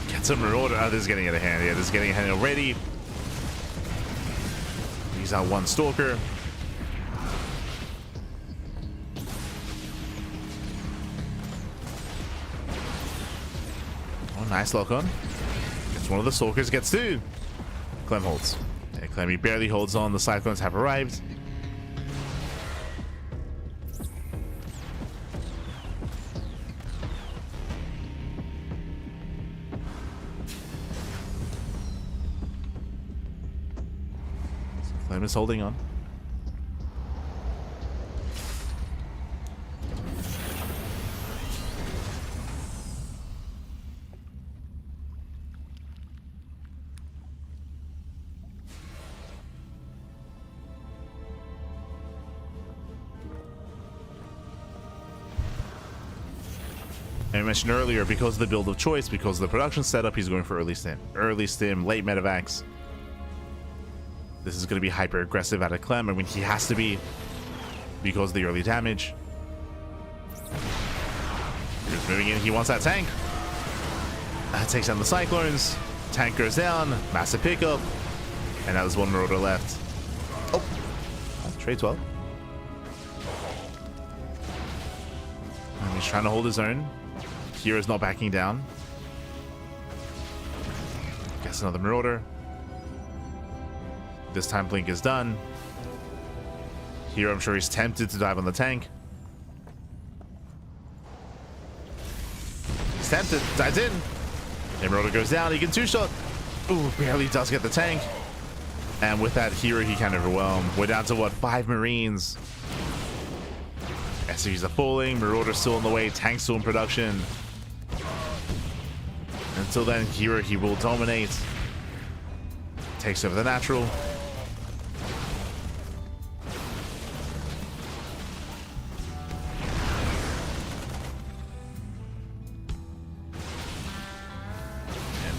Gets a Marauder. Oh, this is getting out of hand. Yeah, this is getting out of hand already. He's out 1 Stalker. Oh, nice lock on. Gets one of the Stalkers, gets 2. Clem holds. Yeah, Clem, he barely holds on. The Cyclones have arrived. Clem is holding on. And I mentioned earlier, because of the build of choice, because of the production setup, he's going for early stim. Early stim, late medevacs. This is going to be hyper aggressive out of Clem. I mean, he has to be because of the early damage. He's moving in. He wants that tank. Takes down the Cyclones. Tank goes down. Massive pickup. And now there's 1 Marauder left. Oh. Trades well. And he's trying to hold his own. Hero's not backing down. Guess another Marauder. This time Blink is done. Here I'm sure he's tempted to dive on the tank. He's tempted, dives in. And Marauder goes down, he can 2-shot. Ooh, barely does get the tank. And with that hero he can overwhelm. We're down to what, 5 Marines. SCVs are falling, Marauder's still on the way, tank's still in production. Until then, hero he will dominate. Takes over the natural.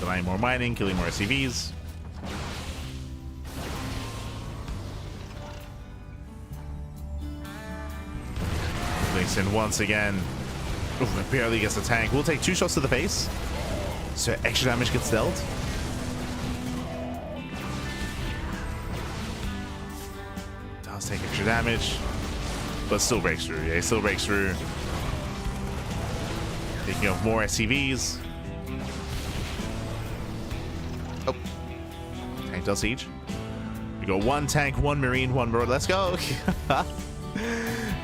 Denying more mining, killing more SCVs. Links in once again. Ooh, it barely gets the tank. We'll take 2 shots to the face. So extra damage gets dealt. Does take extra damage. But still breaks through. Yeah, he still breaks through. Taking off more SCVs. Oh. Tank does siege. We go 1 tank, 1 marine, 1 bird. Let's go.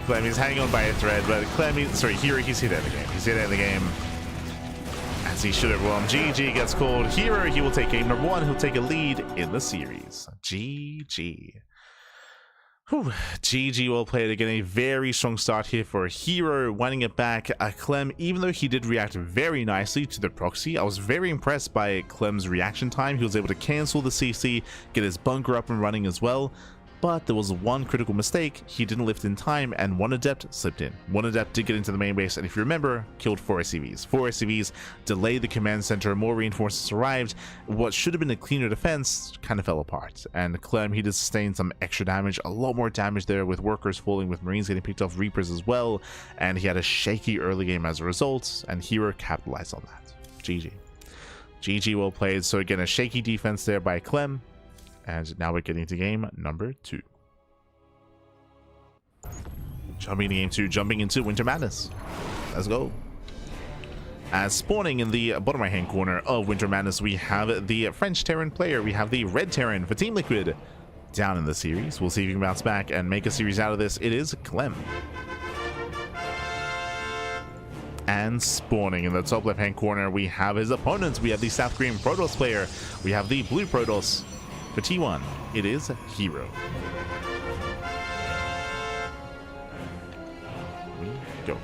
Clem is hanging on by a thread, but Hero, he's hit at the game. He's hit at the game. As he should have won. GG gets called. Hero, he will take game number 1. He'll take a lead in the series. GG. Whew. GG, well played. Again, a very strong start here for Hero, winding it back. Clem, even though he did react very nicely to the proxy, I was very impressed by Clem's reaction time. He was able to cancel the CC, get his bunker up and running as well. But there was 1 critical mistake. He didn't lift in time, and 1 adept slipped in. 1 adept did get into the main base, and if you remember, killed 4 SCVs. 4 SCVs delayed the command center, more reinforcements arrived. What should have been a cleaner defense kind of fell apart. And Clem, he did sustain some extra damage, a lot more damage there, with workers falling, with Marines getting picked off, Reapers as well. And he had a shaky early game as a result, and Hero capitalized on that. GG. GG, well played. So again, a shaky defense there by Clem. And now we're getting to game number 2. Jumping into game 2, jumping into Winter Madness. Let's go. As spawning in the bottom right hand corner of Winter Madness, we have the French Terran player. We have the Red Terran for Team Liquid down in the series. We'll see if he can bounce back and make a series out of this. It is Clem. And spawning in the top left hand corner, we have his opponents. We have the South Korean Protoss player. We have the Blue Protoss. For T1, it is Hero. We go.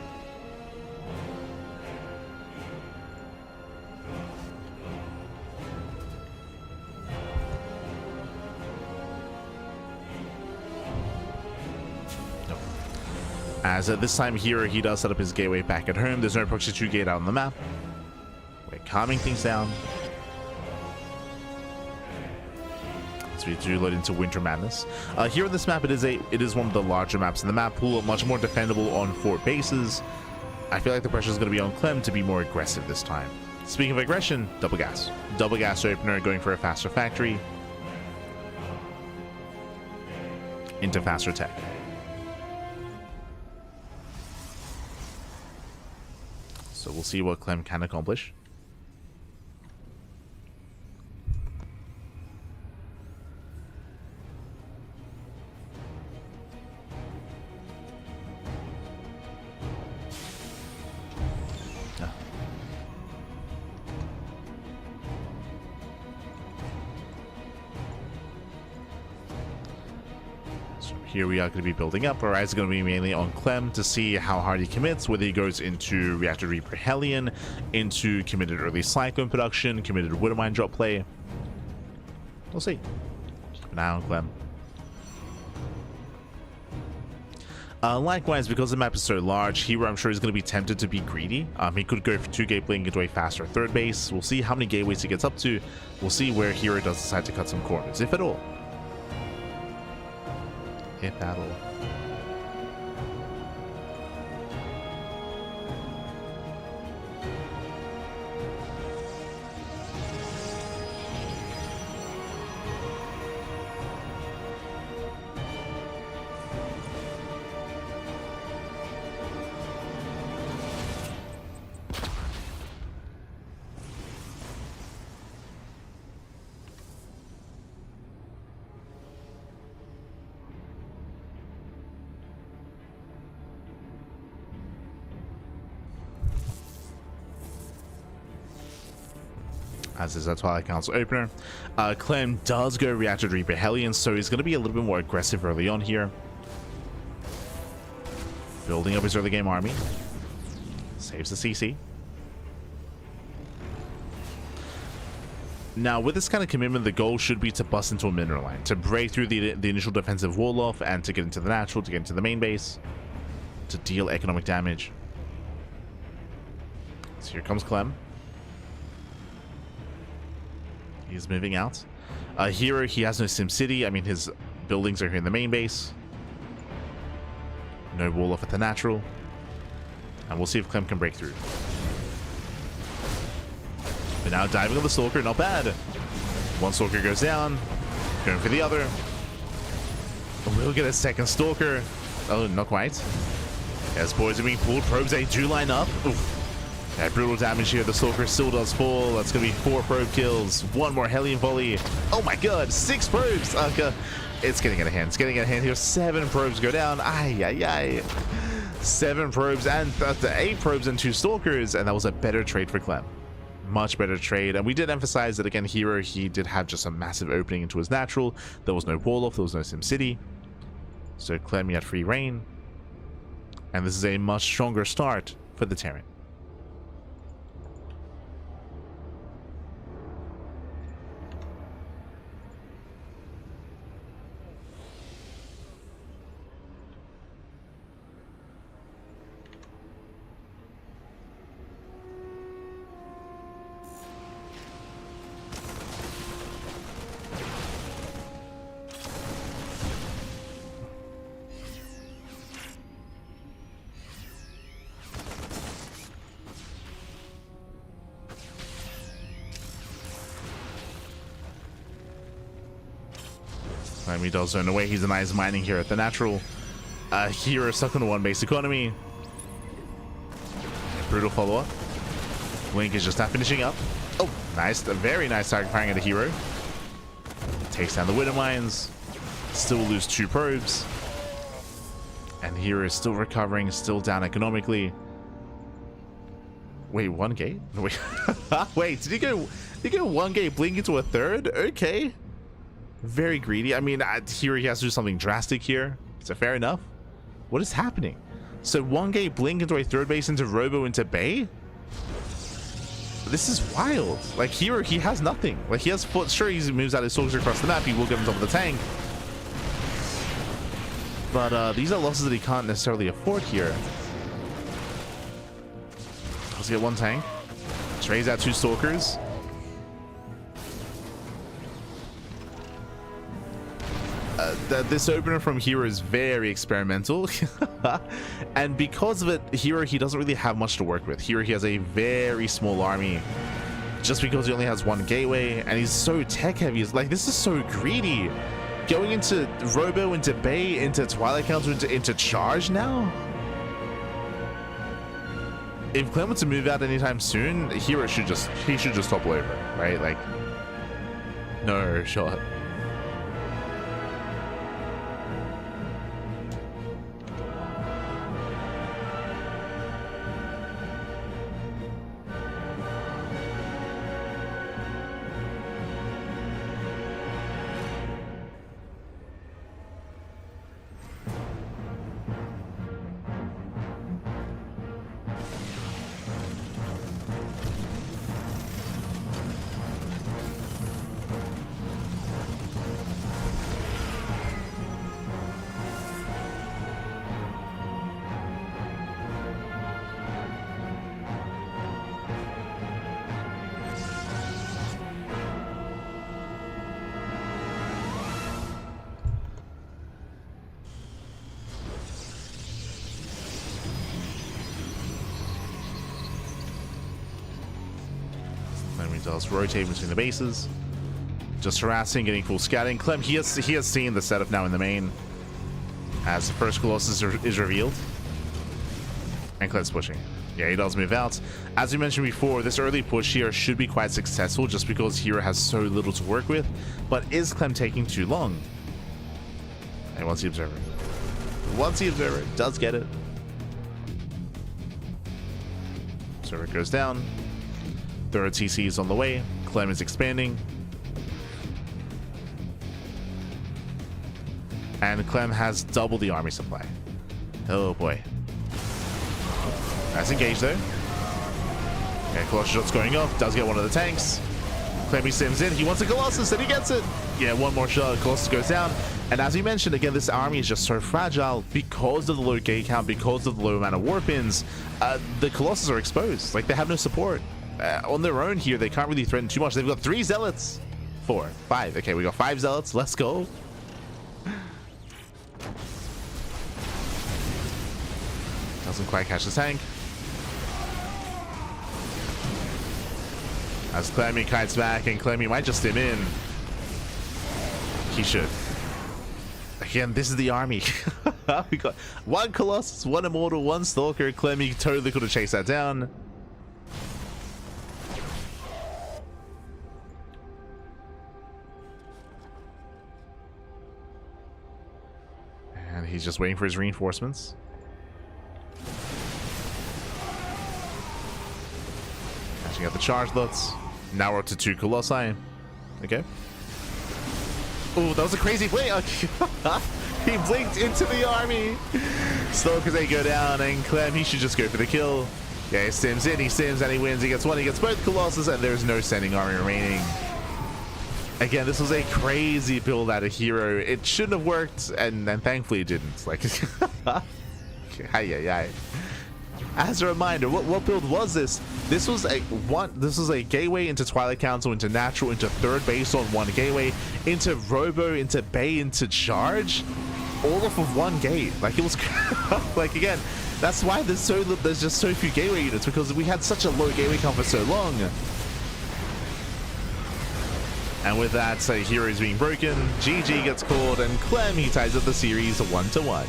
As at this time here, he does set up his gateway back at home. There's no proxy 2 gate out on the map. We're calming things down. So we do load into Winter Madness. Here on this map, it is one of the larger maps in the map pool, much more defendable on 4 bases. I feel like the pressure is going to be on Clem to be more aggressive this time. Speaking of aggression, double gas. Double gas opener, going for a faster factory. Into faster tech. So we'll see what Clem can accomplish. Here we are going to be building up. Our eyes are going to be mainly on Clem to see how hard he commits, whether he goes into Reactor Reaper Hellion, into committed early Cyclone production, committed Widow Mine drop play. We'll see. Keep an eye on Clem. Likewise, because the map is so large, here I'm sure he's going to be tempted to be greedy. He could go for 2 gate blink into a faster third base. We'll see how many gateways he gets up to. We'll see where herO does decide to cut some corners, if at all. If at all. As is that Twilight Council opener. Clem does go Reactor Reaper Hellion, so he's going to be a little bit more aggressive early on here. Building up his early game army. Saves the CC. Now, with this kind of commitment, the goal should be to bust into a mineral line, to break through the initial defensive wall off, and to get into the natural, to get into the main base, to deal economic damage. So here comes Clem. He's moving out. herO, he has no Sim City. I mean, his buildings are here in the main base. No wall off at the natural. And we'll see if Clem can break through. But now diving on the Stalker, not bad. One Stalker goes down. Going for the other. We'll get a second Stalker. Oh, not quite. As boys are being pulled, probes they do line up. Oof. Yeah, brutal damage here. The Stalker still does fall. That's going to be 4 probe kills. 1 more Hellion volley. Oh my god, 6 probes. Okay. It's getting out of hand. It's getting out of hand here. 7 probes go down. Ay, ay, ay. 7 probes and 8 probes and 2 Stalkers. And that was a better trade for Clem. Much better trade. And we did emphasize that again, herO, he did have just a massive opening into his natural. There was no wall off. There was no Sim City. So Clem, he had free reign. And this is a much stronger start for the Terran. He does zone away. He's a nice mining here at the natural. herO stuck on a 1 base economy. Brutal follow-up. Link is just not finishing up. Oh, nice. A very nice target firing at a herO. Takes down the Widow Mines. Still lose 2 probes. And herO is still recovering, still down economically. Wait, 1 gate? Wait, wait, did he go 1 gate blink into a third? Okay. Very greedy. I mean, here he has to do something drastic here. So fair enough. What is happening? So 1 gate blink into a third base, into Robo, into Bay? This is wild. Like here, he has nothing. Like he has foot. Sure, he moves out his soldiers across the map. He will get on top of the tank. But these are losses that he can't necessarily afford here. Let's get one tank. Trays out 2 stalkers. This opener from herO is very experimental. And because of it, herO, he doesn't really have much to work with. herO, he has a very small army. Just because he only has 1 gateway, and he's so tech heavy. It's like, this is so greedy. Going into Robo, into Bay, into Twilight Council, into Charge now? If Clem were to move out anytime soon, herO should just topple over, right? Like, no shot. Does rotate between the bases, just harassing, getting full scouting. Clem, he has seen the setup now in the main as the first Colossus is revealed, and Clem's pushing. Yeah, he does move out. As we mentioned before, this early push here should be quite successful just because herO has so little to work with. But is Clem taking too long? And once the observer does get it. Observer goes down. Third TC is on the way. Clem is expanding. And Clem has double the army supply. Oh boy. That's engaged though. Yeah, Colossus shot's going off. Does get one of the tanks. Clem sims in. He wants a Colossus and he gets it. Yeah, one more shot. Colossus goes down. And as we mentioned, again, this army is just so fragile because of the low gate count, because of the low amount of warpins. The Colossus are exposed. Like, they have no support. On their own here, they can't really threaten too much. They've got 3 zealots. 4, 5. Okay, we got 5 zealots. Let's go. Doesn't quite catch the tank. As Clemmy kites back, and Clemmy might just stim in. He should. Again, this is the army. We got 1 Colossus, 1 Immortal, 1 Stalker. Clemmy totally could have chased that down. And he's just waiting for his reinforcements. Catching out the charge lots. Now we're up to 2 Colossi. Okay. Oh, that was a crazy play. He blinked into the army. Stalkers, they go down, and Clem, he should just go for the kill. Yeah, he sims in, he sims, and he wins. He gets 1, he gets both Colossus, and there's no standing army remaining. Again, this was a crazy build out of herO. It shouldn't have worked, and thankfully it didn't. Like, as a reminder, what build was this? This was a gateway into Twilight Council, into Natural, into 3rd base on 1 gateway, into Robo, into Bay, into Charge, all off of 1 gate. Like, it was like, again, that's why there's just so few gateway units, because we had such a low gateway count for so long. And with that, herO is being broken. GG gets called, and Clem, he ties up the series 1-1.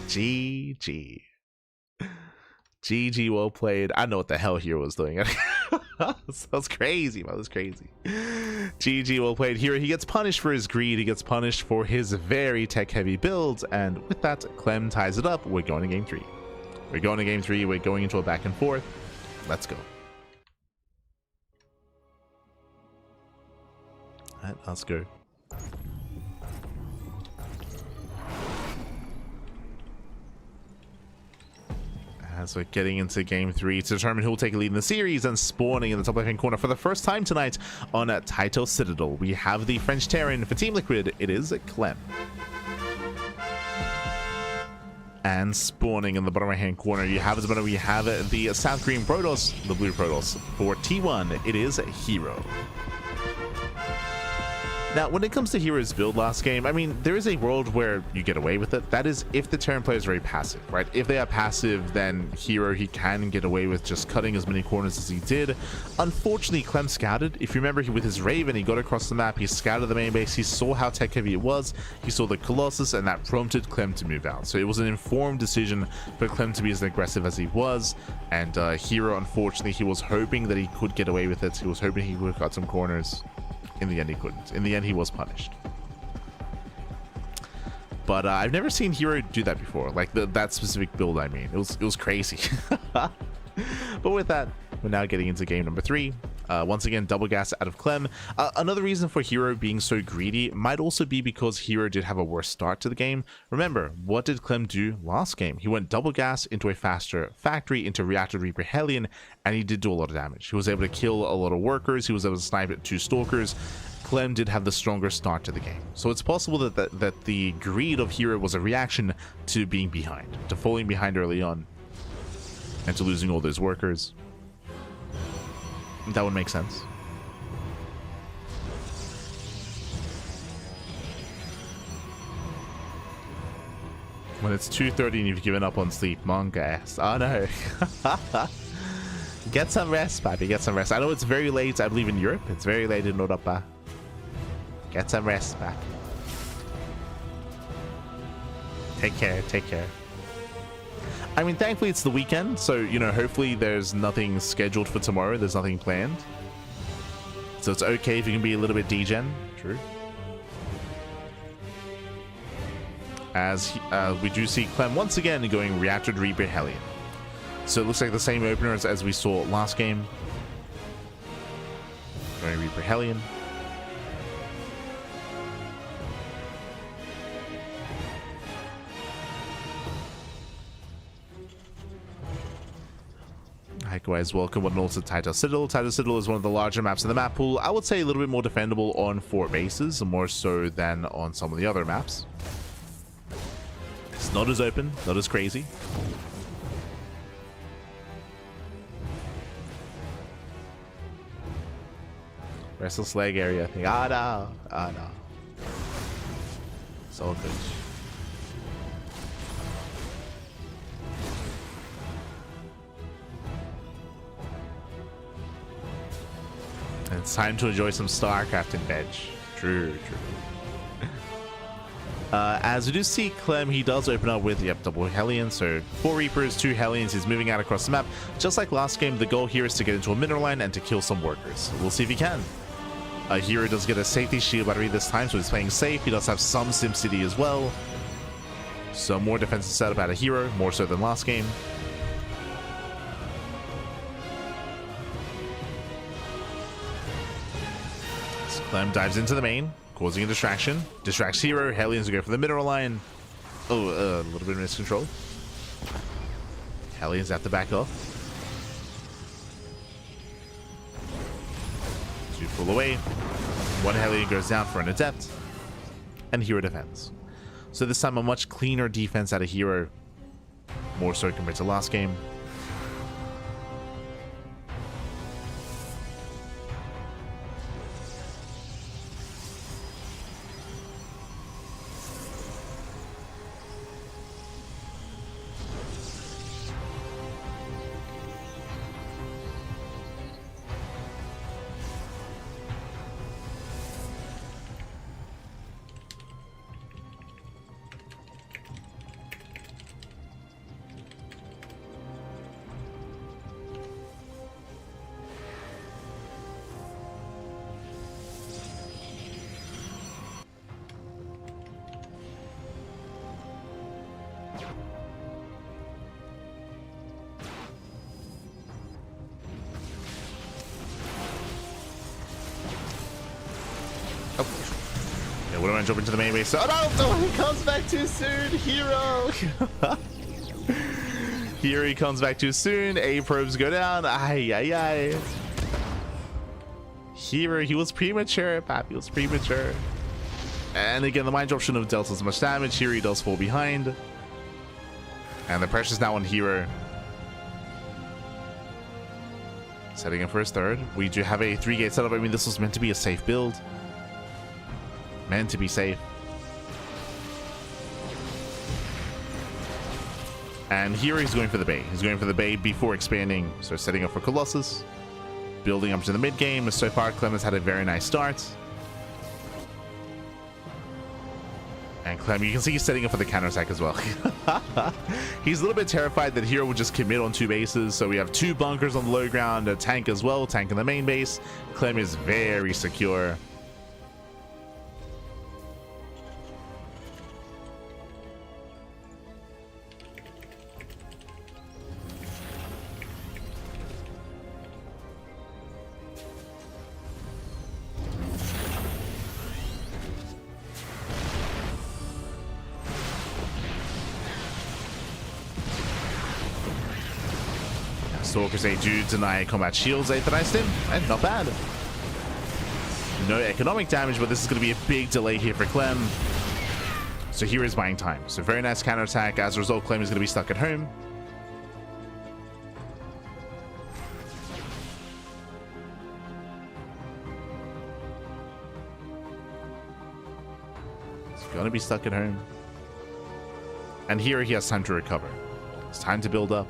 GG. GG, well played. I don't know what the hell herO was doing. That was crazy, man. That was crazy. GG, well played. herO, he gets punished for his greed. He gets punished for his very tech-heavy builds. And with that, Clem ties it up. We're going to game 3. We're going to game 3. We're going into a back and forth. Let's go. All right, let's go. As we're getting into game 3 to determine who will take a lead in the series, and spawning in the top left hand corner for the first time tonight on Title Citadel, we have the French Terran. For Team Liquid, it is Clem. And spawning in the bottom right hand corner, you have we have the South Green Protoss, the blue Protoss. For T1, it is herO. Now, when it comes to herO's build last game, I mean, there is a world where you get away with it. That is if the Terran player is very passive, right? If they are passive, then herO, he can get away with just cutting as many corners as he did. Unfortunately, Clem scouted. If you remember, with his Raven, he got across the map, he scouted the main base, he saw how tech heavy it was, he saw the Colossus, and that prompted Clem to move out. So it was an informed decision for Clem to be as aggressive as he was, and herO, unfortunately, he was hoping that he could get away with it. He was hoping he would cut some corners. In the end, he couldn't. In the end, he was punished. But I've never seen herO do that before. Like that specific build, I mean. It was crazy. But with that, we're now getting into game number 3. Once again, double gas out of Clem. Another reason for herO being so greedy might also be because herO did have a worse start to the game. Remember, what did Clem do last game? He went double gas into a faster factory, into Reactor Reaper Hellion, and he did do a lot of damage. He was able to kill a lot of workers. He was able to snipe at 2 stalkers. Clem did have the stronger start to the game. So it's possible that the greed of herO was a reaction to being behind, to falling behind early on, and to losing all those workers. That would make sense. When it's 2:30 and you've given up on sleep, monk ass. Oh no. Get some rest, papi. Get some rest. I know it's very late, I believe, in Europe. It's very late in Europa. Get some rest, papi. Take care. Take care. I mean, thankfully it's the weekend, so, you know, hopefully there's nothing scheduled for tomorrow. There's nothing planned. So it's okay if you can be a little bit degen. True. As we do see Clem once again going Reactor Reaper Hellion. So it looks like the same opener as we saw last game. Going Reaper Hellion. Likewise, welcome one and all to Title Citadel. Title Citadel is one of the larger maps in the map pool. I would say a little bit more defendable on fort bases, more so than on some of the other maps. It's not as open, not as crazy. Restless leg area thing. Ah, no. Ah, no. It's all good. And it's time to enjoy some StarCraft in bed. True, true. As we do see Clem, he does open up with, yep, double Hellion. So 4 Reapers, 2 Hellions. He's moving out across the map. Just like last game, the goal here is to get into a mineral line and to kill some workers. We'll see if he can. herO does get a safety shield battery this time, so he's playing safe. He does have some SimCity as well. So more defensive setup out of herO, more so than last game. Clem dives into the main, causing a distraction. Distracts herO. Hellions will go for the mineral line. Oh, a little bit of miscontrol. Hellions have to back off. 2 pull away. 1 Hellion goes down for an adept. And herO defends. So this time a much cleaner defense out of herO. More so compared to last game. What am I jumping to the main base? Oh no! He comes back too soon! herO! Here he comes back too soon. A probes go down. Ay, ay, ay. herO, he was premature, Pap. He was premature. And again, the mine drop shouldn't have dealt as much damage. Here he does fall behind. And the pressure's now on herO. Setting up for his third. We do have a 3-gate setup. I mean, this was meant to be a safe build. Meant to be safe. And here he's going for the bait. He's going for the bait before expanding. So setting up for Colossus. Building up to the mid game. So far, Clem has had a very nice start. And Clem, you can see he's setting up for the counterattack as well. He's a little bit terrified that herO would just commit on 2 bases. So we have 2 bunkers on the low ground, a tank as well, tank in the main base. Clem is very secure. Stalkers, they do deny combat shields. They denied him, and not bad. No economic damage, but this is going to be a big delay here for Clem. So here is buying time. So very nice counterattack. As a result, Clem is going to be stuck at home. He's going to be stuck at home. And here he has time to recover. It's time to build up.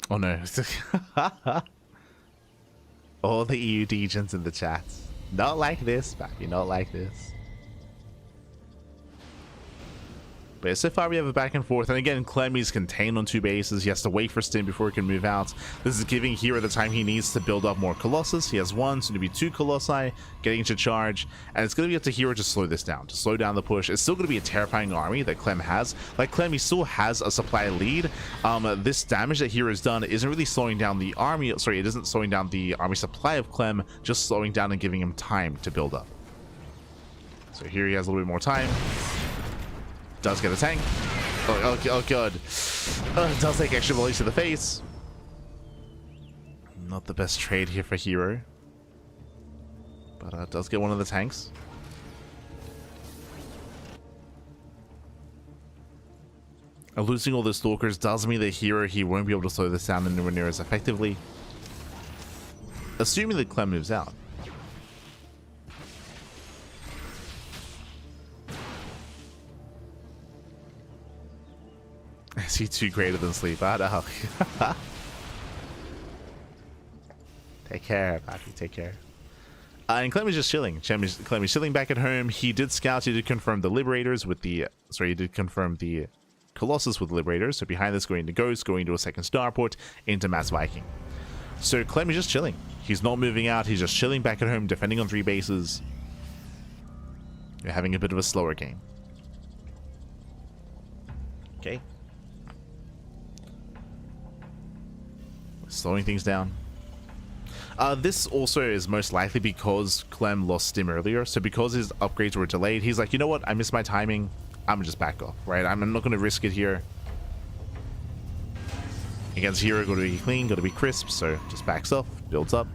Oh no. All the EU degens in the chat. Not like this, Pappy, not like this. But so far we have a back and forth, and again, Clem is contained on 2 bases. He has to wait for Stim before he can move out. This is giving herO the time he needs to build up more Colossus. He has 1, soon to be 2 Colossi getting to charge, and it's going to be up to herO to slow this down, to slow down the push. It's still going to be a terrifying army that Clem has. Like Clem, he still has a supply lead. This damage that herO's done isn't really slowing down the army. Sorry, it isn't slowing down the army supply of Clem, just slowing down and giving him time to build up. So here he has a little bit more time. Does get a tank. Oh god. Does take extra volleys to the face. Not the best trade here for herO. But does get one of the tanks. Losing all the stalkers does mean that herO, he won't be able to slow this down anywhere near as effectively. Assuming that Clem moves out. Is he too greater than sleep? I know. Take care, Pappy. Take care. And Clem is just chilling. Clem is chilling back at home. He did scout. He did confirm the Liberators with the... Sorry, he did confirm the Colossus with Liberators. So behind this, going to Ghost, going to a second starport, into Mass Viking. So Clem is just chilling. He's not moving out. He's just chilling back at home, defending on 3 bases. You're having a bit of a slower game. Okay. Slowing things down. This also is most likely because Clem lost Stim earlier. So because his upgrades were delayed, he's like, you know what? I missed my timing. I'm gonna just back off, right? I'm not gonna risk it here. Against herO, got to be clean, got to be crisp. So just backs off, builds up.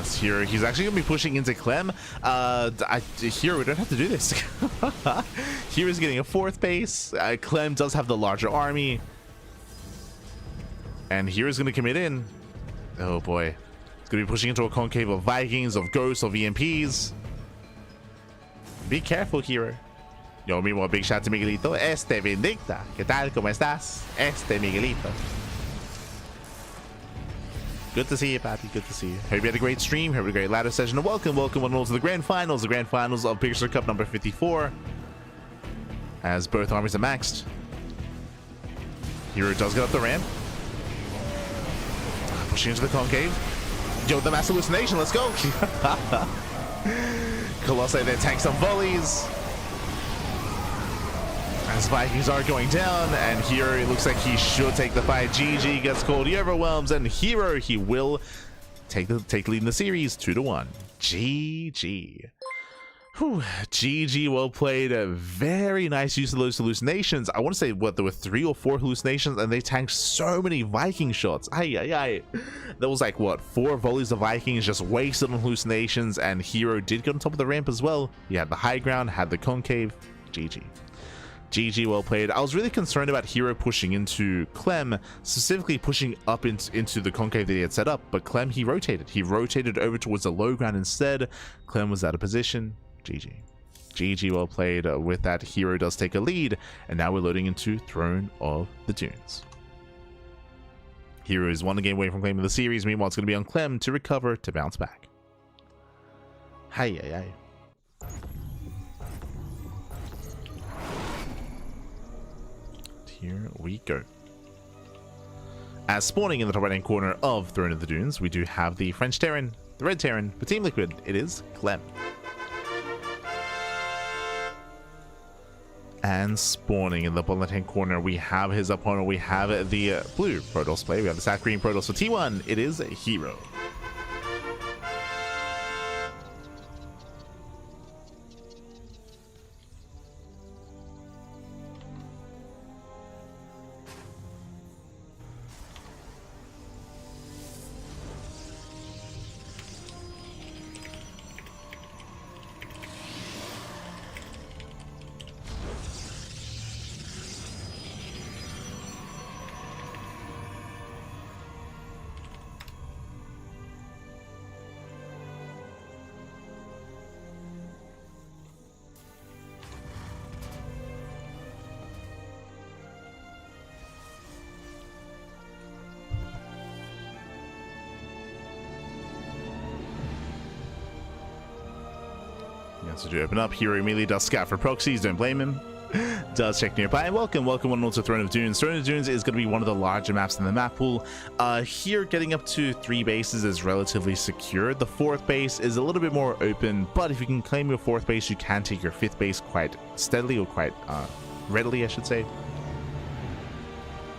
As here, he's actually going to be pushing into Clem. Here, we don't have to do this. Here is getting a 4th base. Clem does have the larger army. And here is going to commit in. Oh boy. It's going to be pushing into a concave of Vikings, of Ghosts, of EMPs. Be careful, hero. Yo mismo, big shout to Miguelito. Vindicta. ¿Qué tal? ¿Cómo estás? Miguelito. Good to see you, Pappy. Good to see you. Hope you had a great stream. Hope you had a great ladder session. And welcome one all to the grand finals. The grand finals of PiGosaur Cup number 54. As both armies are maxed. Hero does get up the ramp. Pushing into the concave. Yo, the mass hallucination. Let's go. Colossi then tanks some volleys. As Vikings are going down, and here it looks like he should take the fight. GG gets called, he overwhelms, and herO, he will take the lead in the series 2-1. GG. Whew. GG, well played. A very nice use of those hallucinations. I want to say, what, there were 3 or 4 hallucinations, and they tanked so many Viking shots. There was like, what, 4 volleys of Vikings just wasted on hallucinations, and herO did get on top of the ramp as well. He had the high ground, had the concave. GG. GG, well played. I was really concerned about herO pushing into Clem, specifically pushing up into the concave that he had set up, but Clem, he rotated. He rotated over towards the low ground instead. Clem was out of position. GG. GG, well played. With that, herO does take a lead, and now we're loading into Throne of the Dunes. herO is 1 game away from claiming the series. Meanwhile, it's going to be on Clem to recover, to bounce back. Hey. Here we go. As spawning in the top right hand corner of Throne of the Dunes, we do have the French Terran, the Red Terran, for Team Liquid, it is Clem. And spawning in the bottom left hand corner, we have his opponent, we have the blue Protoss player, we have the South Green Protoss for T1, it is herO. So to open up, herO immediately does scout for proxies, don't blame him. Does check nearby. And welcome one also Throne of Dunes. Throne of Dunes is going to be one of the larger maps in the map pool. Here, getting up to 3 bases is relatively secure. The 4th base is a little bit more open, but if you can claim your 4th base, you can take your 5th base quite steadily, or quite readily, I should say.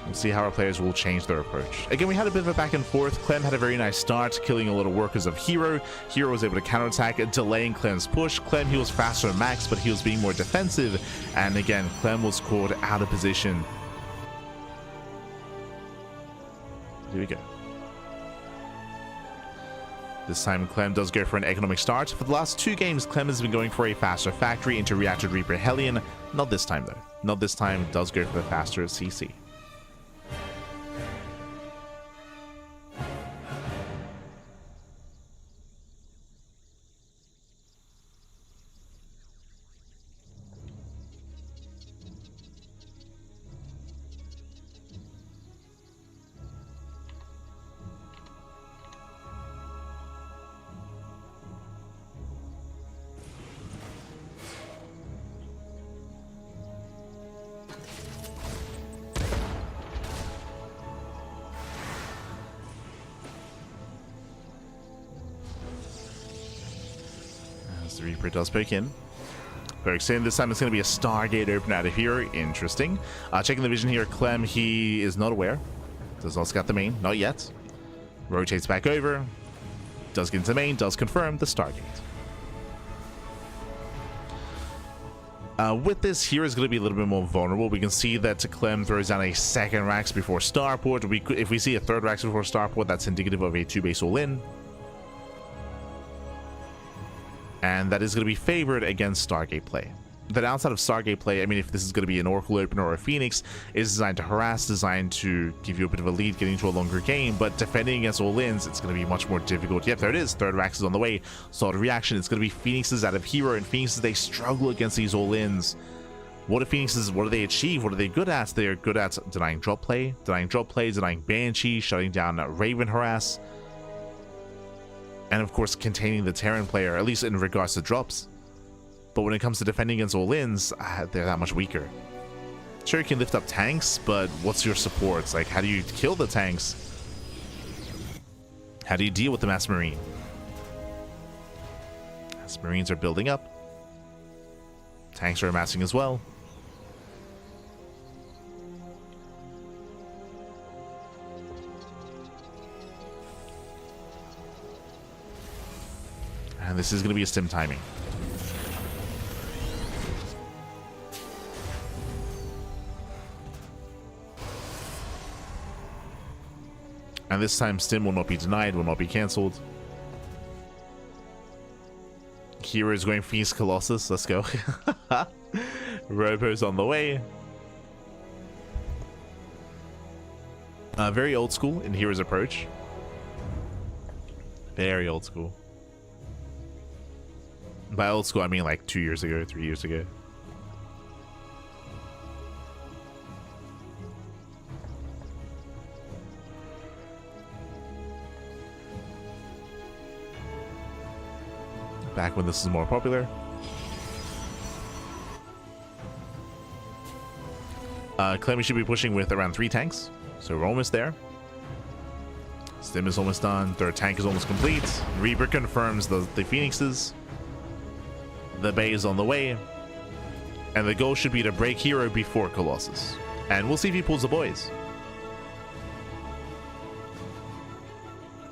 We'll see how our players will change their approach. Again, we had a bit of a back and forth. Clem had a very nice start, killing a lot of workers of herO. herO was able to counterattack, delaying Clem's push. Clem, he was faster than Max, but he was being more defensive. And again, Clem was caught out of position. Here we go. This time, Clem does go for an economic start. For the last 2 games, Clem has been going for a faster factory into Reactor Reaper Hellion. Not this time, though. Not this time, does go for the faster CC. The Reaper does poke in. Very exciting. This time it's going to be a Stargate open out of here. Interesting. Checking the vision here. Clem, he is not aware. Does not scout the main. Not yet. Rotates back over. Does get into the main. Does confirm the Stargate. With this, here is going to be a little bit more vulnerable. We can see that Clem throws down a 2nd Rax before Starport. If we see a 3rd Rax before Starport, that's indicative of a 2 base all-in. and that is going to be favored against Stargate play. The downside of Stargate play, I mean, if this is going to be an Oracle opener or a Phoenix, is designed to harass, designed to give you a bit of a lead getting into a longer game, but defending against all-ins, it's going to be much more difficult. Yep, there it is. Third Rax is on the way. Solid reaction. It's going to be Phoenixes out of herO, and Phoenixes, they struggle against these all-ins. What are Phoenixes? What do they achieve? What are they good at? They are good at denying drop play, denying Banshee, shutting down Raven harass, and of course containing the Terran player, at least in regards to drops. But when it comes to defending against all-ins, they're that much weaker. Sure, you can lift up tanks, but what's your supports? Like, how do you kill the tanks? How do you deal with the Mass Marine? Mass Marines are building up. Tanks are amassing as well. And this is going to be a stim timing. And this time stim will not be denied, will not be cancelled. herO is going Feast Colossus, let's go. Robo's on the way. Very old school in herO's approach. Very old school. By old school, I mean like 2 years ago, 3 years ago. Back when this is more popular. Clem should be pushing with around 3 tanks, so we're almost there. Stim is almost done. Third tank is almost complete. Reaper confirms the Phoenixes. The Bay is on the way, and the goal should be to break herO before Colossus. And we'll see if he pulls the boys.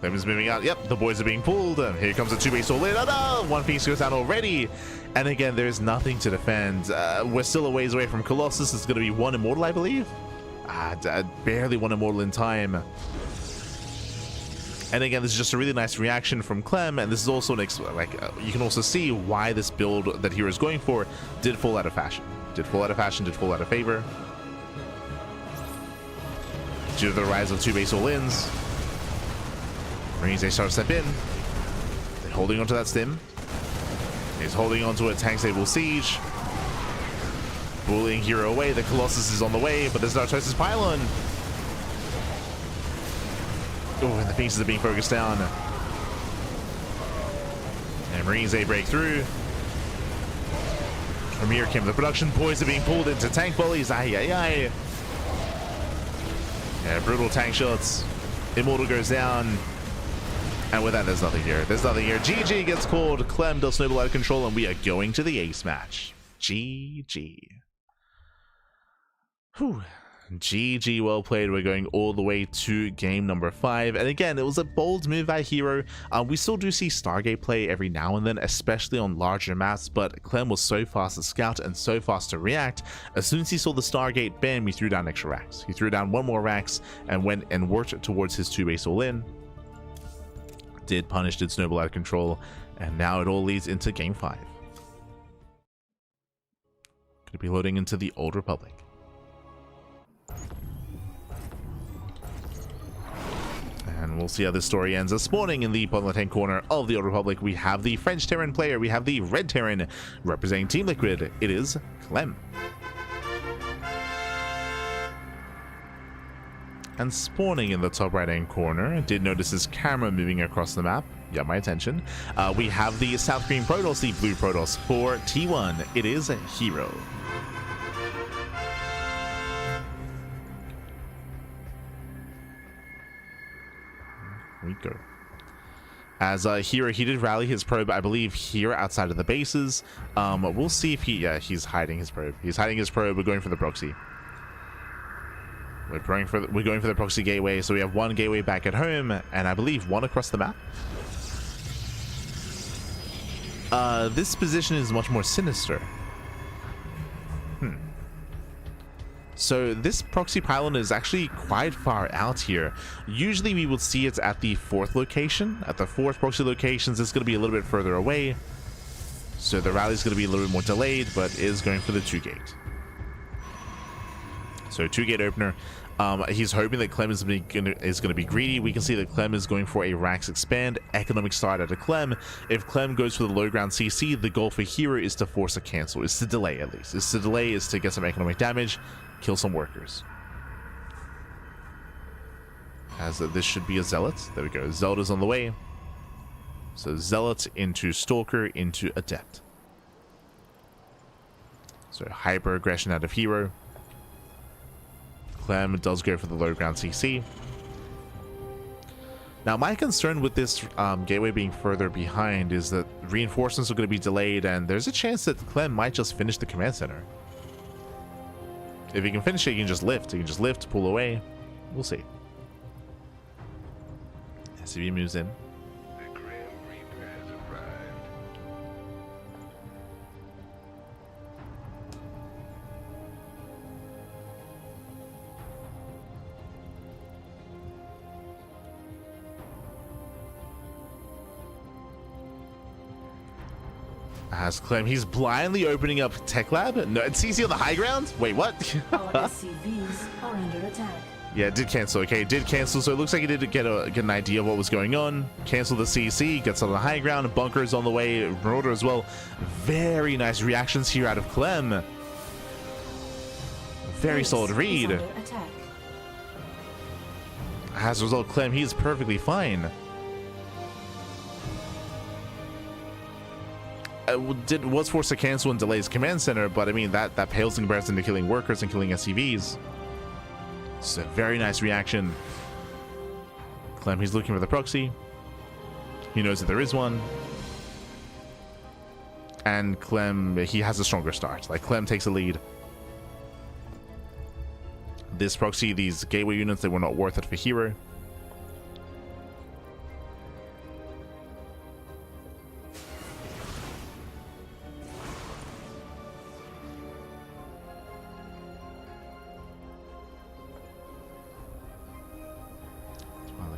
Clem is moving out. Yep, the boys are being pulled. Here comes a 2-base all in. Oh no! One Phoenix goes down already. And again, there's nothing to defend. We're still a ways away from Colossus. It's going to be 1 Immortal, I believe. Barely 1 Immortal in time. And again, this is just a really nice reaction from Clem. And this is also you can also see why this build that herO is going for did fall out of fashion. Did fall out of favor. Due to the rise of 2-base all-ins. Marines, they start to step in. They're holding onto that stim. He's holding onto a tank stable siege. Bullying herO away. The Colossus is on the way, but there's Nartosis pylon. Oh, and the pieces are being focused down. And Marines, they break through. From here came the production. Boys are being pulled into tank volleys. Aye, aye, aye. Yeah, brutal tank shots. Immortal goes down. And with that, there's nothing here. There's nothing here. GG gets called. Clem does snowball out of control, and we are going to the ace match. GG. Whew. GG, well played. We're going all the way to game number 5. And again, it was a bold move by herO. We still do see Stargate play every now and then, especially on larger maps, but Clem was so fast to scout and so fast to react. As soon as he saw the Stargate, bam, he threw down extra racks. He threw down 1 more racks and went and worked towards his 2-base all-in. Did punish, did snowball out of control, and now it all leads into game 5. Going to be loading into the Old Republic. And we'll see how this story ends. As spawning in the bottom left-hand corner of the Old Republic, we have the French Terran player, we have the Red Terran representing Team Liquid. It is Clem. And spawning in the top right-hand corner, I did notice his camera moving across the map. Got my attention. We have the South Green Protoss, the Blue Protoss for T1. It is herO. Here we go. As herO, he did rally his probe, I believe, here outside of the bases. We'll see if he's hiding his probe. He's hiding his probe. We're going for the proxy. We're going for the proxy gateway, so we have 1 gateway back at home, and I believe 1 across the map. This position is much more sinister. So this proxy pylon is actually quite far out here. Usually we would see it at the 4th location. At the 4th proxy locations, it's going to be a little bit further away. So the rally is going to be a little bit more delayed, but is going for the 2-gate. So 2-gate opener. He's hoping that Clem is going to be greedy. We can see that Clem is going for a Rax expand, economic start out of Clem. If Clem goes for the low ground CC, the goal for herO is to force a cancel. Is to delay at least. Is to delay, is to get some economic damage, kill some workers. As this should be a Zealot. There we go. Zealot is on the way. So Zealot into Stalker into Adept. So hyper aggression out of herO. Clem does go for the low ground CC. Now my concern with this gateway being further behind is that reinforcements are going to be delayed, and there's a chance that Clem might just finish the command center. If he can finish it, he can just lift. He can just lift, pull away. We'll see. SCV moves in. As Clem, he's blindly opening up Tech Lab. No, it's CC on the high ground. Wait, what? Our SCVs are under attack. Yeah, it did cancel. Okay, it did cancel. So it looks like he did get an idea of what was going on. Cancel the CC, gets on the high ground. Bunker's on the way. Marauder as well. Very nice reactions here out of Clem. Very solid read. As a result, Clem, he's perfectly fine. Was forced to cancel and delay his command center, but I mean that pales in comparison to killing workers and killing SCVs. It's a very nice reaction. Clem, he's looking for the proxy. He knows that there is one. And Clem, he has a stronger start. Like, Clem takes a lead. This proxy, these gateway units, they were not worth it for herO.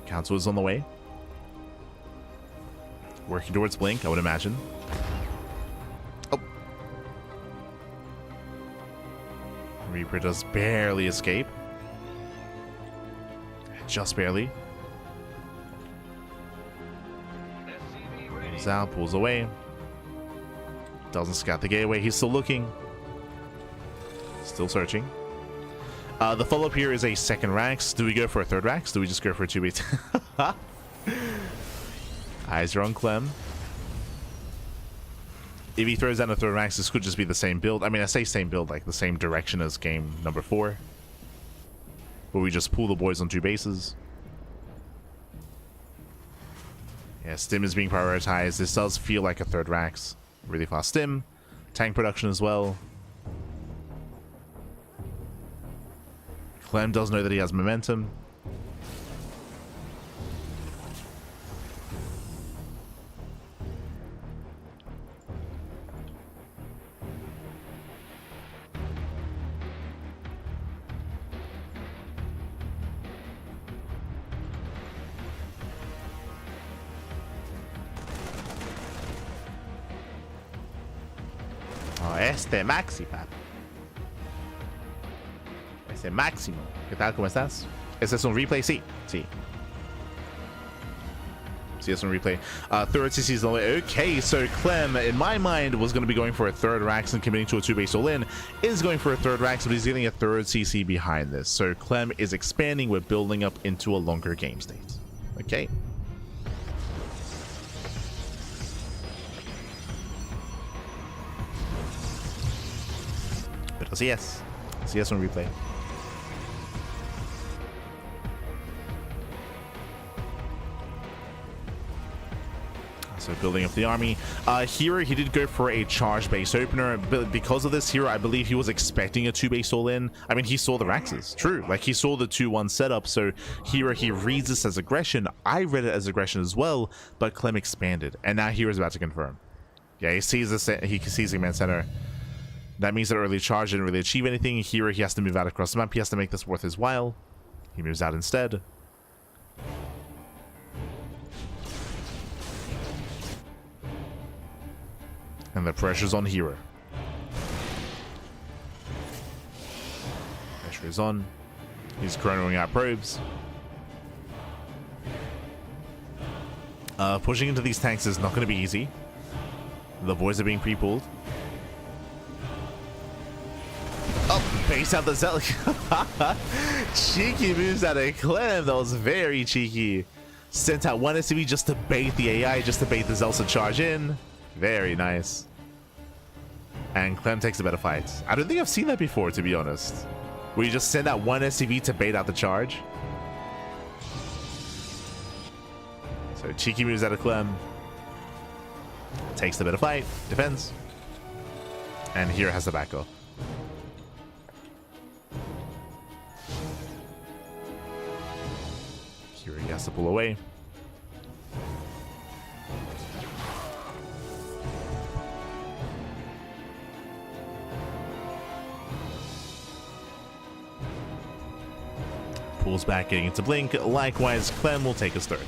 Council is on the way. Working towards Blink, I would imagine. Oh. Reaper does barely escape. Just barely. Pulls out, pulls away. Doesn't scout the gateway. He's still looking. Still searching. The follow-up here is a second Rax. Do we go for a third Rax? Do we just go for a 2-beat? Eyes are on Clem. If he throws down a third Rax, this could just be the same build. I mean, I say same build, like the same direction as game number 4. Where we just pull the boys on 2 bases. Yeah, Stim is being prioritized. This does feel like a third Rax. Really fast Stim. Tank production as well. Clem does know that he has momentum. Oh, este Maxi, papi. Máximo. ¿Qué tal? ¿Cómo estás? ¿Ese es un replay? Sí. Sí. Sí, es un replay. Third CC is the way. Okay, so Clem, in my mind, was going to be going for a third Rax and committing to a 2-base all-in. Is going for a third Rax, but he's getting a third CC behind this. So Clem is expanding. We're building up into a longer game state. Okay. Pero sí es. Sí es un replay. So building up the army. herO, he did go for a charge base opener, but because of this, herO, I believe he was expecting a 2-base all-in. I mean, he saw the Raxes. True. Like, he saw the 2-1 setup, so herO, he reads this as aggression. I read it as aggression as well, but Clem expanded, and now herO's about to confirm. Yeah, he sees this. He sees the command center. That means that early charge didn't really achieve anything. herO, he has to move out across the map. He has to make this worth his while. He moves out instead. And the pressure's on herO. Pressure is on. He's chronoing out probes. Pushing into these tanks is not going to be easy. The boys are being pre-pulled. Oh, base out the Zealot. Cheeky moves out of Clem. That was very cheeky. Sent out one SCV just to bait the AI, just to bait the Zealot to charge in. Very nice. And Clem takes a better fight. I don't think I've seen that before, to be honest. Where you just send out one SCV to bait out the charge. So cheeky moves out of Clem. Takes the better fight. Defends. And herO has the back up. herO has to pull away. Pulls back, getting into blink. Likewise, Clem will take his third.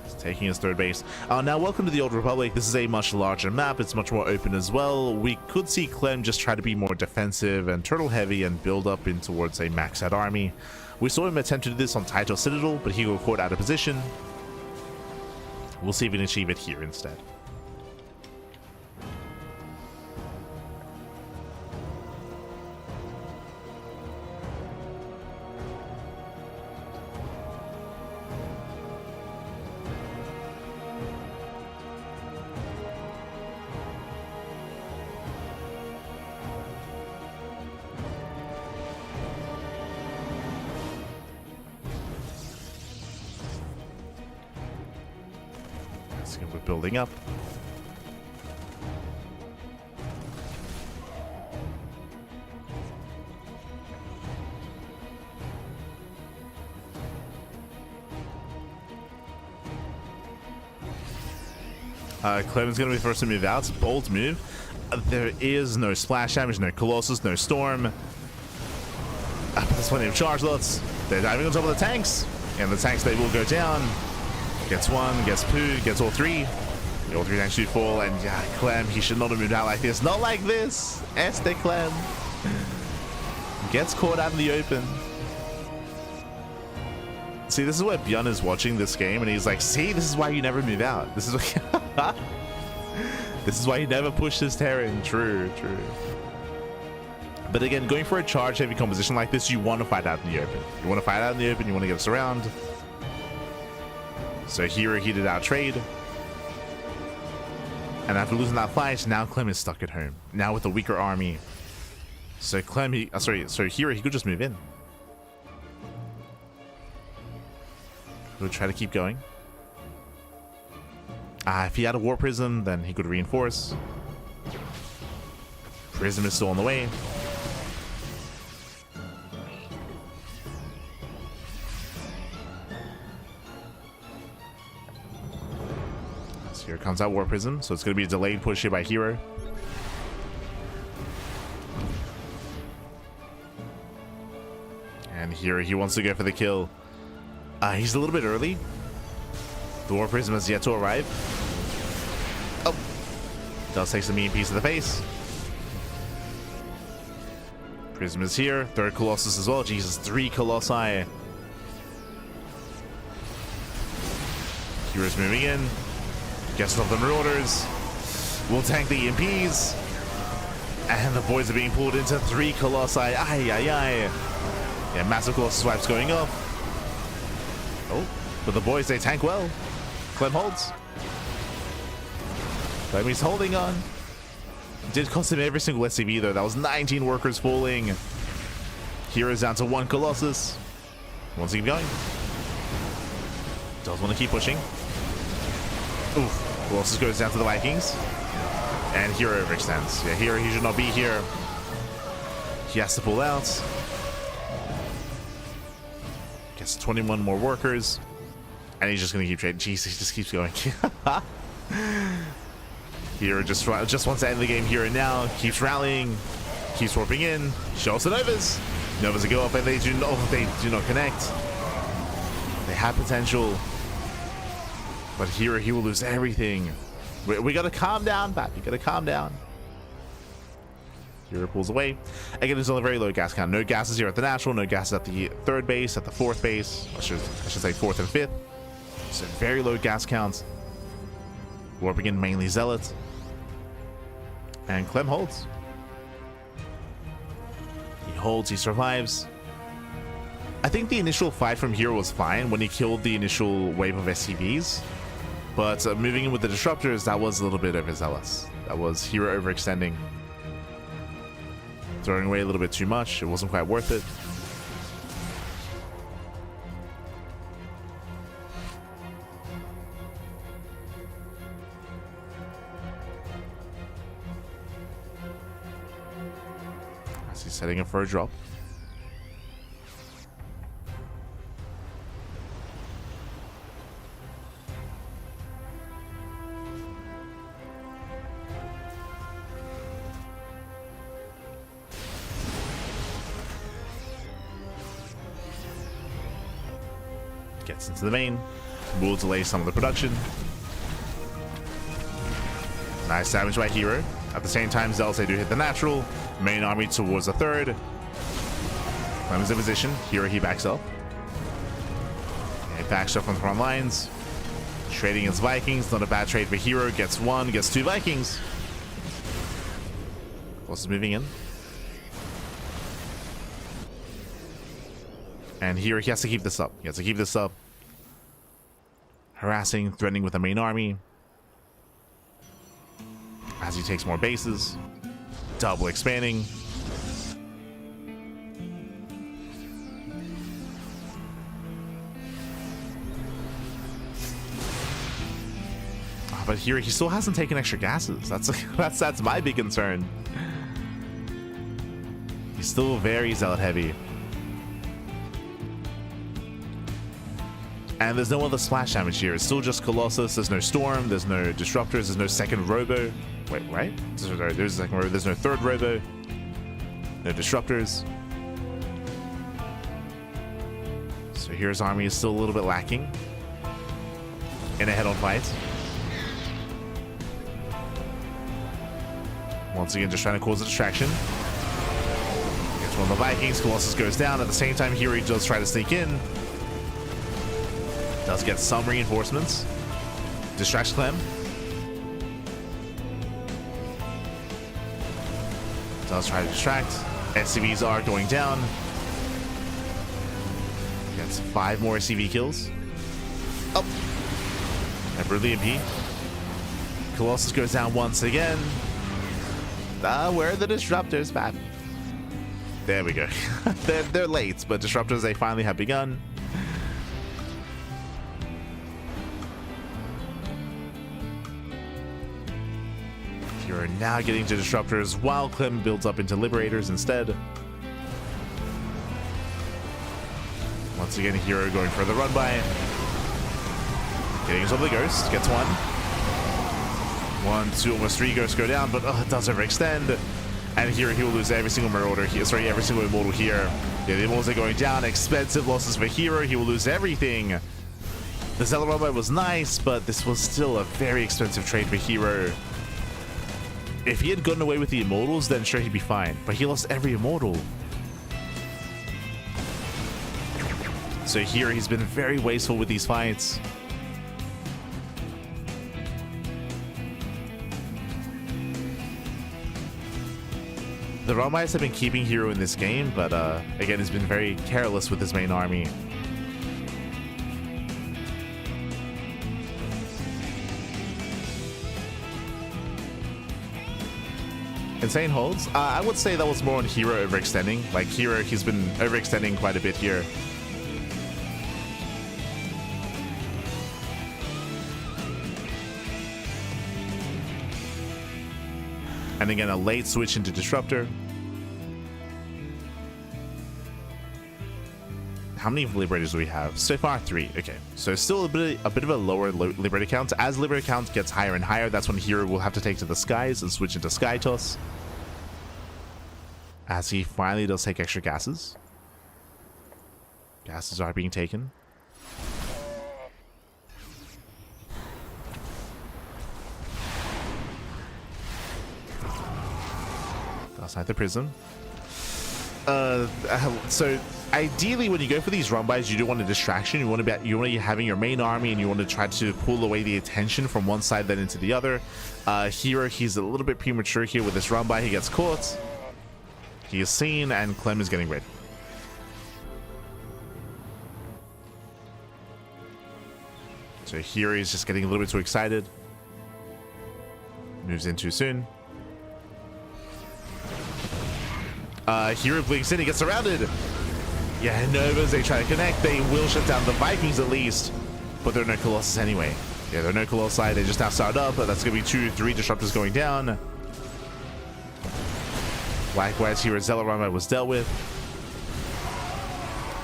He's taking his third base. Now, welcome to the Old Republic. This is a much larger map. It's much more open as well. We could see Clem just try to be more defensive and turtle heavy and build up in towards a max out army. We saw him attempt to do this on Taito Citadel, but he got caught out of position. We'll see if he can achieve it here instead. We're building up. Clem's going to be the first to move out. Bold move. There is no splash damage, no Colossus, no Storm. There's plenty of charge lots. They're diving on top of the tanks. And the tanks, they will go down. Gets one, gets two, gets all three. All three tanks should fall, and yeah, Clem, he should not have moved out like this. Not like this! Este Clem. Gets caught out in the open. See, this is where ByuN is watching this game, and he's like, see, this is why you never move out. This is what this is why you never push this terrain. True, true. But again, going for a charge heavy composition like this, you want to fight out in the open. You want to fight out in the open, you want to get us around. So herO heated out trade. And after losing that fight, now Clem is stuck at home. Now with a weaker army. So Clem, herO, he could just move in. He would try to keep going. If he had a War Prism, then he could reinforce. Prism is still on the way. Here comes out War Prism, so it's going to be a delayed push here by herO. And herO, he wants to go for the kill. He's a little bit early. The War Prism has yet to arrive. Oh, does take some mean piece of the face. Prism is here. Third Colossus as well. Jesus, 3 Colossi. hero's moving in. Gets off the Marauders. We'll tank the EMPs. And the boys are being pulled into 3 Colossi. Ay, ay, ay. Yeah, massive Colossus swipes going off. Oh, but the boys, they tank well. Clem holds. Clem is holding on. Did cost him every single SCV though. That was 19 workers falling. herO's down to 1 Colossus. Wants to keep going. Does want to keep pushing. Oof. Colossus goes down to the Vikings. And herO overextends. Yeah, herO, he should not be here. He has to pull out. Gets 21 more workers. And he's just going to keep trading. Jeez, he just keeps going. herO just wants to end the game here and now. Keeps rallying. Keeps warping in. Shows the Novas. Novas go up and they do not connect. They have potential. But herO, he will lose everything. We gotta calm down, Bat. We gotta calm down. Hero pulls away. Again, there's a very low gas count. No gases here at the natural, no gases at the third base, at the fourth base. I should say fourth and fifth. So very low gas counts. Warping in mainly Zealot. And Clem holds. He holds, he survives. I think the initial fight from here was fine when he killed the initial wave of SCVs. But moving in with the disruptors, that was a little bit overzealous. That was hero overextending. Throwing away a little bit too much. It wasn't quite worth it. As he's setting up for a drop. Gets into the main. Will delay some of the production. Nice damage by hero. At the same time, Zealots do hit the natural. Main army towards the third. Clem's in position. Hero, he backs up. He backs up from the front lines. Trading his Vikings. Not a bad trade for hero. Gets one, gets two Vikings. Boss is moving in. And here he has to keep this up. He has to keep this up. Harassing, threatening with the main army. As he takes more bases. Double expanding. But here he still hasn't taken extra gases. That's my big concern. He's still very Zealot heavy. And there's no other splash damage here. It's still just Colossus. There's no Storm. There's no Disruptors. There's no second Robo. Wait, right? There's a second Robo. There's no third Robo. No Disruptors. So here's army is still a little bit lacking in a head-on fight. Once again, just trying to cause a distraction. Gets one of the Vikings. Colossus goes down. At the same time, here he does try to sneak in. Does get some reinforcements. Distracts Clem. Does try to distract. SCVs are going down. Gets 5 more SCV kills. Oh. Remember the MP. Colossus goes down once again. Where are the Disruptors, Pat? There we go. they're late, but Disruptors, they finally have begun. You're now getting to Disruptors while Clem builds up into Liberators instead. Once again, hero going for the run by. Getting himself the Ghost. Gets one. 1, 2, almost 3 Ghosts go down, but it does overextend. And here he will lose every single Marauder here. Sorry, every single Immortal here. Yeah, the Immortals are going down. Expensive losses for hero. He will lose everything. The Zealot Robot was nice, but this was still a very expensive trade for hero. If he had gotten away with the Immortals, then sure, he'd be fine. But he lost every Immortal. So here, he's been very wasteful with these fights. The Romites have been keeping hero in this game, but again, he's been very careless with his main army. Insane holds. I would say that was more on hero overextending. Like hero, he's been overextending quite a bit here. And again, a late switch into Disruptor. How many Liberators do we have? So far, 3. Okay, so still a bit of a lower Liberator count. As Liberator count gets higher and higher, that's when hero will have to take to the skies and switch into Sky Toss. As he finally does take extra gases. Gases are being taken. outside the prism. So ideally, when you go for these run bys, you do want a distraction. You want to be having your main army, and you want to try to pull away the attention from one side then into the other. herO, he's a little bit premature here with this run by. He gets caught. He is seen, and Clem is getting red. So herO is just getting a little bit too excited. Moves in too soon. herO blinks in, he gets surrounded. Yeah, Novas, they try to connect. They will shut down the Vikings at least, but there are no Colossus anyway. Yeah, there are no Colossi. They just now start up, but that's going to be 2-3 disruptors going down. Likewise, here Zella Rama was dealt with.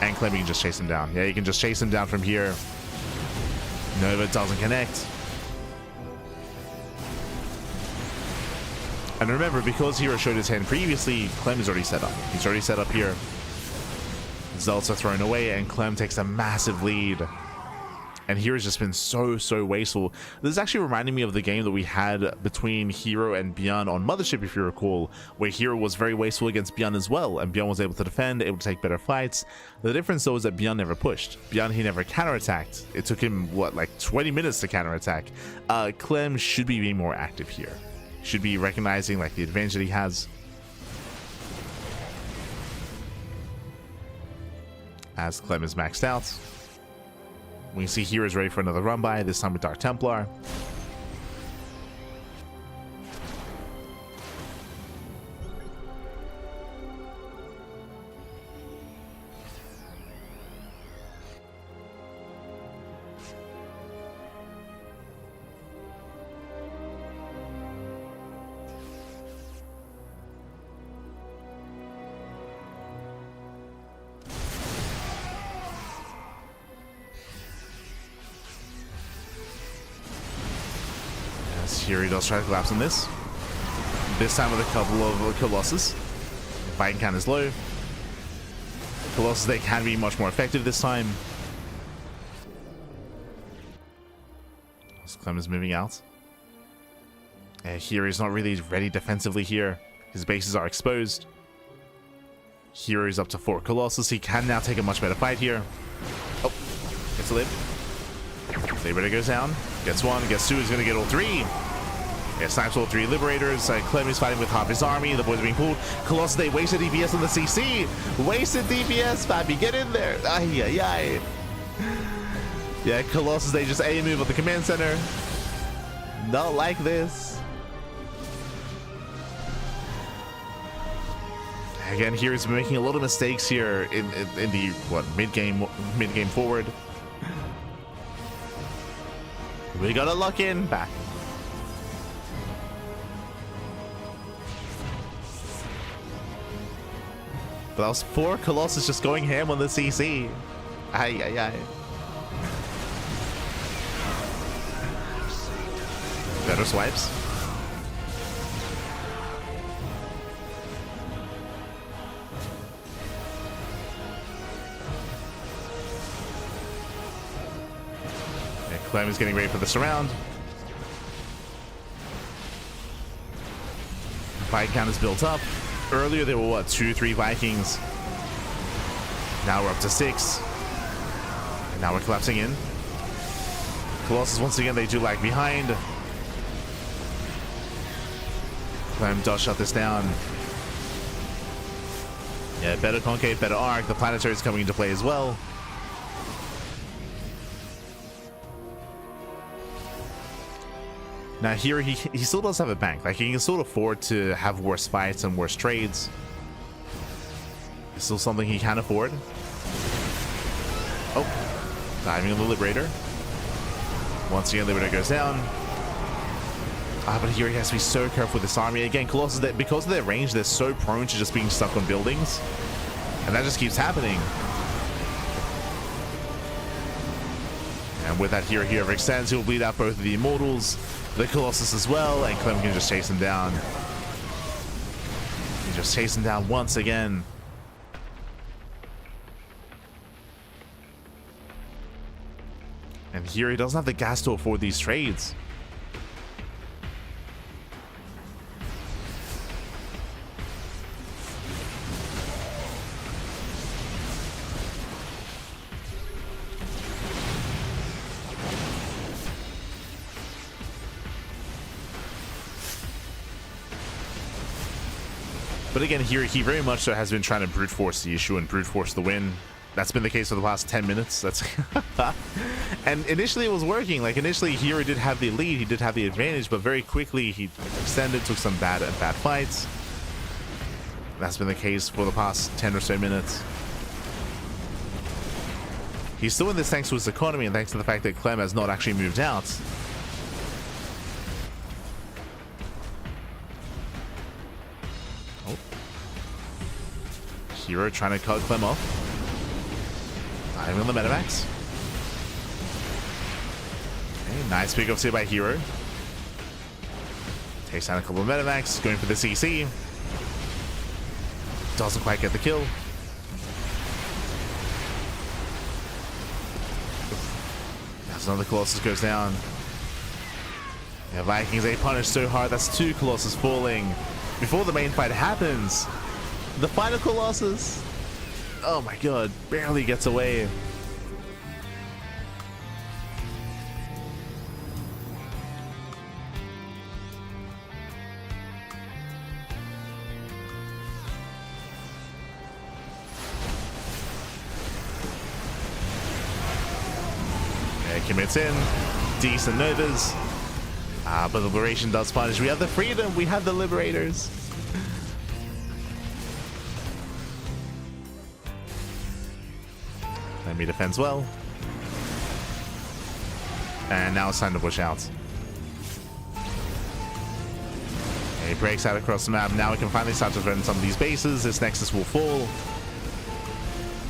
And Clem, you can just chase him down. Yeah, you can just chase him down from here. Nova doesn't connect. And remember, because herO showed his hand previously, Clem is already set up. He's already set up here. Zealots are thrown away, and Clem takes a massive lead. And hero's just been so wasteful. This is actually reminding me of the game that we had between herO and ByuN on Mothership, if you recall, where herO was very wasteful against ByuN as well, and ByuN was able to defend, able to take better fights. The difference though is that ByuN never pushed. ByuN, he never counterattacked. It took him, what, like 20 minutes to counterattack. Clem should be being more active here. Should be recognizing like the advantage that he has. As Clem is maxed out. We can see here is ready for another run by, this time with Dark Templar. Here he does try to collapse on this. This time with a couple of Colossus. Fighting count is low. Colossus, they can be much more effective this time. As Clem is moving out. Here he's not really ready defensively here. His bases are exposed. Here he's up to 4 Colossus. He can now take a much better fight here. Oh, gets a lib. Liberator goes down. Gets 1, gets 2. He's going to get all 3. Yeah, snipes all 3 Liberators. Clem is fighting with half his army. The boys are being pulled. Colossus, they wasted DPS on the CC. Wasted DPS, Fabi. Get in there. Ay, ay, ay. Yeah, Colossus, they just A move at the command center. Not like this. Again, here he's making a lot of mistakes here in the mid game forward. We gotta lock in back. But that was 4 Colossus just going ham on the CC. Ay, ay, ay. Better swipes. Yeah, Clem is getting ready for the surround. Fight count is built up. Earlier there were what, 2-3 Vikings. Now we're up to 6. And now we're collapsing in. Colossus once again, they do lag behind. Clem does shut this down. Yeah, better concave, better arc. The planetary is coming into play as well. Now here he still does have a bank. Like he can still afford to have worse fights and worse trades. It's still something he can afford. Oh, diving on the Liberator. Once again, Liberator goes down. But here he has to be so careful with this army. Again, Colossus, that because of their range, they're so prone to just being stuck on buildings. And that just keeps happening. And with that, here overextends. He'll bleed out both of the Immortals, the Colossus as well, and Clem can just chase him down. He just chase him down once again. And here he doesn't have the gas to afford these trades. But again, here he very much so has been trying to brute force the issue and brute force the win. That's been the case for the last 10 minutes. That's and initially it was working. Like initially herO did have the lead, he did have the advantage, but very quickly he extended, took some bad fights. That's been the case for the past 10 or so minutes. He's still in this thanks to his economy and thanks to the fact that Clem has not actually moved out. Oh. herO trying to cut Clem off. Diving on the Metamax. Okay, nice pickups here by herO. Takes down a couple of Metamax, going for the CC. Doesn't quite get the kill. That's another Colossus goes down. Yeah, Vikings, they punish so hard. That's 2 Colossus falling before the main fight happens. The final Colossus. Oh my god, barely gets away. Commits in, decent Novas, but the Liberation does punish. We have the freedom, we have the Liberators. Let me defends well, and now it's time to push out. He breaks out across the map. Now we can finally start to threaten some of these bases. This Nexus will fall,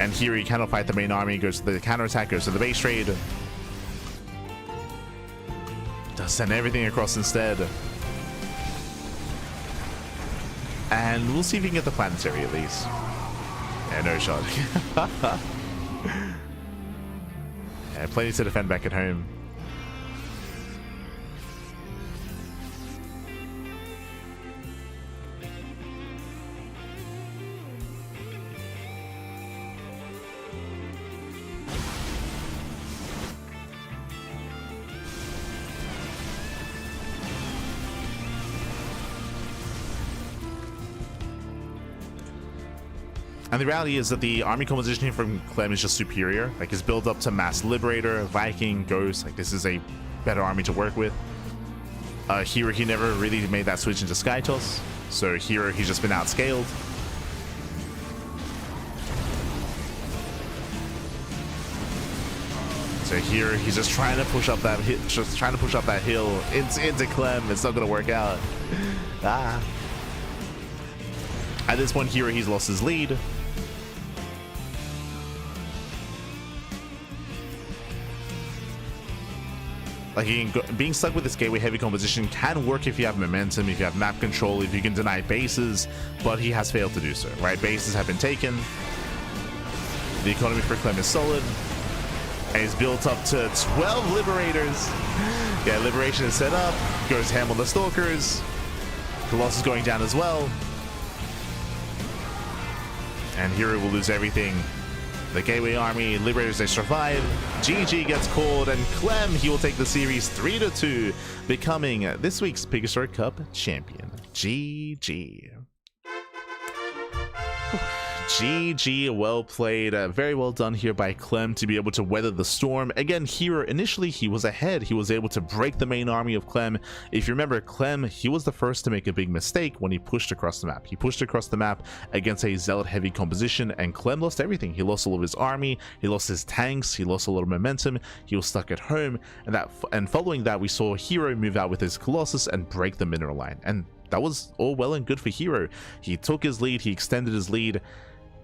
and here he cannot fight the main army. Goes to the counterattack, goes to the base trade. Does send everything across instead. And we'll see if we can get the planetary at least. Yeah, no shot. Yeah, plenty to defend back at home. And the reality is that the army composition here from Clem is just superior. Like his build up to Mass Liberator, Viking, Ghost, like this is a better army to work with. herO, he never really made that switch into Skytoss. So herO, he's just been outscaled. So here he's just trying to push up that hill into Clem. It's not gonna work out. At this point, herO, he's lost his lead. Like being stuck with this gateway heavy composition can work if you have momentum, if you have map control, if you can deny bases, but he has failed to do so, right? Bases have been taken. The economy for Clem is solid. And he's built up to 12 Liberators. Yeah, Liberation is set up. Goes ham on the Stalkers. Colossus going down as well. And herO will lose everything. The Gateway Army, Liberators, they survive. GG gets called, and Clem, he will take the series 3-2, becoming this week's PiGosaur Cup champion. GG. GG, well played. Very well done here by Clem to be able to weather the storm. Again, herO, initially he was ahead. He was able to break the main army of Clem. If you remember, Clem, he was the first to make a big mistake when he pushed across the map. He pushed across the map against a zealot heavy composition, and Clem lost everything. He lost all of his army, he lost his tanks, he lost a lot of momentum, he was stuck at home, and following that, we saw herO move out with his Colossus and break the mineral line. And that was all well and good for herO. He took his lead, he extended his lead,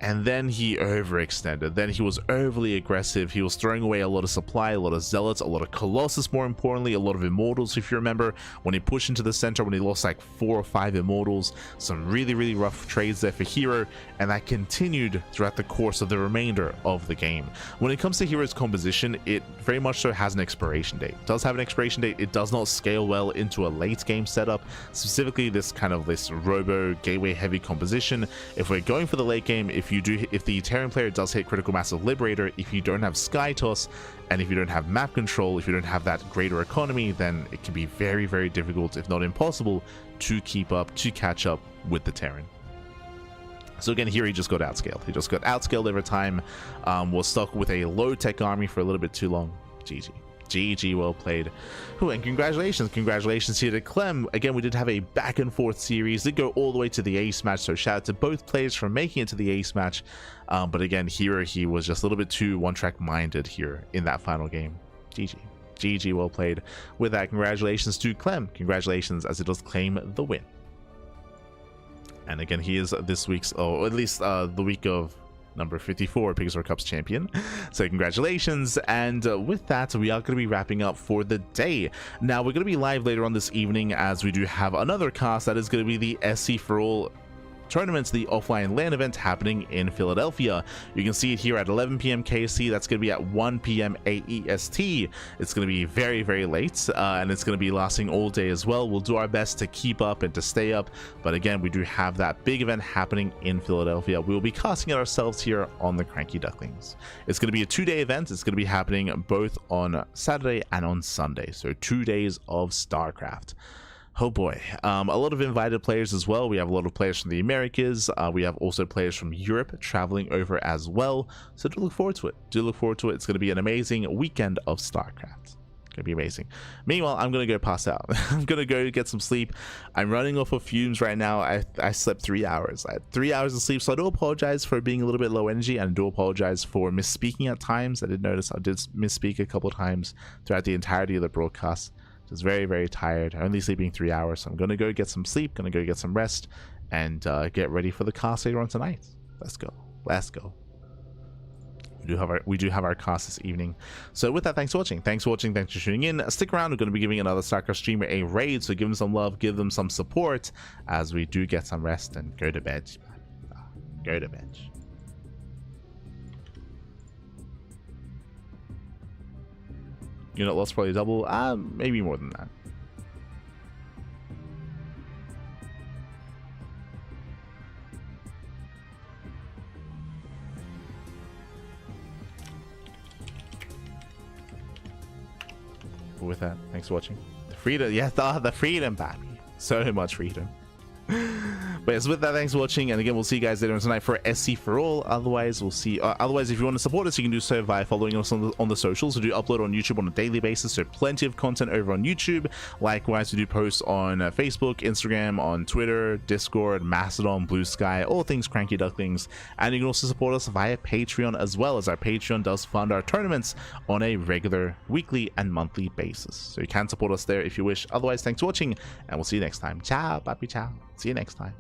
and then he overextended. Then he was overly aggressive. He was throwing away a lot of supply, a lot of zealots, a lot of Colossus, more importantly, a lot of immortals. If you remember, when he pushed into the center, when he lost like 4 or 5 immortals, some really rough trades there for herO, and that continued throughout the course of the remainder of the game. When it comes to herO's composition, it very much so has an expiration date. It does have an expiration date. It does not scale well into a late game setup, specifically this robo gateway heavy composition. If we're going for the late game, if the Terran player does hit critical mass of Liberator, if you don't have Skytoss, and if you don't have map control, if you don't have that greater economy, then it can be very difficult, if not impossible, to keep up, to catch up with the Terran. So again, here he just got outscaled. He just got outscaled over time. Was stuck with a low tech army for a little bit too long. GG. GG, well played. Ooh, and congratulations here to Clem. Again, we did have a back and forth series, did go all the way to the ace match, so shout out to both players for making it to the ace match. But again, here he was just a little bit too one-track minded here in that final game. GG, well played. With that, congratulations to Clem. Congratulations, as it does claim the win. And again, he is this week's, or at least the week of number 54 PiGosaur Cup's champion. So congratulations. And with that, we are going to be wrapping up for the day. Now we're going to be live later on this evening, as we do have another cast that is going to be the SC for All tournament, the offline LAN event happening in Philadelphia. You can see it here at 11 p.m. KST. That's going to be at 1 p.m. AEST. It's going to be very, very late, and it's going to be lasting all day as well. We'll do our best to keep up and to stay up, but again, we do have that big event happening in Philadelphia. We will be casting it ourselves here on the CranKy Ducklings. It's going to be a 2-day event. It's going to be happening both on Saturday and on Sunday, so 2 days of StarCraft. Oh boy, a lot of invited players as well. We have a lot of players from the Americas. We have also players from Europe traveling over as well. So do look forward to it. It's going to be an amazing weekend of StarCraft. It's going to be amazing. Meanwhile, I'm going to go pass out. I'm going to go get some sleep. I'm running off of fumes right now. I slept 3 hours. I had 3 hours of sleep, so I do apologize for being a little bit low energy, and I do apologize for misspeaking at times. I did notice I did misspeak a couple times throughout the entirety of the broadcast. Just very, very tired, only sleeping 3 hours, so I'm gonna go get some sleep, gonna go get some rest, and get ready for the cast later on tonight. Let's go. We do have our cast this evening. So with that, thanks for watching, thanks for tuning in. Stick around, we're going to be giving another StarCraft streamer a raid, so give them some love, give them some support as we do get some rest and go to bed. Unit loss probably double, maybe more than that. But with that, thanks for watching. The freedom, yeah, the freedom, baby. So much freedom. But yes, with that, thanks for watching, and again, we'll see you guys later on tonight for SC for All. Otherwise, we'll see. Otherwise, if you want to support us, you can do so by following us on the socials. We do upload on YouTube on a daily basis, so plenty of content over on YouTube. Likewise, we do post on Facebook, Instagram, on Twitter, Discord, Mastodon, Blue Sky, all things CranKy Ducklings. And you can also support us via Patreon as well, as our Patreon does fund our tournaments on a regular weekly and monthly basis. So you can support us there if you wish. Otherwise, thanks for watching, and we'll see you next time. Ciao, papi, ciao. See you next time.